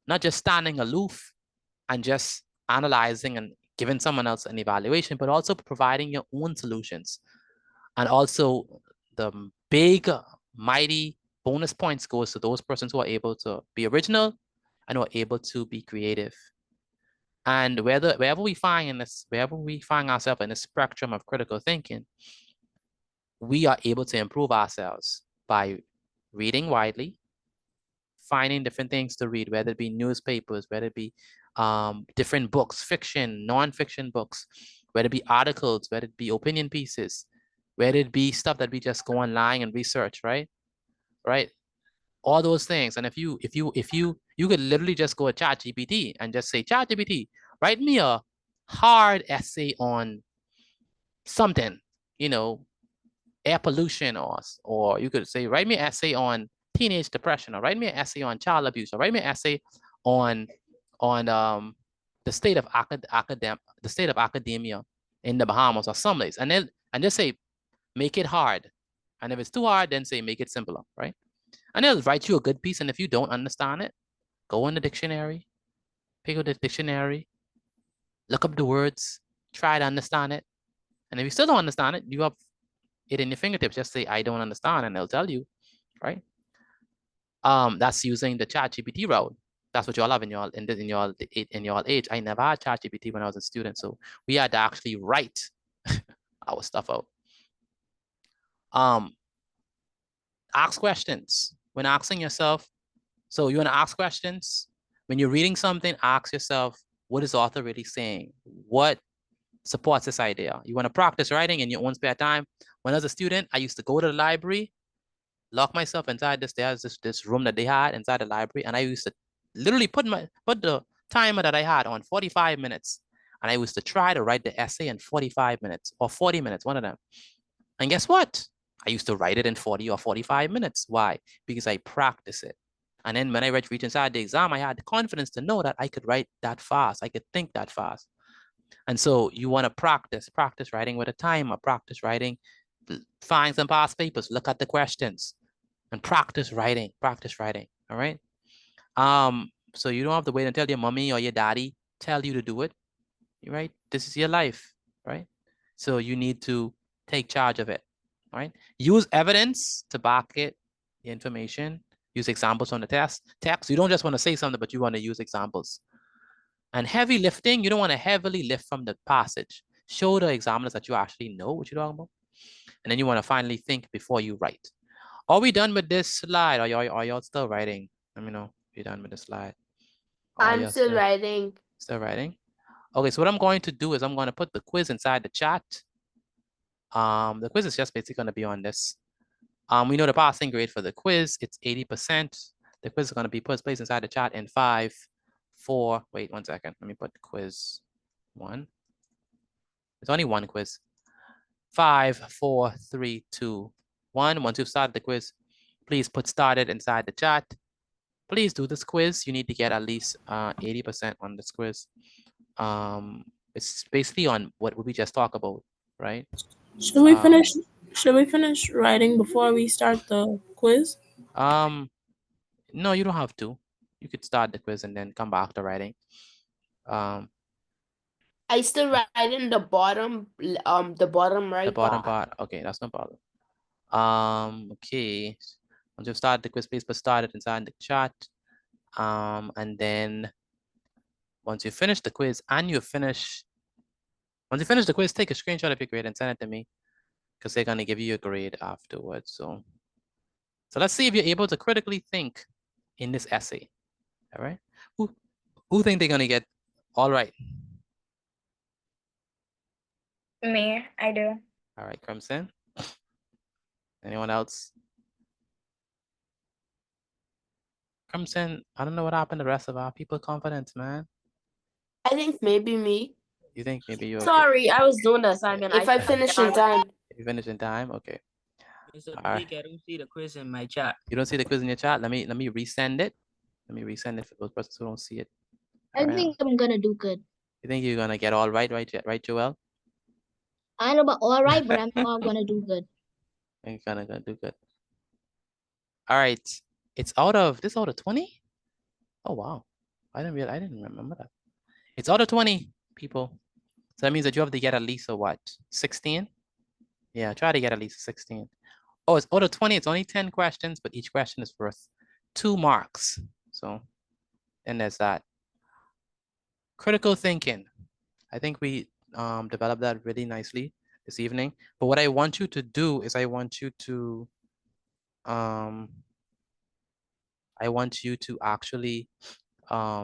not just standing aloof and just analyzing and giving someone else an evaluation, but also providing your own solutions. And also the big, mighty bonus points goes to those persons who are able to be original and who are able to be creative. And wherever we find ourselves in the spectrum of critical thinking, we are able to improve ourselves by reading widely, finding different things to read, whether it be newspapers, whether it be different books, fiction, non-fiction books, whether it be articles, whether it be opinion pieces, whether it be stuff that we just go online and research, right? All those things. And if you could literally just go to ChatGPT and just say, ChatGPT, write me a hard essay on something, air pollution, or you could say, write me an essay on teenage depression, or write me an essay on child abuse, or write me an essay on the state of academia in the Bahamas or someplace, and just say, make it hard. And if it's too hard, then say, make it simpler, right? And they'll write you a good piece. And if you don't understand it, go in the dictionary, pick up the dictionary, look up the words, try to understand it. And if you still don't understand it, you have it in your fingertips. Just say, I don't understand, and they'll tell you, right? That's using the ChatGPT route. That's what you all have in your age. I never had ChatGPT when I was a student, so we had to actually write our stuff out. Ask questions when asking yourself. So you want to ask questions when you're reading something. Ask yourself, what is the author really saying? What supports this idea? You want to practice writing in your own spare time. When I was a student, I used to go to the library, lock myself inside this room that they had inside the library, and I used to literally put the timer that I had on 45 minutes, and I used to try to write the essay in 45 minutes or 40 minutes, one of them. And guess what? I used to write it in 40 or 45 minutes. Why? Because I practice it. And then when I reached inside the exam, I had the confidence to know that I could write that fast. I could think that fast. And so you want to practice writing with a timer, practice writing, find some past papers, look at the questions, and practice writing, all right? So you don't have to wait until your mommy or your daddy tell you to do it, right? This is your life, right? So you need to take charge of it, all right? Use evidence to back it, the information. Use examples on the text. You don't just want to say something, but you want to use examples. And heavy lifting, you don't want to heavily lift from the passage. Show the examiners that you actually know what you're talking about. And then you want to finally think before you write. Are we done with this slide? Are y'all still writing? Let me know if you're done with the slide. I'm still writing. Still writing? Okay, so what I'm going to do is I'm going to put the quiz inside the chat. The quiz is just basically going to be on this. We know the passing grade for the quiz, it's 80%. The quiz is going to be placed inside the chat in 5, 4, wait 1 second. Let me put quiz 1. There's only one quiz. 5, 4, 3, 2, 1. Once you've started the quiz, please put started inside the chat. Please do this quiz. You need to get at least 80% on this quiz. It's basically on what we just talked about, right? Should we finish? Should we finish writing before we start the quiz? No, you don't have to. You could start the quiz and then come back to writing. I still write in the bottom right. The bottom part. Okay, that's no problem. Okay. Once you've started the quiz, please put started inside the chat. And then once you finish the quiz and once you finish the quiz, take a screenshot of your grade and send it to me, because they're going to give you a grade afterwards. So let's see if you're able to critically think in this essay. All right. Who think they're going to get all right? Me, I do. All right, Crimson. Anyone else? Crimson, I don't know what happened to the rest of our people confidence, man. I think maybe me. You think maybe you? Sorry, I was doing the assignment. If I finish in time. If you finish in time, okay. All right. I don't see the quiz in my chat. You don't see the quiz in your chat? Let me resend it. Let me resend it for those persons who don't see it. I think I'm gonna do good. You think you're gonna get all right, Joel? I know about all right, but I'm not gonna do good. You're gonna do good. All right. It's out of 20? Oh wow. I didn't remember that. It's out of 20 people. So that means that you have to get at least a what? 16? Yeah, try to get at least 16. Oh, it's out of 20. It's only 10 questions, but each question is worth 2 marks. So, and there's that. Critical thinking. I think we developed that really nicely this evening. But what I want you to do is I want you to actually go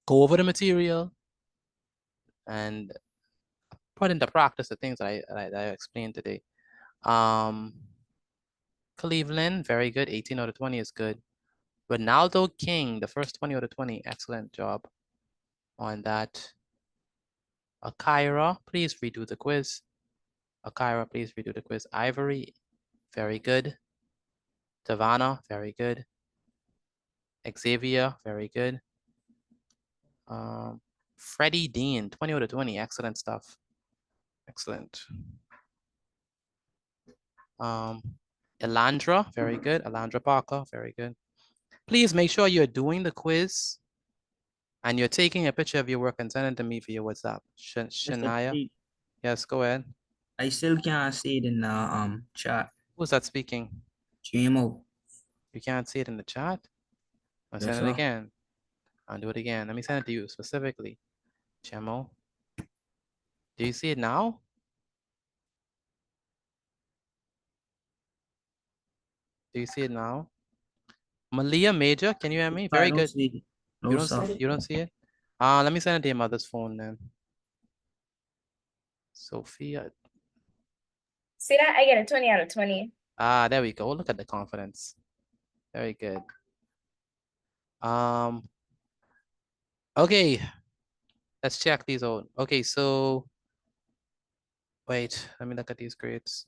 over the material and put into practice the things that I explained today. Cleveland, very good. 18 out of 20 is good. Ronaldo King, the first 20 out of 20. Excellent job on that. Akira, please redo the quiz. Akira, please redo the quiz. Ivory, very good. Savannah, very good. Xavier, very good. Freddie Dean, 20 out of 20. Excellent stuff. Excellent. Elandra, very good. Elandra Parker, very good. Please make sure you're doing the quiz and you're taking a picture of your work and sending it to me via WhatsApp. Shania? Yes, go ahead. I still can't see it in the chat. Who's that speaking? GMO. You can't see it in the chat? I'll Yes, send it sir. again. I'll do it again. Let me send it to you specifically. Chemo. Do you see it now? Do you see it now? Malia Major, can you hear me? I Very don't good. see it. No, You don't sir. see, you don't see it? Let me send it to your mother's phone then. Sophia. See that? I get a 20 out of 20. There we go. Look at the confidence. Very good. Okay. Let's check these out. Okay, so wait, let me look at these grades.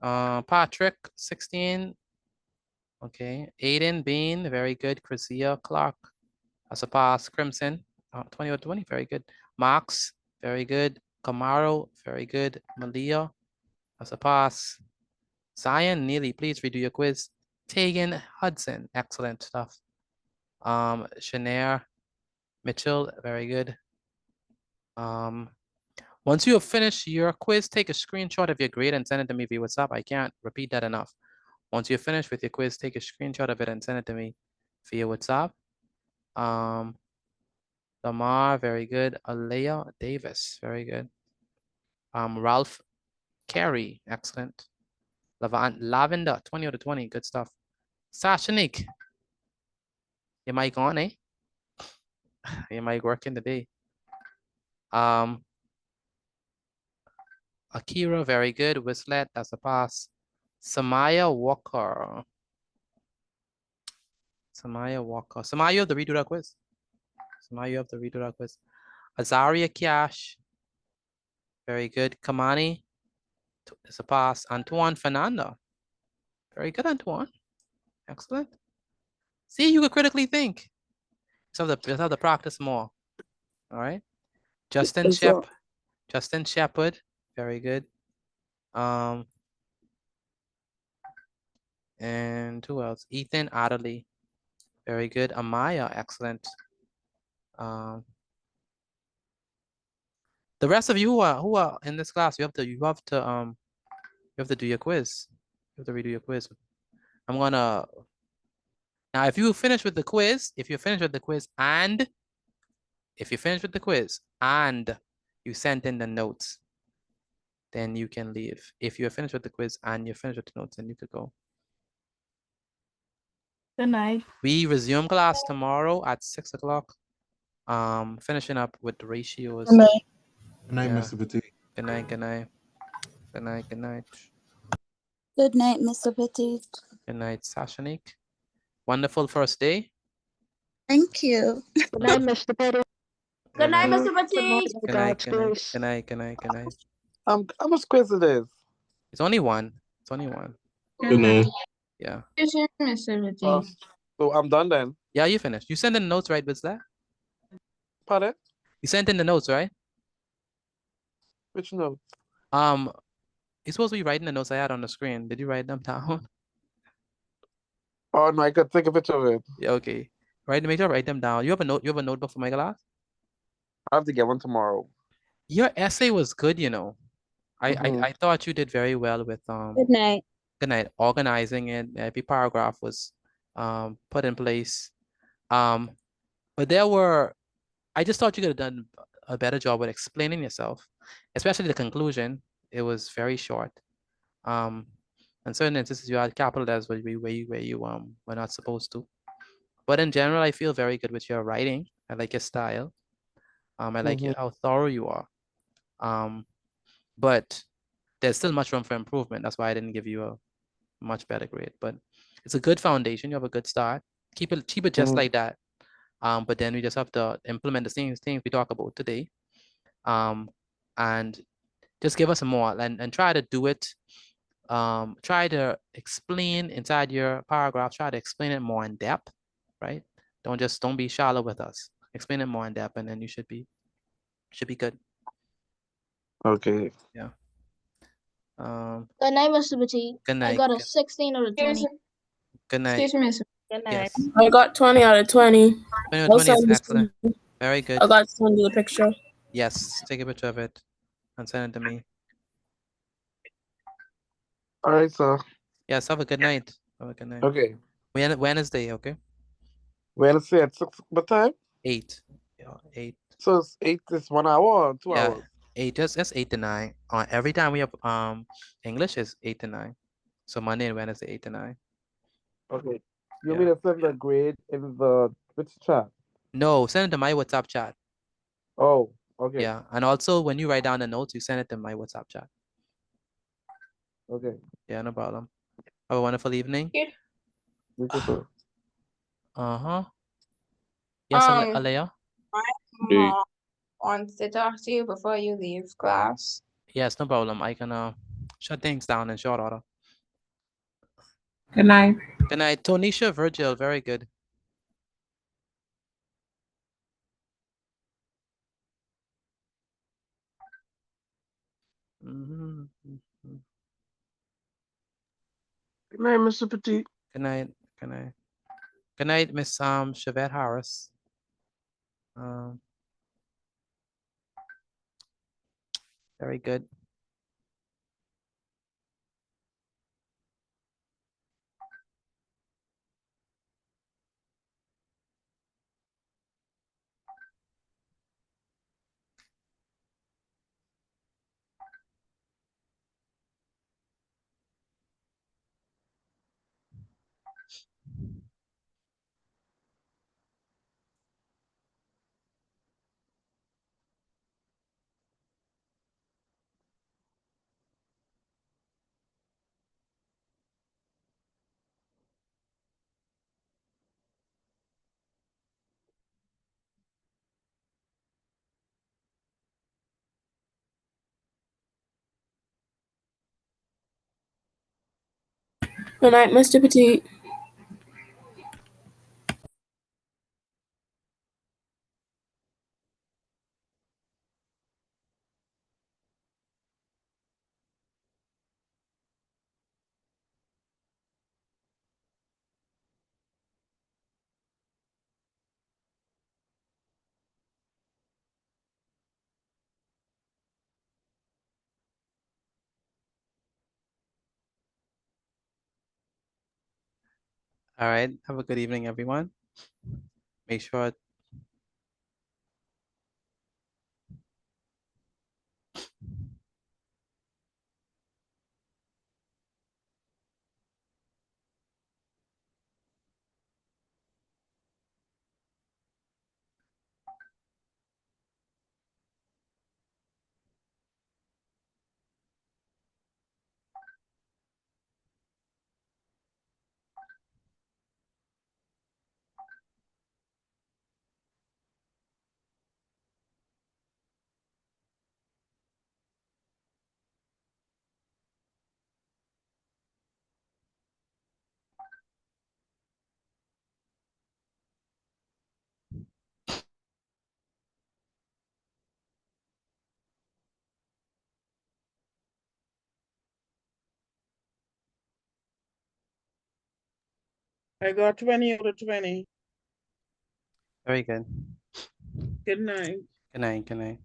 Patrick, 16. Okay. Aiden, Bean, very good. Chrisia, Clark, as a pass. Crimson, 20 or 20, very good. Max, very good. Camaro, very good. Malia, as a pass. Zion, Neely, please redo your quiz. Tegan, Hudson, excellent stuff. Shanair, Mitchell, very good. Once you have finished your quiz, take a screenshot of your grade and send it to me via WhatsApp. I can't repeat that enough. Once you're finished with your quiz, take a screenshot of it and send it to me via WhatsApp. Lamar, very good. Alea Davis, very good. Ralph Carey, excellent. Lavender, 20 out of 20, good stuff. Sashanique, your mic on, eh? Your mic working today. Akira, very good. Whistlet, that's a pass. Samaya Walker. Samaya Walker. Samaya, you have to redo that quiz. Samaya, you have to redo that quiz. Azaria Cash. Very good. Kamani. It's a pass. Antoine Fernando. Very good, Antoine. Excellent. See, you could critically think. So just have to practice more. All right. Justin Shepard. Very good. And who else? Ethan Adderley. Very good. Amaya, excellent. The rest of you who are in this class, you have to do your quiz. You have to redo your quiz. Now if you finish with the quiz, and you sent in the notes, then you can leave. If you're finished with the quiz and you're finished with the notes, then you could go. Good night. We resume class tomorrow at 6 o'clock. Finishing up with the ratios. Good night. Good night, Yeah. Mr. Petit. Good night, good night. Good night, good night. Good night, Mr. Petit. Good night, Sashanique. Wonderful first day. Thank you. Good night, Mr. Petit. Good night, Mr. Petit. Good night, good night, good night, good night, good night. How much quiz it is? It's only one. It's only one. Good night. Yeah. So I'm done then. Yeah, you finished. You sent in the notes, right, Bizla? Pardon? You sent in the notes, right? Which note? You're supposed to be writing the notes I had on the screen. Did you write them down? Oh no, I could take a picture of it. Yeah, okay. Make sure to write them down. You have a notebook for my class? I have to get one tomorrow. Your essay was good, you know. I thought you did very well with Good night. Good night. Organizing it. Every paragraph was put in place. But I just thought you could have done a better job with explaining yourself, especially the conclusion. It was very short. In certain instances, you had capital letters where you were not supposed to. But in general, I feel very good with your writing. I like your style. I like how thorough you are. But there's still much room for improvement. That's why I didn't give you a much better grade. But it's a good foundation. You have a good start. Keep it just like that. But then we just have to implement the things we talk about today. And just give us more and try to do it. Try to explain inside your paragraph. Try to explain it more in depth, right? Don't be shallow with us. Explain it more in depth, and then you should be good. Okay. Yeah. Good night, Mr. Petit. Good night. I got a 16 out of 20. Good night. Excuse me, Mr. Good night. Yes. I got 20 out of 20. 20 out of 20 is excellent. Very good. I got to send you the picture. Yes, take a picture of it and send it to me. All right, sir. Yes, have a good night. Have a good night. Okay. Wednesday, okay? Wednesday at 6 what time? 8. Yeah, 8. So it's 8 is 1 hour or 2 Yeah, hours? 8, just 8 to 9. Every time we have English is 8 to 9. So Monday and Wednesday 8 to 9. Okay. You Yeah. mean to send the grade in the which chat? No, send it to my WhatsApp chat. Oh, okay. Yeah, and also when you write down the notes, you send it to my WhatsApp chat. Okay. Yeah, no problem. Have a wonderful evening. You too, sir. Uh-huh. Yes, Alea? My mom wants to talk to you before you leave class. Yes, no problem. I can shut things down in short order. Good night. Good night. Tonisha Virgil, very good. Mm-hmm. Good night, Mr. Petit. Good night. Good night. Good night, Miss Shavette Harris. Very good. Good night, Mr. Petit. All right. Have a good evening, everyone. Make sure. I got 20 out of 20. Very good. Good night. Good night. Good night.